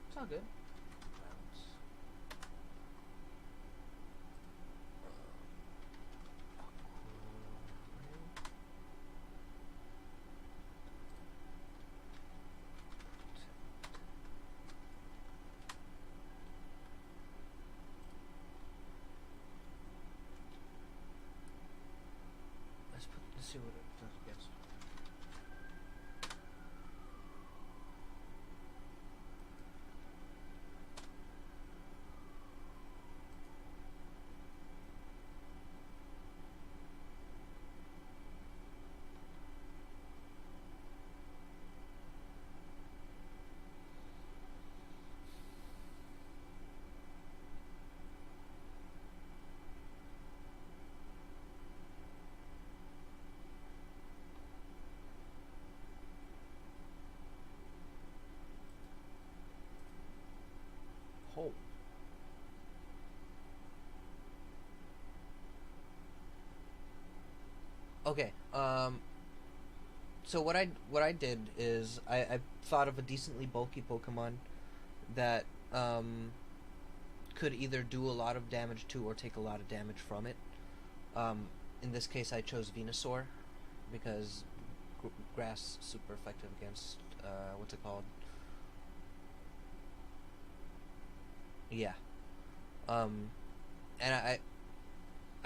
It's all good. Let's see what it does against. Oh. Okay. So what I did is I thought of a decently bulky Pokemon that could either do a lot of damage to or take a lot of damage from it. In this case, I chose Venusaur because grass super effective against what's it called? Yeah. And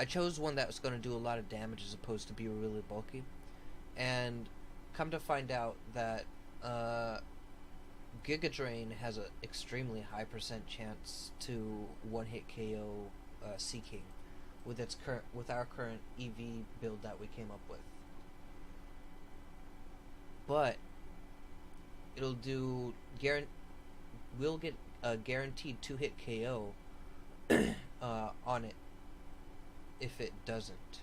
I chose one that was going to do a lot of damage as opposed to be really bulky, and come to find out that Giga Drain has an extremely high percent chance to one-hit KO Sea King with our current EV build that we came up with. But it'll do we'll get a guaranteed 2-hit KO on it if it doesn't,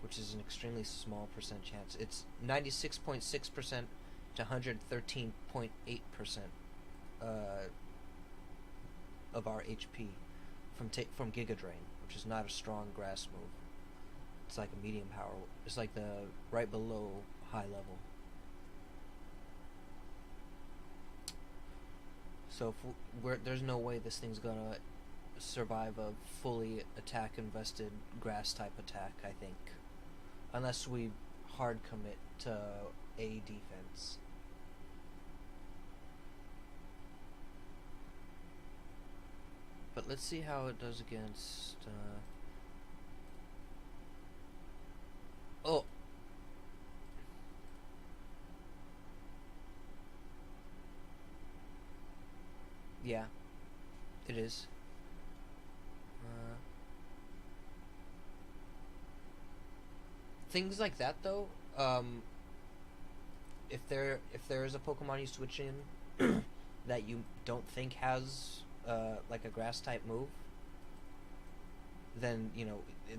which is an extremely small percent chance. It's 96.6% to 113.8% of our HP from Giga Drain, which is not a strong grass move. It's like a medium power. It's like the right below high level. So there's no way this thing's gonna survive a fully attack invested grass type attack, I think, unless we hard commit to a defense. But let's see how it does against oh, yeah. is. Uh, Things like that, though. If there is a Pokemon you switch in that you don't think has like a grass type move, then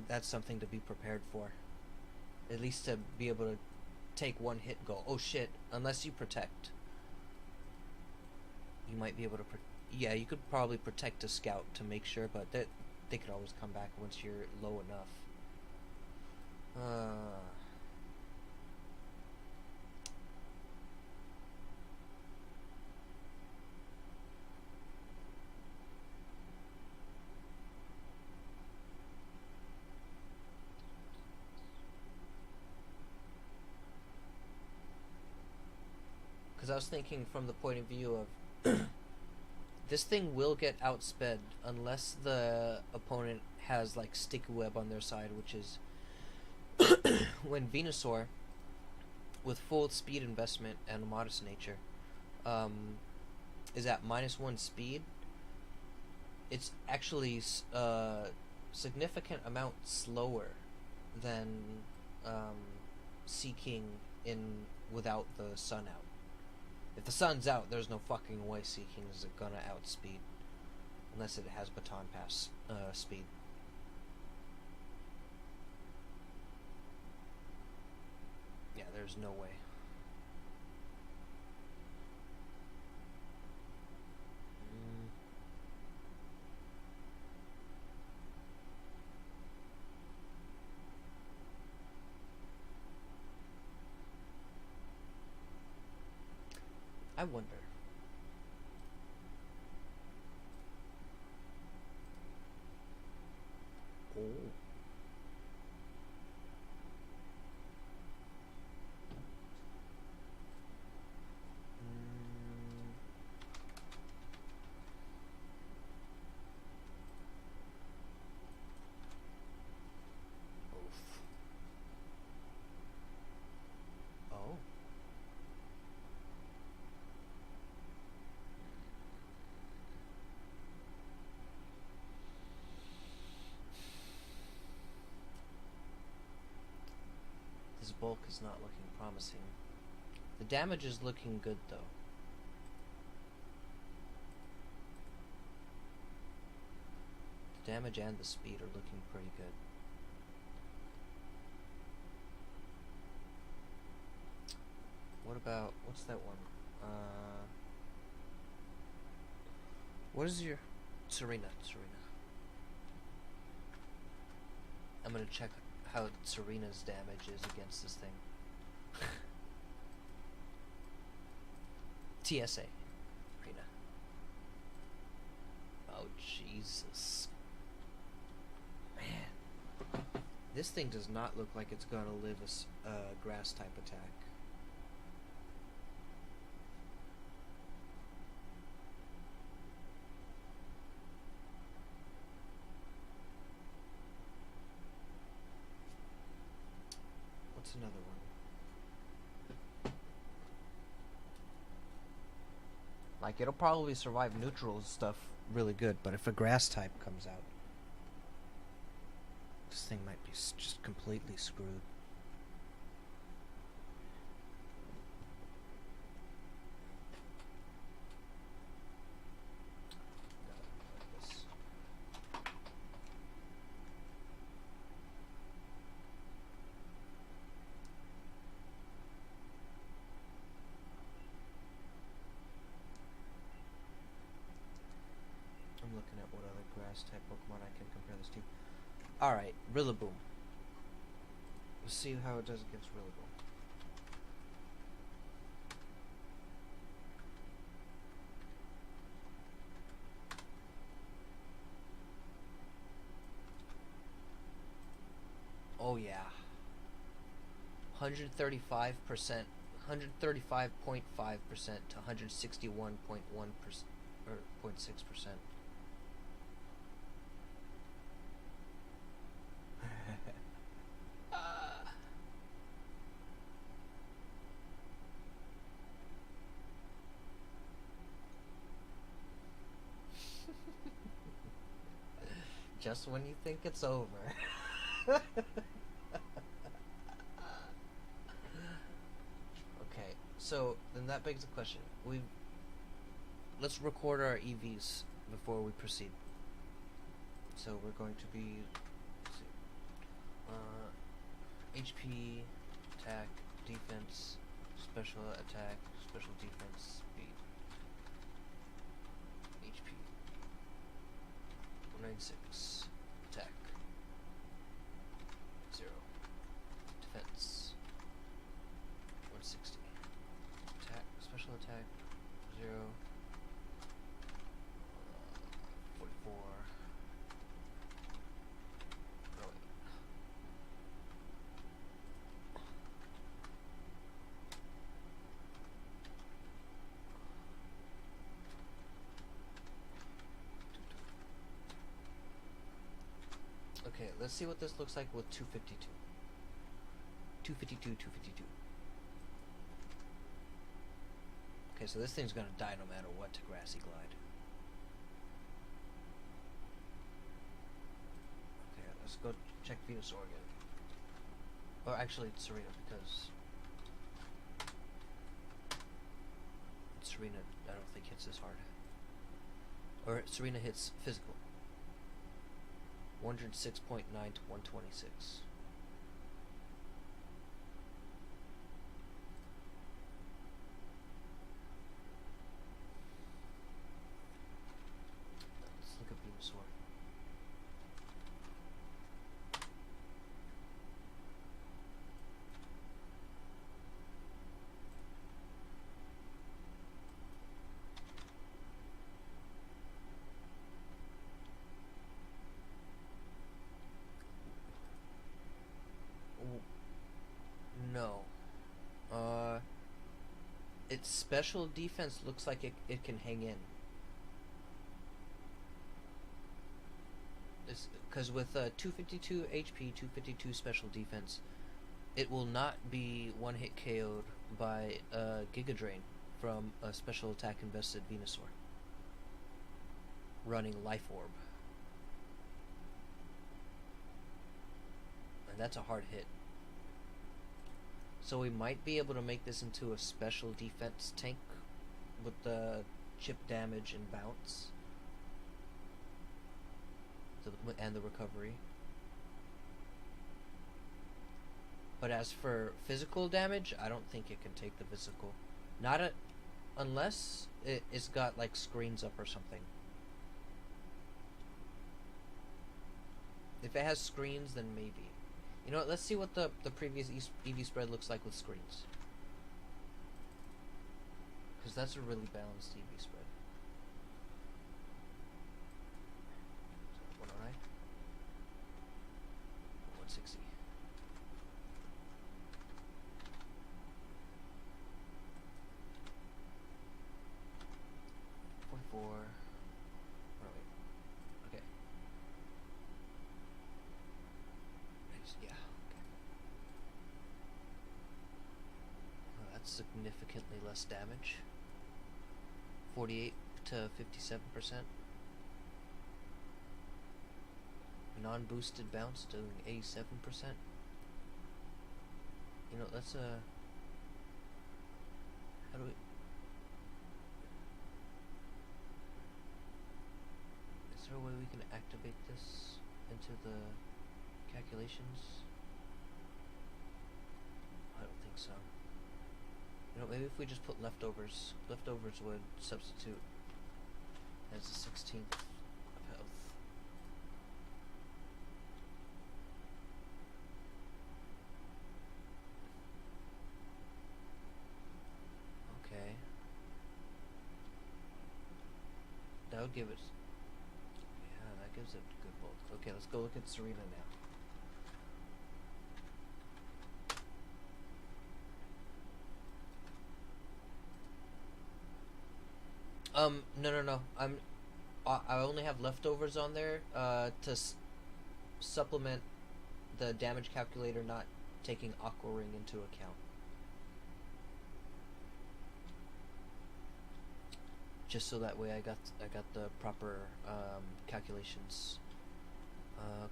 that's something to be prepared for. At least to be able to take one hit and go, oh shit, unless you protect. You might be able to yeah, you could probably protect a scout to make sure, but they could always come back once you're low enough. Because I was thinking from the point of view of this thing will get outsped unless the opponent has like sticky web on their side, which is when Venusaur, with full speed investment and a modest nature, um, is at -1 speed. It's actually significant amount slower than Seeking in without the sun out. If the sun's out, there's no fucking way Seeking is gonna outspeed unless it has Baton Pass speed. Yeah, there's no way. I wonder. Oh. Oof. Oh. This bulk is not looking promising. The damage is looking good, though. The damage and the speed are looking pretty good. What about, what's that one? What is your... Serena. I'm gonna check how Serena's damage is against this thing. TSA. Serena. Oh, Jesus. Man. This thing does not look like it's gonna live a grass type attack. What's another one? Like, it'll probably survive neutral stuff really good, but if a grass type comes out, this thing might be just completely screwed. I'm looking at what other grass type Pokemon I can compare this to. Alright, Rillaboom. Let's see how it does against Rillaboom. Oh yeah. 135%, 135.5% to 161.1% or 0.6%. Just when you think it's over. Okay, so then that begs the question. Let's record our EVs before we proceed. So we're going to be, let's see, HP, attack, defense, special attack, special defense, speed. HP 196, attack 0, defense 160, attack, special attack 0, 44. No, wait. Okay, let's see what this looks like with 252. 252, 252. Okay, so this thing's gonna die no matter what to Grassy Glide. Okay, let's go check Venusaur again. Or actually, it's Serena, because Serena, I don't think hits this hard. Or Serena hits physical. 106.9 to 126. Let's look at Venusaur. No. Its special defense looks like it can hang in. Because with 252 HP, 252 special defense, it will not be one hit KO'd by Giga Drain from a special attack invested Venusaur running Life Orb. And that's a hard hit. So we might be able to make this into a special defense tank with the chip damage and bounce. And the recovery. But as for physical damage, I don't think it can take the physical. Unless it's got like screens up or something. If it has screens, then maybe. You know what, let's see what the previous EV spread looks like with screens. Because that's a really balanced EV spread. 109? 160. 44. Oh, wait. Okay. Yeah, okay. Well, that's significantly less damage. 48 to 57%. Non-boosted bounce doing 87%. You know, that's a... How do we... Is there a way we can activate this into the calculations? I don't think so. You know, maybe if we just put leftovers. Leftovers would substitute as the 16th of health. Okay. That would give it... Yeah, that gives it good bulk. Okay, let's go look at Serena now. No. I only have leftovers on there, to supplement the damage calculator not taking Aqua Ring into account. Just so that way I got the proper, calculations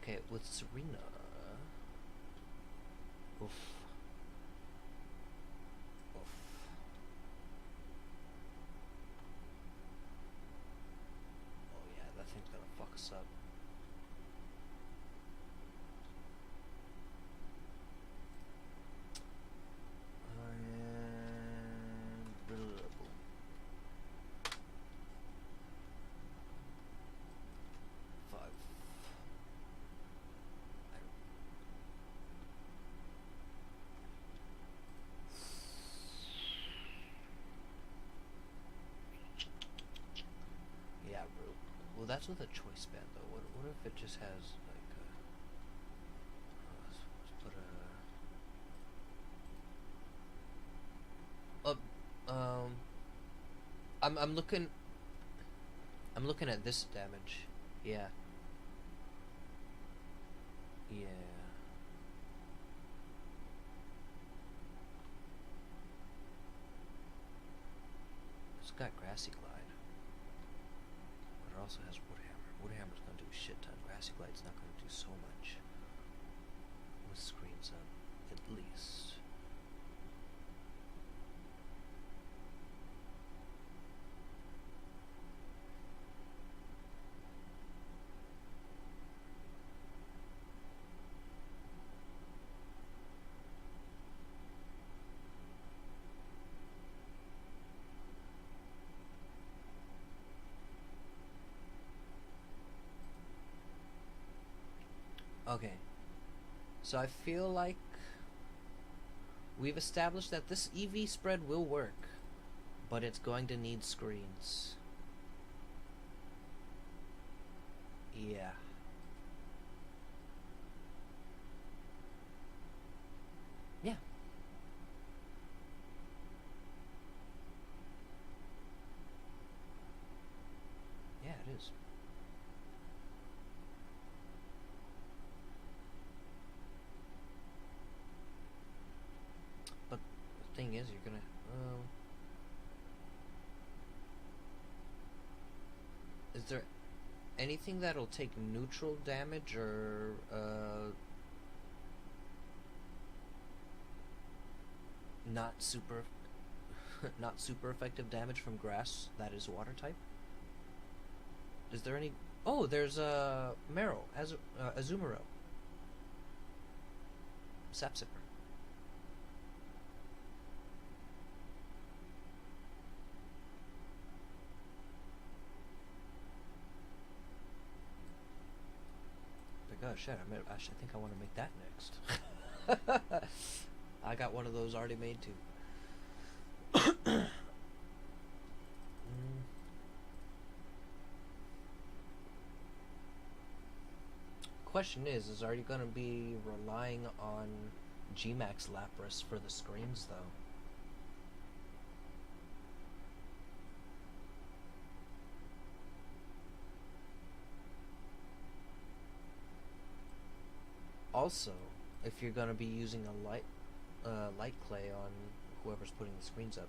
Okay, with Serena. Oof. Oof. Oh yeah, that thing's gonna fuck us up. And five. Yeah, bro. Well, that's with a choice band though. What if it just has like let's put a I'm looking at this damage. Yeah. Yeah. It's got Grassy Glide. But it also has Woodhammer. Woodhammer's gonna do a shit ton. Grassy Glide's not gonna do so much. With screens up, at least. Okay. So I feel like we've established that this EV spread will work, but it's going to need screens. Yeah. Yeah. Yeah, it is. But the thing is, you're gonna. Is there anything that'll take neutral damage or not super not super effective damage from grass that is water type? Is there any? Oh, there's a Meryl, Azumarill, Sapsipper. Like, oh shit, I think I want to make that next. I got one of those already made too. Mm. Question is are you gonna be relying on Gmax Lapras for the screens though? Also, if you're gonna be using a light clay on whoever's putting the screens up,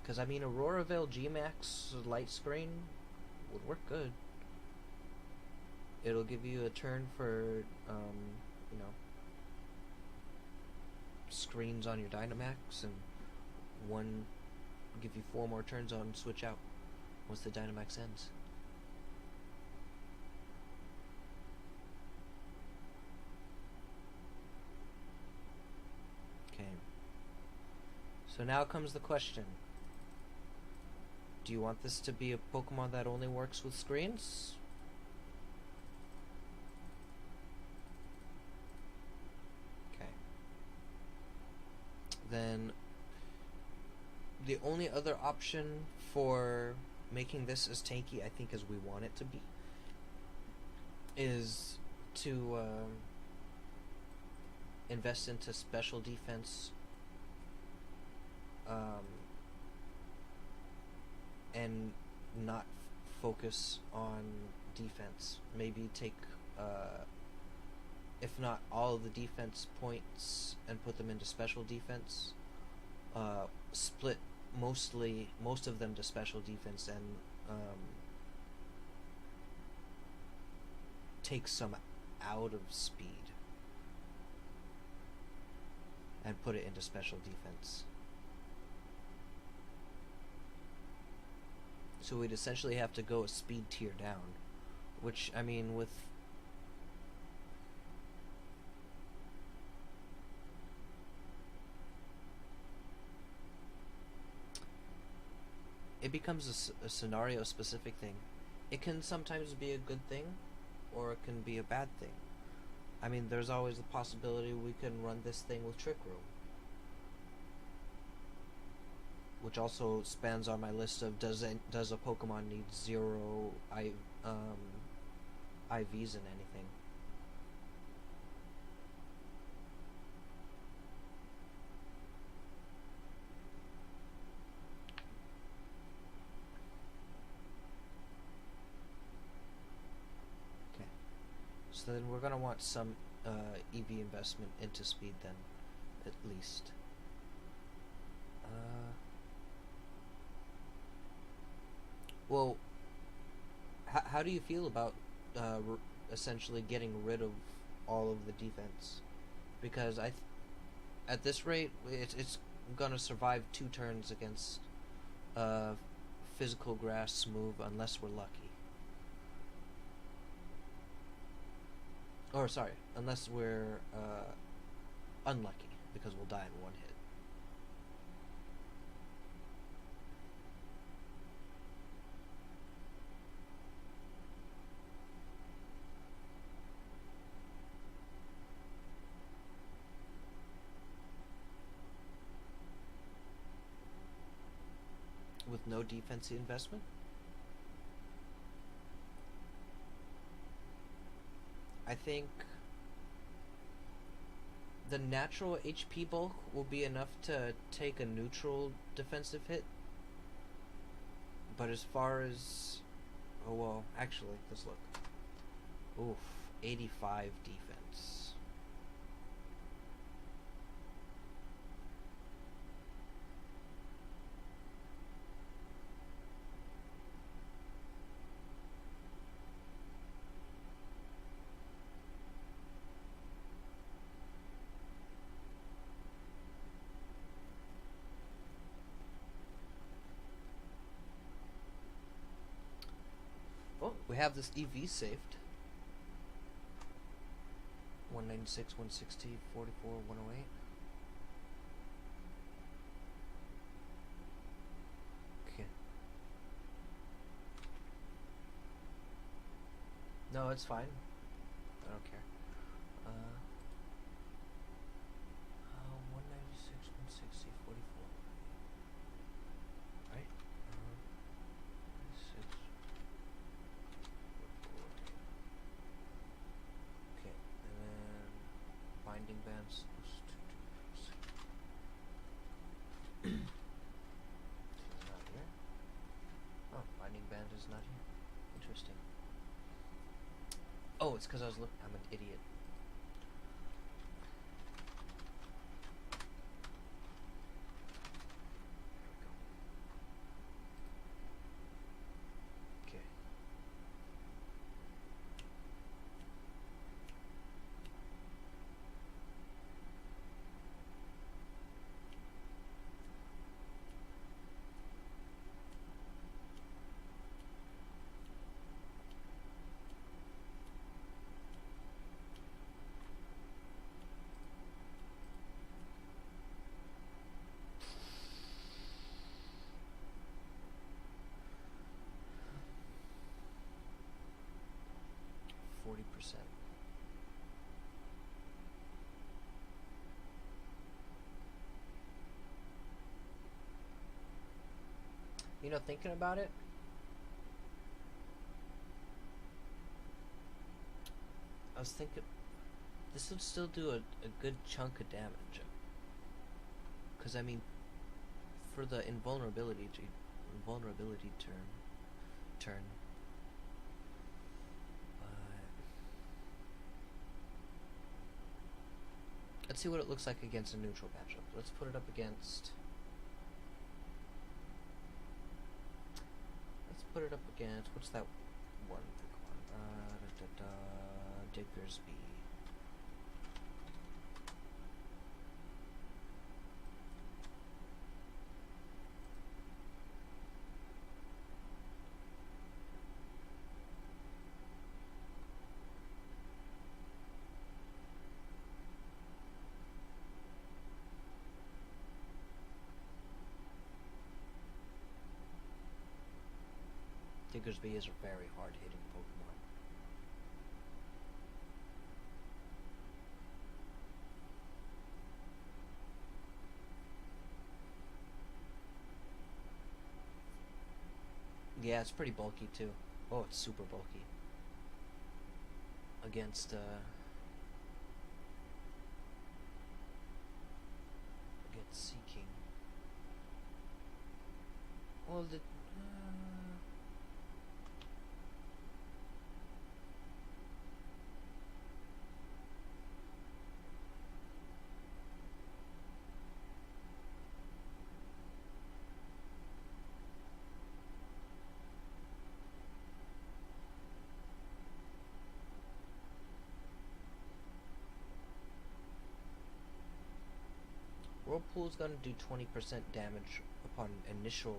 because I mean Aurora Veil Gmax light screen would work good. It'll give you a turn for you know screens on your Dynamax, and one give you 4 more turns on switch out once the Dynamax ends. Okay. So now comes the question. Do you want this to be a Pokemon that only works with screens? Okay. Then the only other option for making this as tanky, I think, as we want it to be, is to invest into special defense and not focus on defense. Maybe take, if not all of the defense points, and put them into special defense. Split most of them to special defense, and take some out of speed and put it into special defense. So we'd essentially have to go a speed tier down, which, I mean, with it becomes a scenario specific thing. It can sometimes be a good thing, or it can be a bad thing. I mean, there's always the possibility we can run this thing with Trick Room, which also spans on my list of does a Pokemon need zero IVs in anything. Okay, so then we're gonna want some EV investment into speed then, at least. Well, how do you feel about essentially getting rid of all of the defense? Because at this rate, it's gonna survive 2 turns against physical grass move unless we're lucky. Or sorry, unless we're unlucky, because we'll die in 1 hit. With no defensive investment? I think the natural HP bulk will be enough to take a neutral defensive hit. But as far as... Oh, well, actually, let's look. Oof, 85 defense. Oh, we have this EV saved. 196, 160, 44, 108. Okay. No, it's fine. I don't care. 196, 160, 44. Right? 96. Okay, and then binding bands. It's not here. Oh, binding band is not here. Interesting. Oh, it's because I was looking. I'm an idiot. Okay. %. You know, thinking about it, I was thinking this would still do a good chunk of damage. Because I mean, for the invulnerability turn. Let's see what it looks like against a neutral matchup. Let's put it up against. Let's put it up against. What's that one Pokemon? Diggersby. Diggersby is a very hard-hitting Pokemon. Yeah, it's pretty bulky too. Oh, it's super bulky. Against Seeking. Well, the Whirlpool's gonna do 20% damage upon initial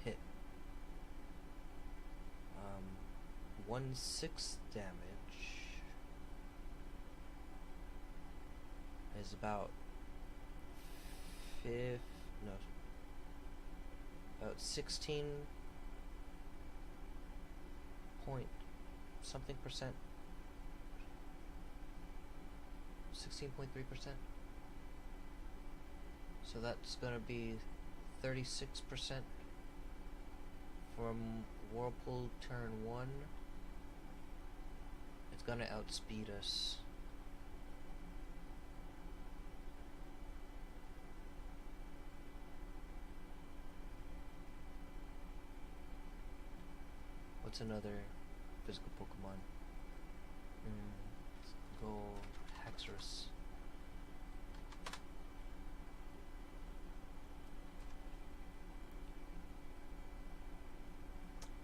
hit. 1/6 damage is about about 16 point something percent. 16.3%. So that's gonna be 36% from Whirlpool turn 1. It's gonna outspeed us. What's another physical Pokemon? Let's go Haxorus.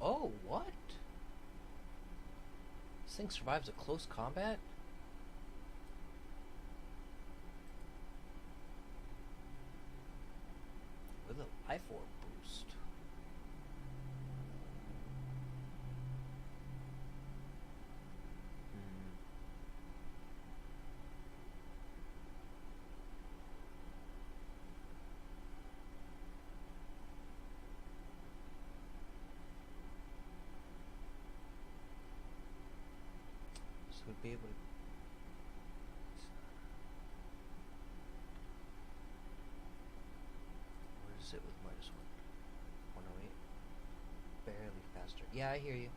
Oh, what? This thing survives a close combat? With a Life Orb boost. So we'd be able to... Where is it with -1? 108? Barely faster. Yeah, I hear you.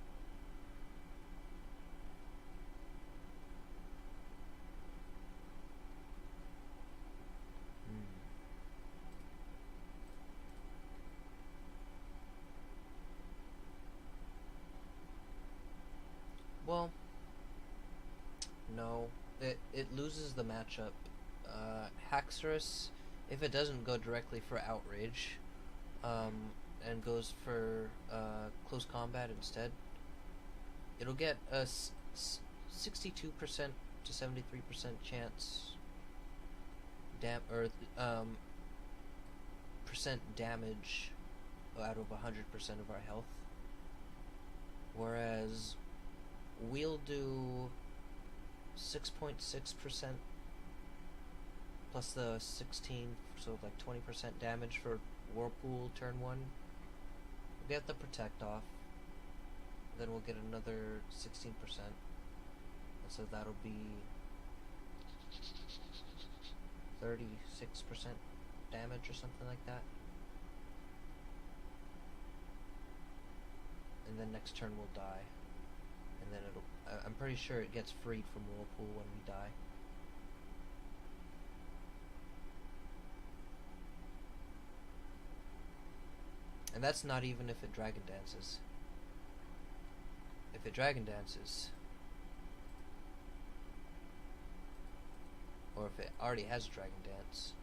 Well, no. It loses the matchup. Haxorus, if it doesn't go directly for Outrage, and goes for close combat instead, it'll get a 62% to 73% chance percent damage out of 100% of our health. Whereas we'll do 6.6% plus the 16, so like 20% damage for Whirlpool turn 1. We'll get the Protect off, then we'll get another 16%, and so that'll be 36% damage or something like that. And then next turn we'll die. And then I'm pretty sure it gets freed from Whirlpool when we die. And that's not even if it Dragon Dances. If it Dragon Dances, or if it already has Dragon Dance,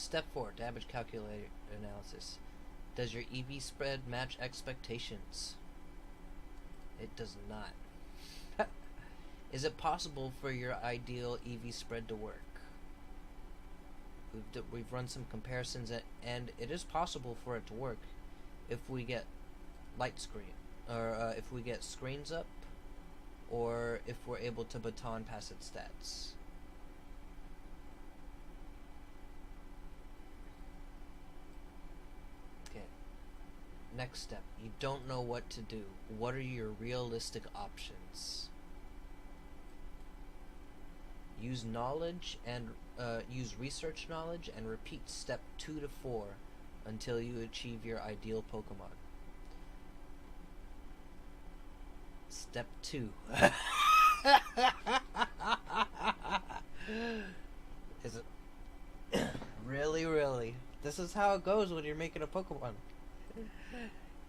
Step 4, damage calculator analysis. Does your EV spread match expectations? It does not. Is it possible for your ideal EV spread to work? We've run some comparisons, and it is possible for it to work if we get light screen, or if we get screens up, or if we're able to baton pass its stats. Okay. Next step. You don't know what to do. What are your realistic options? Use knowledge and use research knowledge and repeat step 2 to 4 until you achieve your ideal Pokemon. Step 2. Is it really, really? This is how it goes when you're making a Pokemon.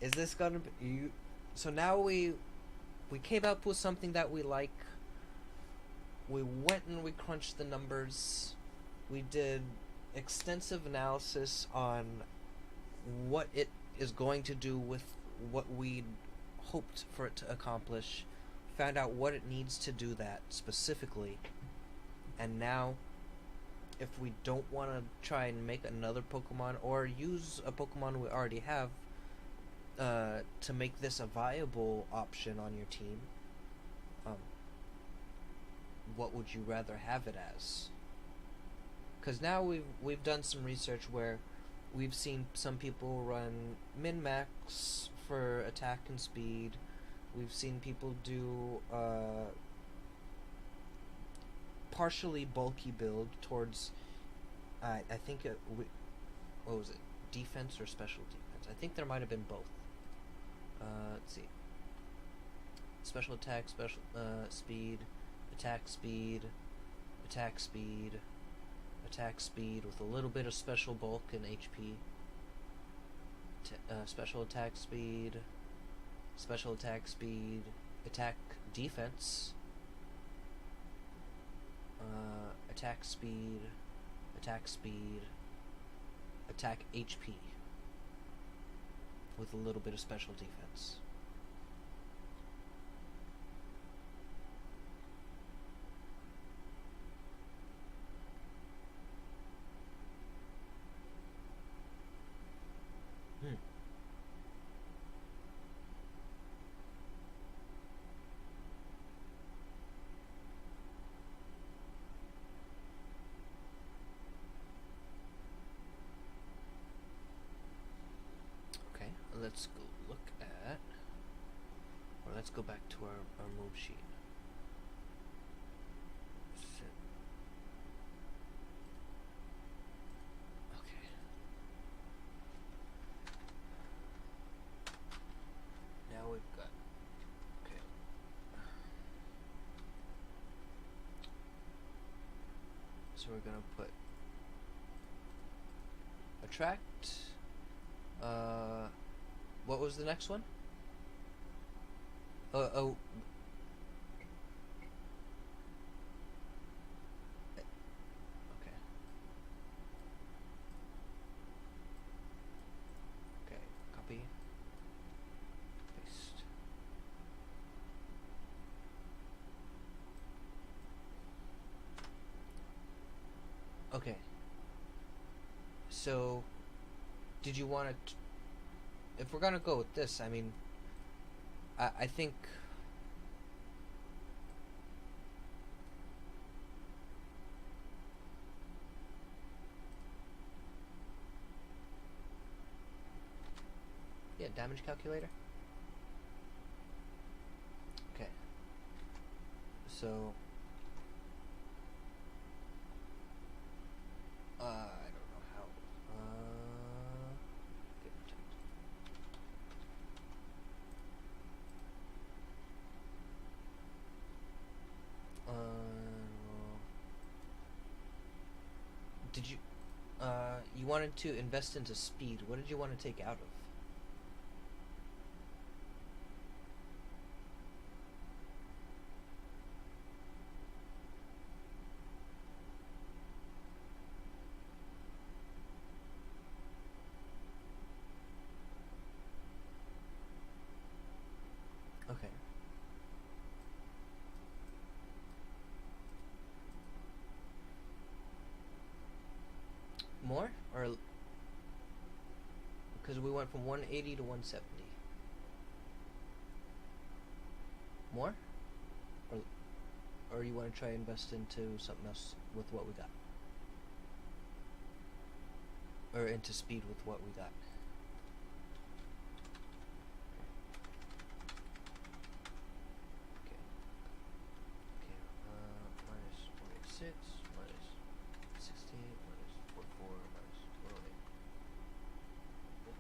Is this gonna be you? So now we came up with something that we like. We went and we crunched the numbers. We did extensive analysis on what it is going to do with what we hoped for it to accomplish. Found out what it needs to do that specifically. And now, if we don't want to try and make another Pokemon or use a Pokemon we already have to make this a viable option on your team, what would you rather have it as? Because now we've done some research where we've seen some people run min-max for attack and speed. We've seen people do partially bulky build towards I think what was it, defense or special defense? I think there might have been both. Let's see. Special attack, special speed, attack speed, attack speed, attack speed with a little bit of special bulk and HP. Special attack speed, special attack speed, attack defense, attack speed, attack speed, attack HP with a little bit of special defense. Let's go look at, or let's go back to our move sheet. Okay. Now we've got, okay. So we're gonna put attract, what was the next one? Oh. Okay. Okay, copy. Paste. Okay. So, did you want to... If we're gonna go with this, I mean, I think yeah, damage calculator. Okay, so I don't know how. Did you you wanted to invest into speed? What did you want to take out of? Because we went from 180 to 170. More? Or you want to try invest into something else with what we got? Or into speed with what we got? Okay. Okay. Minus 186, minus 16, minus 44, minus 108. Yep,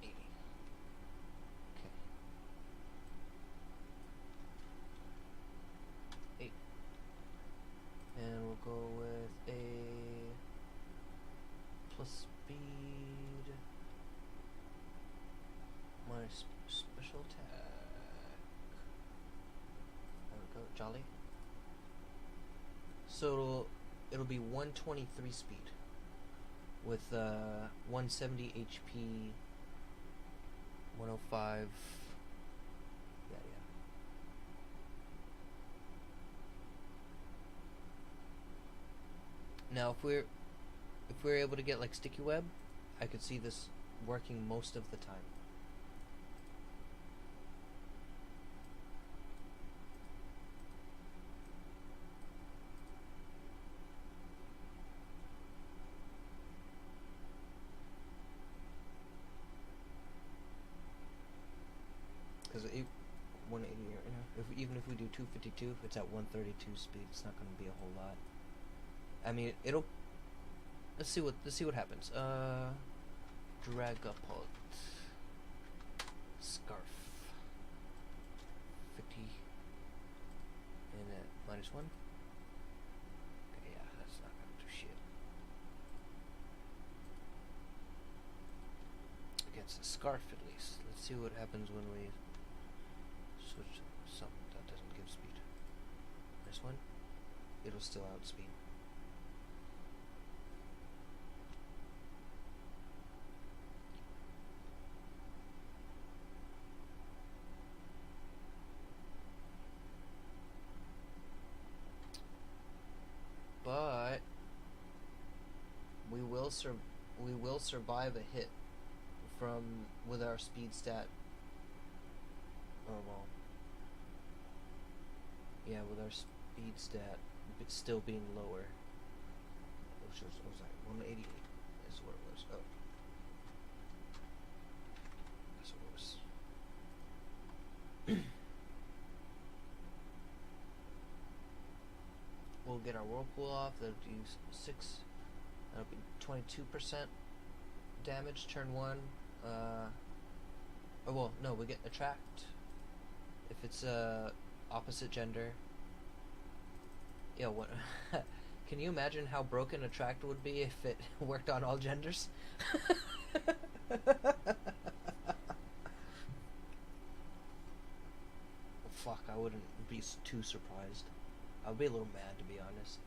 80. Okay. 8. And we'll go with a plus speed minus special attack. There we go, jolly. So it'll be 123 speed with 170 HP, 105. Yeah. Now, if we're able to get like sticky web, I could see this working most of the time. Because 180, even if we do 252, it's at 132 speed. It's not going to be a whole lot. I mean, it'll. Let's see what happens. Dragapult. Scarf. 50. And at -1. Okay, yeah, that's not gonna do shit. Against the scarf, at least. Let's see what happens when we switch to something that doesn't give speed. -1. It'll still outspeed. But we will survive a hit with our speed stat. Oh well. Yeah, with our speed stat still being lower. Which was 188 is what it was. Oh. That's what it was. We'll get our whirlpool off. That'll do 6. That'll be 22% damage. Turn 1. Oh well, no, we get attract if it's opposite gender. Yeah, what? Can you imagine how broken attract would be if it worked on all genders? Fuck, I wouldn't be too surprised. I'll be a little mad, to be honest.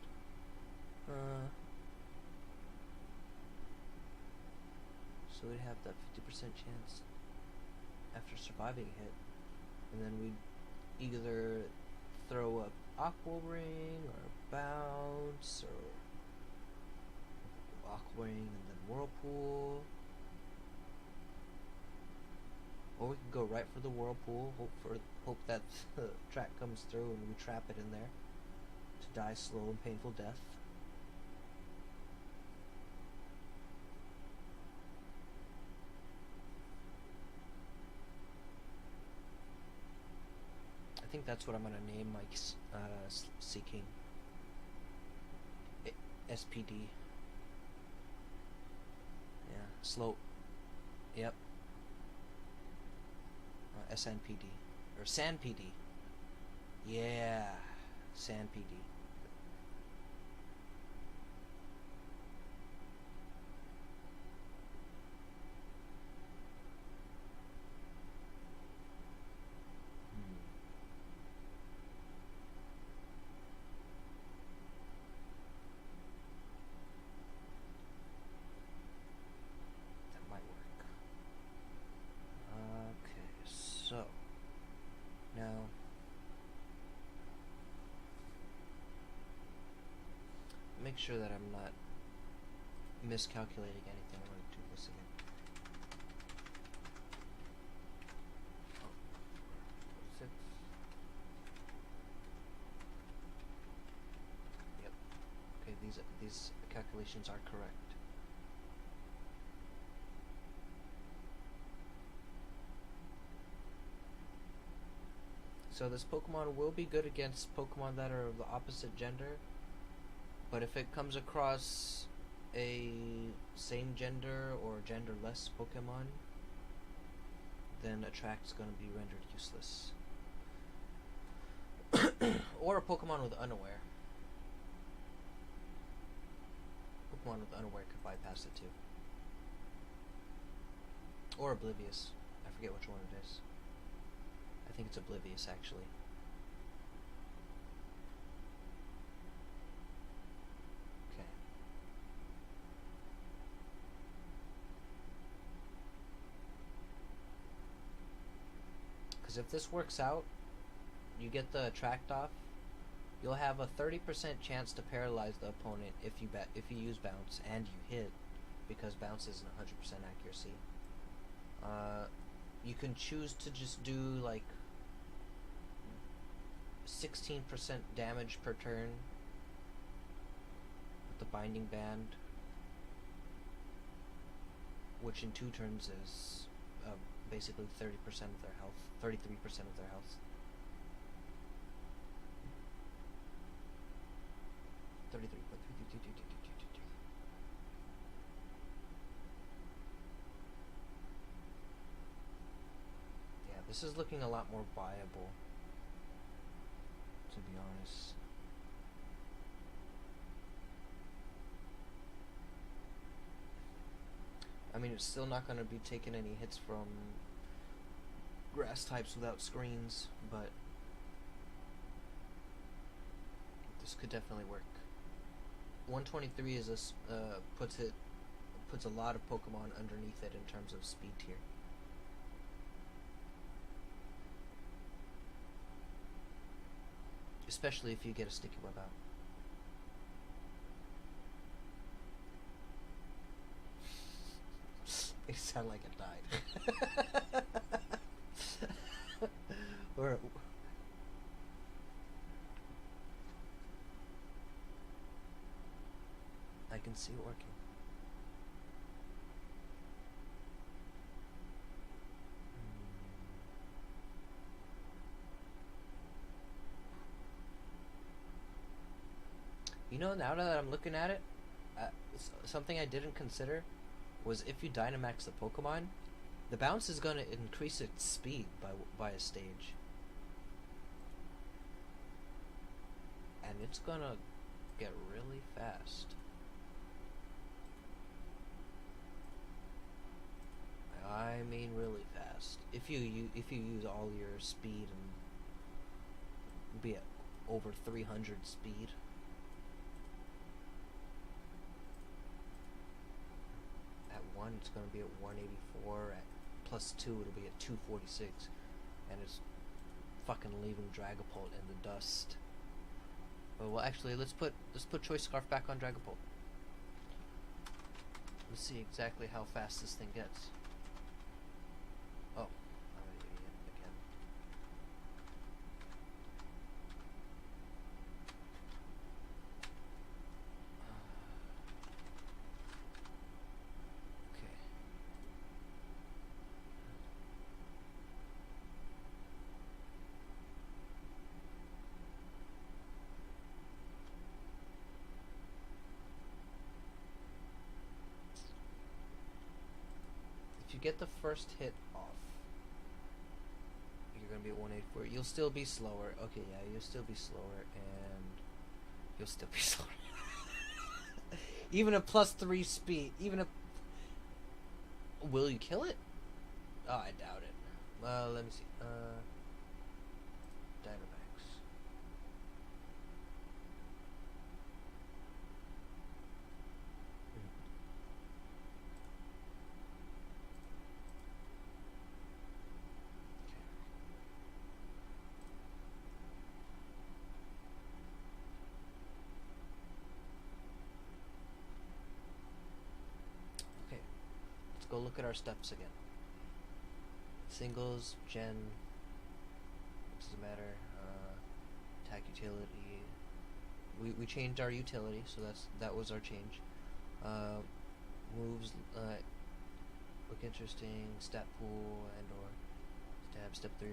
So we'd have that 50% chance after surviving a hit, and then we'd either throw a aqua ring or bounce or aqua ring and then whirlpool, or we could go right for the whirlpool, hope that the track comes through and we trap it in there to die slow and painful death. I think that's what I'm gonna name my Seeking. SPD. Yeah, slow. Yep. SNPD or SanPD. Yeah, SanPD. So, now, make sure that I'm not miscalculating anything. I'm gonna do this again. Oh, 26. Yep. Okay, these calculations are correct. So this Pokemon will be good against Pokemon that are of the opposite gender, but if it comes across a same gender or genderless Pokemon, then Attract's going to be rendered useless. Or a Pokemon with Unaware. Pokemon with Unaware could bypass it too. Or Oblivious. I forget which one it is. I think it's Oblivious, actually. Okay. Because if this works out, you get the Attract off, you'll have a 30% chance to paralyze the opponent if you use Bounce and you hit, because Bounce isn't 100% accuracy. You can choose to just do like 16% damage per turn with the Binding Band, which in 2 turns is basically 30% of their health, 33% of their health. 33. Yeah, this is looking a lot more viable, to be honest. I mean, it's still not going to be taking any hits from grass types without screens, but this could definitely work. 123 is puts a lot of Pokemon underneath it in terms of speed tier. Especially if you get a Sticky Web out. It sounded like it died. Or I can see it working. You know, now that I'm looking at it, something I didn't consider was if you Dynamax the Pokemon, the bounce is going to increase its speed by a stage. And it's going to get really fast. I mean really fast. If you use all your speed and be at over 300 speed. At 1 it's going to be at 184, at plus 2 it'll be at 246, and it's fucking leaving Dragapult in the dust. Oh, well, actually, let's put Choice Scarf back on Dragapult. Let's see exactly how fast this thing gets. Oh, I'm an idiot again. Okay. If you get the first hit off, you're gonna be at 184. You'll still be slower. Okay, yeah, you'll still be slower, and you'll still be slower. Even a plus 3 speed, even a... Will you kill it? Oh, I doubt it. Well, let me see. Dynamax. go look at our steps again. Singles, gen, doesn't matter. Attack utility. We changed our utility, so that was our change. Moves look interesting. Stat pool and or stab. Step 3.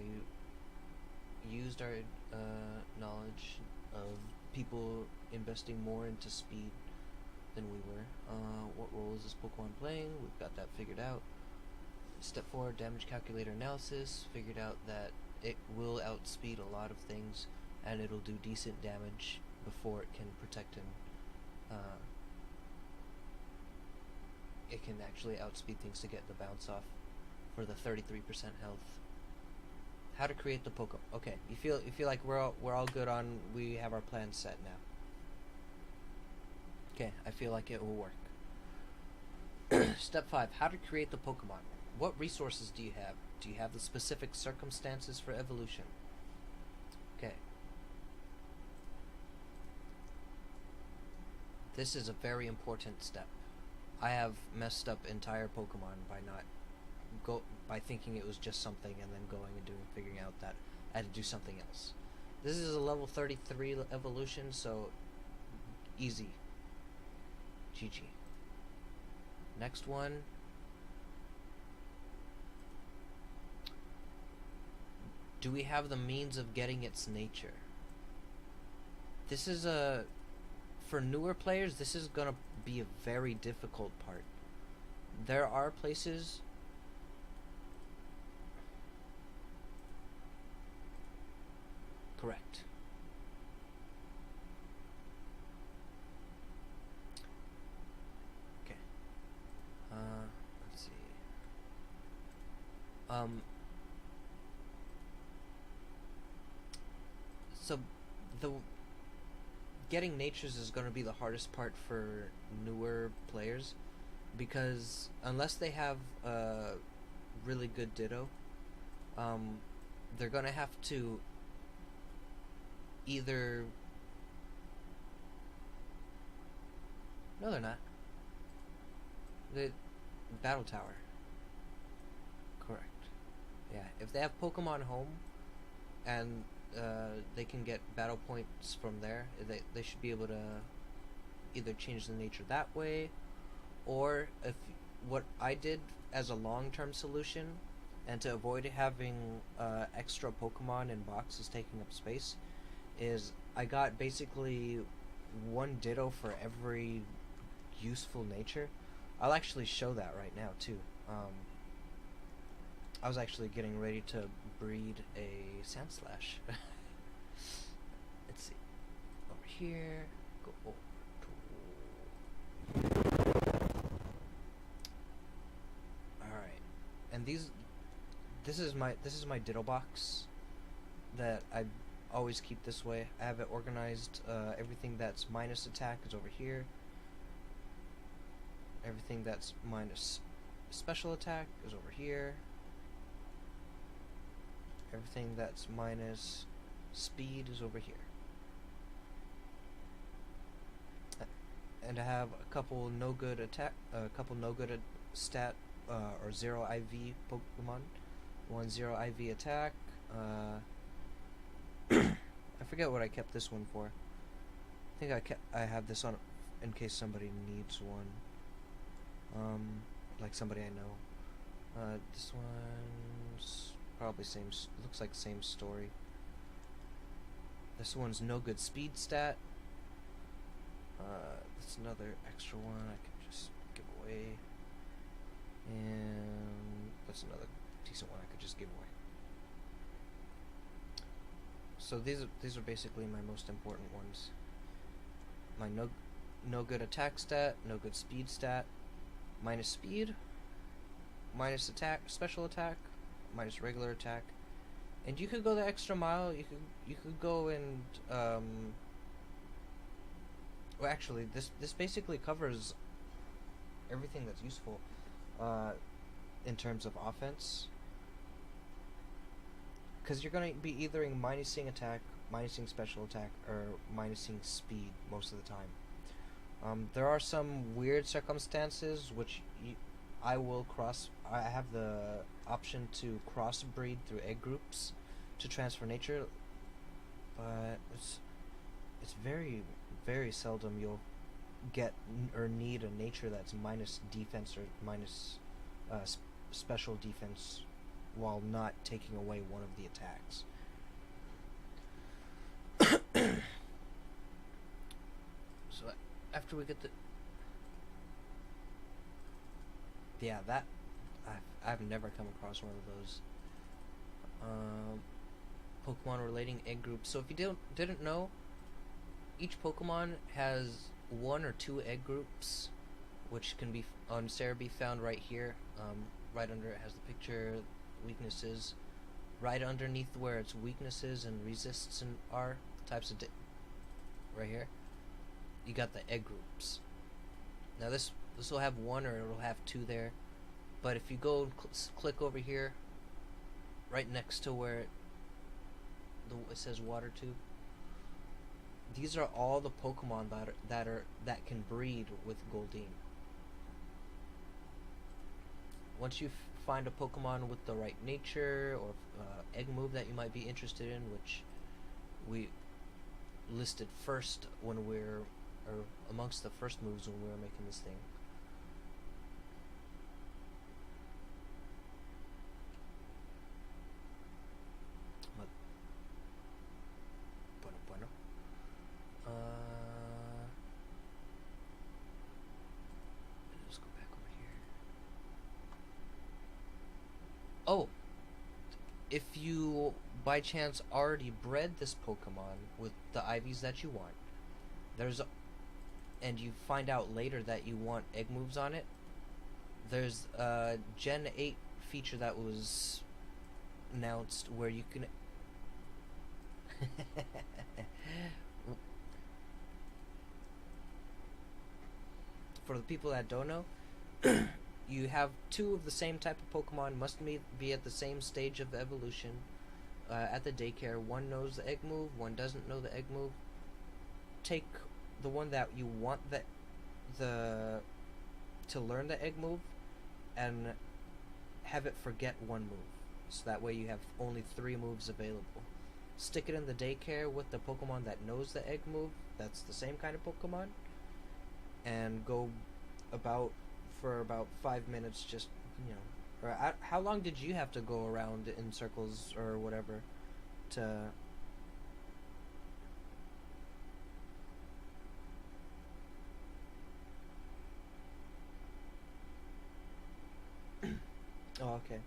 Used our knowledge of people investing more into speed than we were. What role is this Pokemon playing? We've got that figured out. Step 4, damage calculator analysis. Figured out that it will outspeed a lot of things, and it'll do decent damage before it can protect him. It can actually outspeed things to get the bounce off for the 33% health. How to create the Pokemon. Okay, you feel like we're all good on. We have our plan set now. Okay, I feel like it will work. Step 5, how to create the Pokemon. What resources do you have? Do you have the specific circumstances for evolution? Okay. This is a very important step. I have messed up entire Pokemon by thinking it was just something and then going and figuring out that I had to do something else. This is a level 33 evolution, so easy. GG. Next one. Do we have the means of getting its nature? This is for newer players, this is gonna be a very difficult part. There are places. Correct. Okay. Let's see. So the getting natures is going to be the hardest part for newer players, because unless they have a really good Ditto, they're going to have to either... No, they're not. The Battle Tower. Correct. Yeah, if they have Pokemon Home and they can get battle points from there, they should be able to either change the nature that way, or if what I did as a long-term solution, and to avoid having extra Pokemon in boxes taking up space, is I got basically one Ditto for every useful nature. I'll actually show that right now too. I was actually getting ready to breed a Sandslash. Let's see. Over here. Go over to... Alright. And this is my Ditto box that I always keep this way. I have it organized. Everything that's minus attack is over here. Everything that's minus special attack is over here. Everything that's minus speed is over here. And I have a couple no good attack, stat or 0 IV Pokemon. 1 0 IV attack. I forget what I kept this one for. I think I have this on in case somebody needs one. Like somebody I know. This one's probably looks like same story. This one's no good speed stat. That's another extra one I can just give away. And that's another decent one I could just give away. So these are basically my most important ones. My no good attack stat, no good speed stat, minus speed, minus attack, special attack, minus regular attack, and you could go the extra mile. You could go and well, actually, this basically covers everything that's useful in terms of offense, because you're gonna be either minusing attack, minusing special attack, or minusing speed most of the time. There are some weird circumstances which I have the option to crossbreed through egg groups to transfer nature, but it's very very seldom you'll get or need a nature that's minus defense or minus special defense while not taking away one of the attacks. So after we get the yeah that I've never come across one of those Pokemon relating egg groups. So if you didn't know, each Pokemon has one or two egg groups, which can be on Cerebi found right here. Right under it has the picture, weaknesses. Right underneath where its weaknesses and resists and are types of right here, you got the egg groups. Now this will have one or it'll have two there, but if you go and click over here, right next to where it says water tube, these are all the Pokemon that can breed with Goldeen. Once you find a Pokemon with the right nature or egg move that you might be interested in, which we listed first when or amongst the first moves when we were making this thing. Bueno. Let's go back over here. Oh, if you by chance already bred this Pokemon with the IVs that you want, and you find out later that you want egg moves on it, there's a Gen 8 feature that was announced where you can for the people that don't know, you have two of the same type of Pokemon, must be at the same stage of evolution at the daycare. One knows the egg move, one doesn't know the egg move. Take the one that you want to learn the egg move and have it forget one move, so that way you have only 3 moves available. Stick it in the daycare with the Pokemon that knows the egg move, that's the same kind of Pokemon, and go for about 5 minutes, just, or how long did you have to go around in circles or whatever to oh, okay.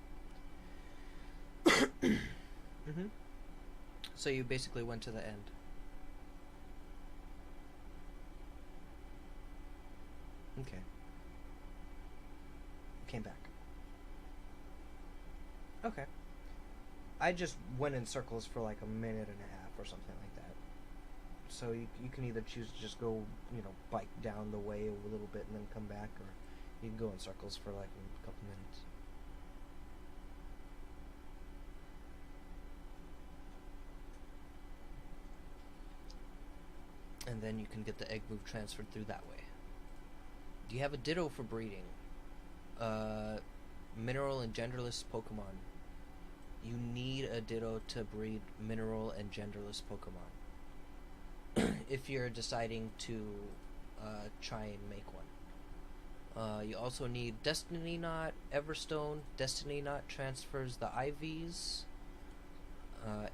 Mhm. So you basically went to the end. Okay. Came back. Okay. I just went in circles for like a minute and a half or something like that. So you can either choose to just go, bike down the way a little bit and then come back, or you can go in circles for like a couple minutes. And then you can get the egg move transferred through that way. Do you have a Ditto for breeding? Mineral and genderless Pokemon. You need a Ditto to breed mineral and genderless Pokemon. If you're deciding to try and make one. You also need Destiny Knot, Everstone. Destiny Knot transfers the IVs,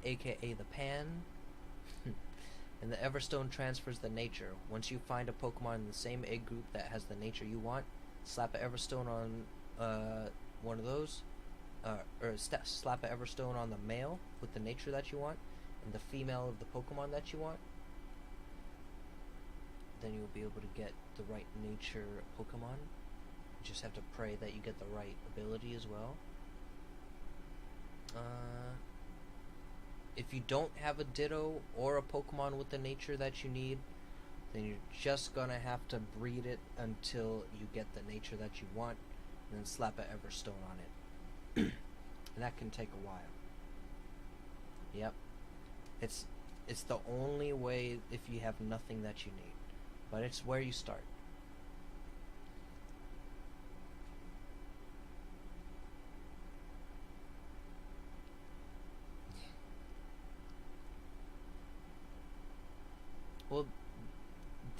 aka the Pan. And the Everstone transfers the nature. Once you find a Pokemon in the same egg group that has the nature you want, slap an Everstone on one of those, or slap an Everstone on the male with the nature that you want, and the female of the Pokemon that you want. Then you'll be able to get the right nature Pokemon. You just have to pray that you get the right ability as well. If you don't have a Ditto or a Pokemon with the nature that you need, then you're just gonna have to breed it until you get the nature that you want, and then slap an Everstone on it. And that can take a while. Yep. It's the only way if you have nothing that you need. But it's where you start.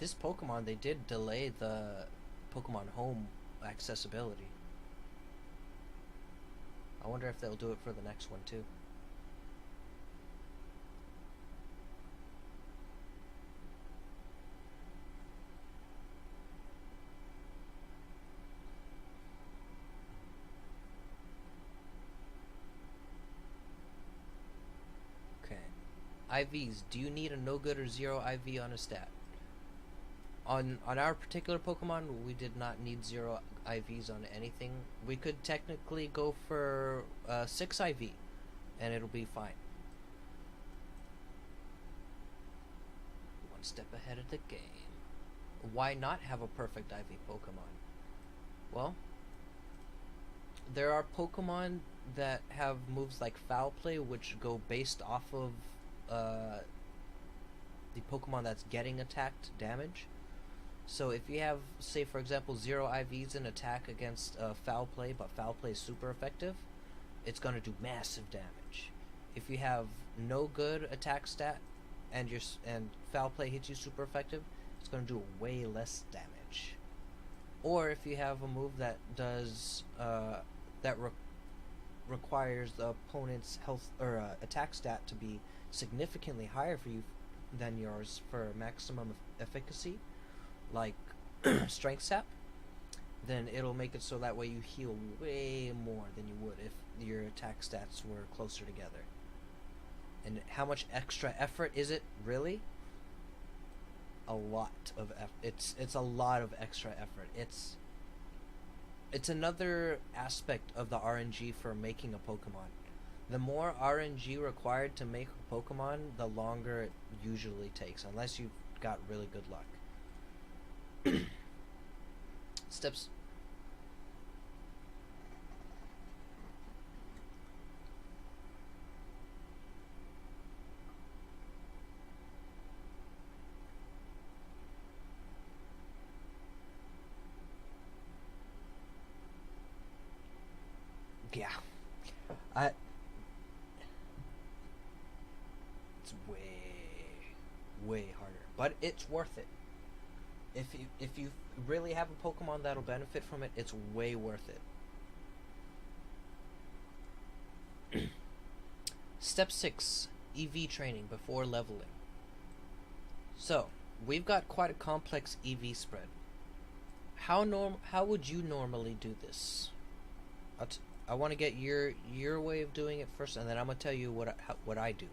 this Pokemon, they did delay the Pokemon Home accessibility. I wonder if they'll do it for the next one too. Okay. IVs. Do you need a no good or zero IV on a stat? On our particular Pokemon, we did not need zero IVs on anything. We could technically go for 6 IV, and it'll be fine. One step ahead of the game. Why not have a perfect IV Pokemon? Well, there are Pokemon that have moves like Foul Play, which go based off of the Pokemon that's getting attacked damage. So if you have, say for example, 0 IVs in attack against Foul Play, but Foul Play is super effective, it's going to do massive damage. If you have no good attack stat and Foul Play hits you super effective, it's going to do way less damage. Or if you have a move that does requires the opponent's health or attack stat to be significantly higher for you than yours for maximum efficacy, like Strength Sap, then it'll make it so that way you heal way more than you would if your attack stats were closer together. And how much extra effort is it, really? A lot of it's a lot of extra effort. It's another aspect of the RNG for making a Pokemon. The more RNG required to make a Pokemon, the longer it usually takes, unless you've got really good luck. Steps. Yeah. I. It's way harder, but it's worth it. If you really have a Pokemon that'll benefit from it, it's way worth it. Step 6, EV training before leveling. So, we've got quite a complex EV spread. How would you normally do this? I want to get your way of doing it first, and then I'm gonna tell you what I do.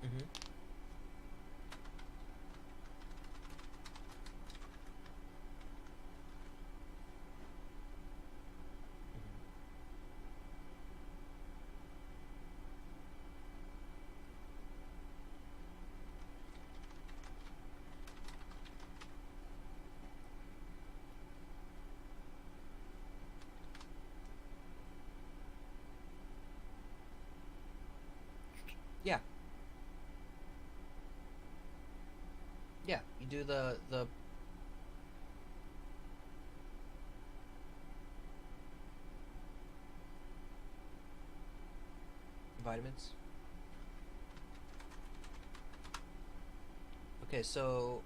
Mm-hmm. Yeah, yeah. You do the vitamins. Okay, so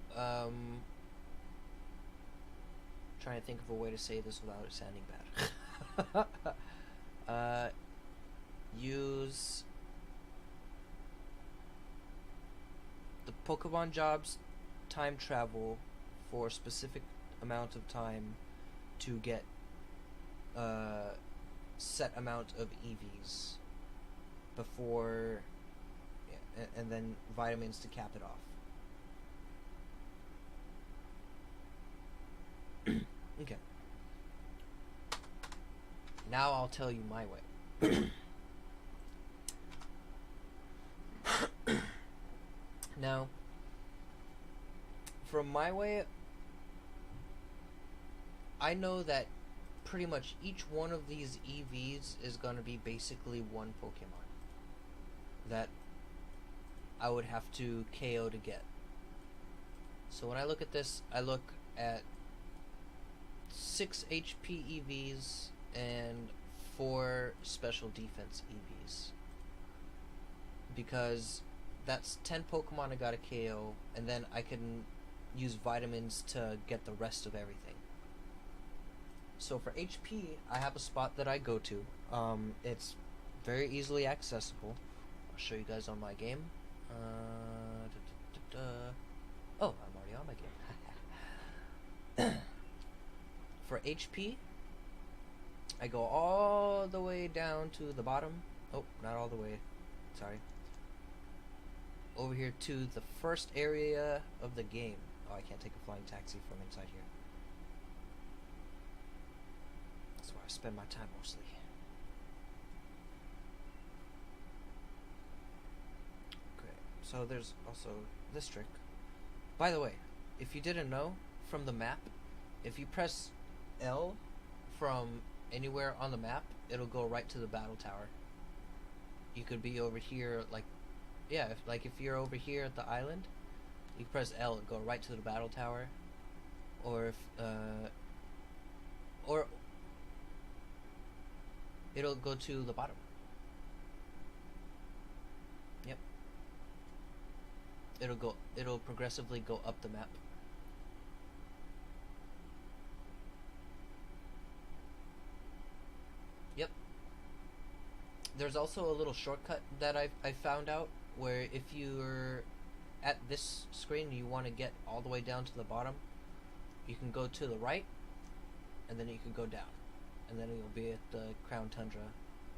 trying to think of a way to say this without it sounding bad. Use the Pokemon jobs time travel for a specific amount of time to get a set amount of EVs before, yeah, and then vitamins to cap it off. Okay. Now I'll tell you my way. Now, from my way, I know that pretty much each one of these EVs is going to be basically one Pokemon that I would have to KO to get. So when I look at this, I look at 6 HP EVs and 4 special defense EVs. Because that's 10 Pokemon I got a KO, and then I can use vitamins to get the rest of everything. So for HP, I have a spot that I go to. It's very easily accessible. I'll show you guys on my game. Oh, I'm already on my game. For HP, I go all the way down to the bottom. Oh, not all the way. Sorry. Over here to the first area of the game. Oh, I can't take a flying taxi from inside here. That's where I spend my time mostly. Okay, so there's also this trick. By the way, if you didn't know, from the map, if you press L from anywhere on the map, it'll go right to the battle tower. You could be over here, like, yeah, if you're over here at the island, you press L and go right to the battle tower. Or if, or it'll go to the bottom. Yep. It'll progressively go up the map. Yep. There's also a little shortcut that I found out, where if you're at this screen and you want to get all the way down to the bottom, you can go to the right, and then you can go down, and then you'll be at the Crown Tundra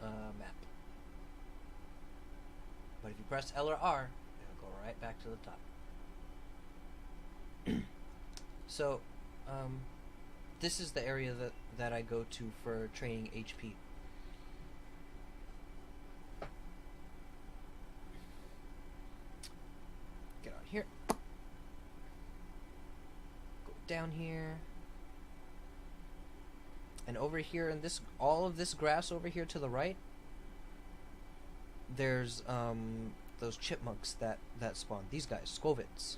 map. But if you press L or R, it'll go right back to the top. So, this is the area that I go to for training HP. Get on here. Go down here. And over here in this, all of this grass over here to the right, there's those chipmunks that spawn. These guys, Skovits.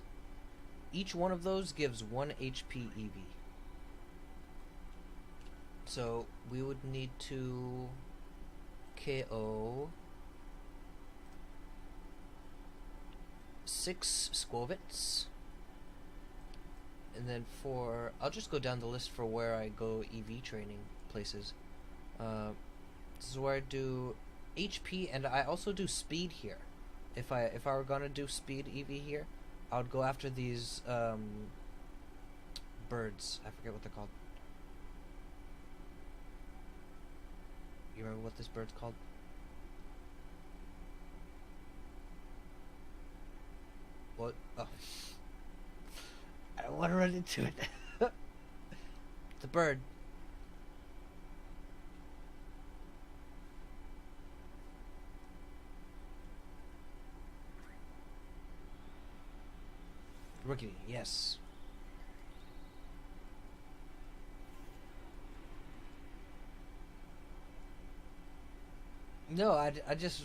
Each one of those gives 1 HP EV. So we would need to KO 6 Skovits. And then I'll just go down the list for where I go EV training places. This is where I do HP, and I also do speed here. If I were gonna do speed EV here, I would go after these birds. I forget what they're called. You remember what this bird's called? What? Oh. I don't want to run into it. The bird. Rookie, yes. No, I just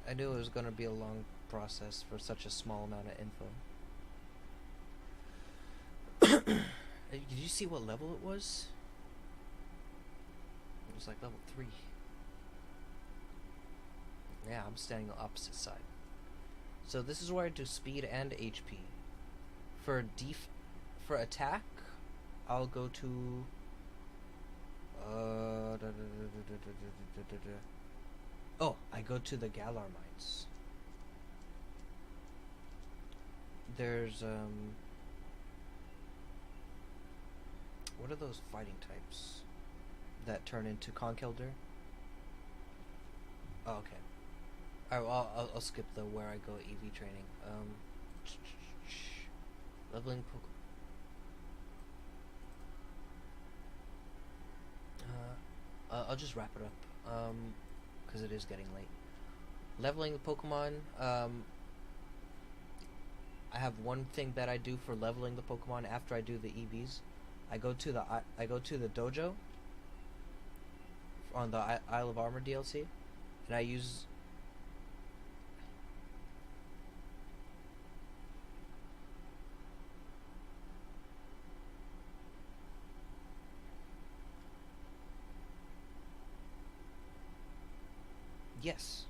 I knew it was gonna be a long process for such a small amount of info. Did you see what level it was? It was like level 3. Yeah, I'm standing on the opposite side. So this is where I do speed and HP. For attack, I'll go to oh, I go to the Galar mines. There's what are those fighting types that turn into Conkeldurr? Oh, okay. Alright, well, I'll skip the where I go EV training. Leveling I'll just wrap it up, because it is getting late. Leveling the Pokemon, I have one thing that I do for leveling the Pokemon after I do the EVs. I go to the dojo on the Isle of Armor DLC, and I use Yes,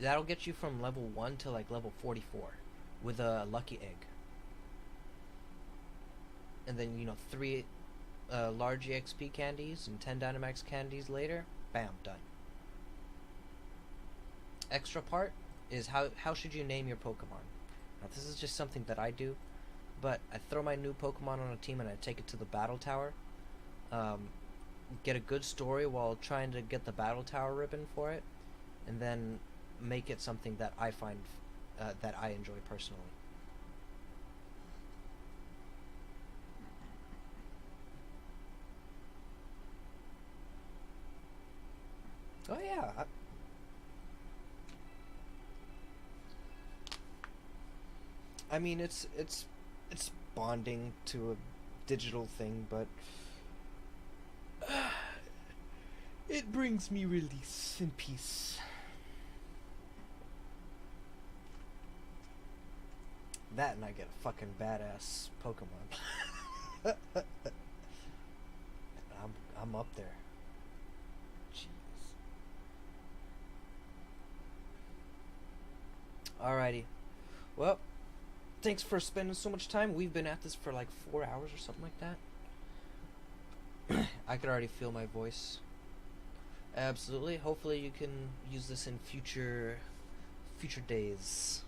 that'll get you from level 1 to like level 44 with a lucky egg. And then, you know, 3 large EXP candies and 10 Dynamax candies later, bam, done. Extra part is how should you name your Pokemon? Now, this is just something that I do, but I throw my new Pokemon on a team and I take it to the battle tower. Get a good story while trying to get the battle tower ribbon for it, and then make it something that I find that I enjoy personally. Oh yeah. I mean, it's bonding to a digital thing, but it brings me release and peace. That and I get a fucking badass Pokemon. I'm up there. Jeez. Alrighty. Well, thanks for spending so much time. We've been at this for like 4 hours or something like that. I could already feel my voice. Absolutely. Hopefully you can use this in future days.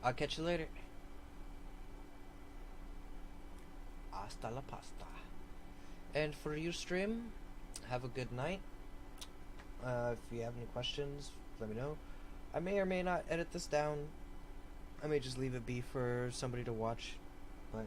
I'll catch you later. Hasta la pasta. And for your stream, have a good night. If you have any questions, let me know. I may or may not edit this down. I may just leave it be for somebody to watch. But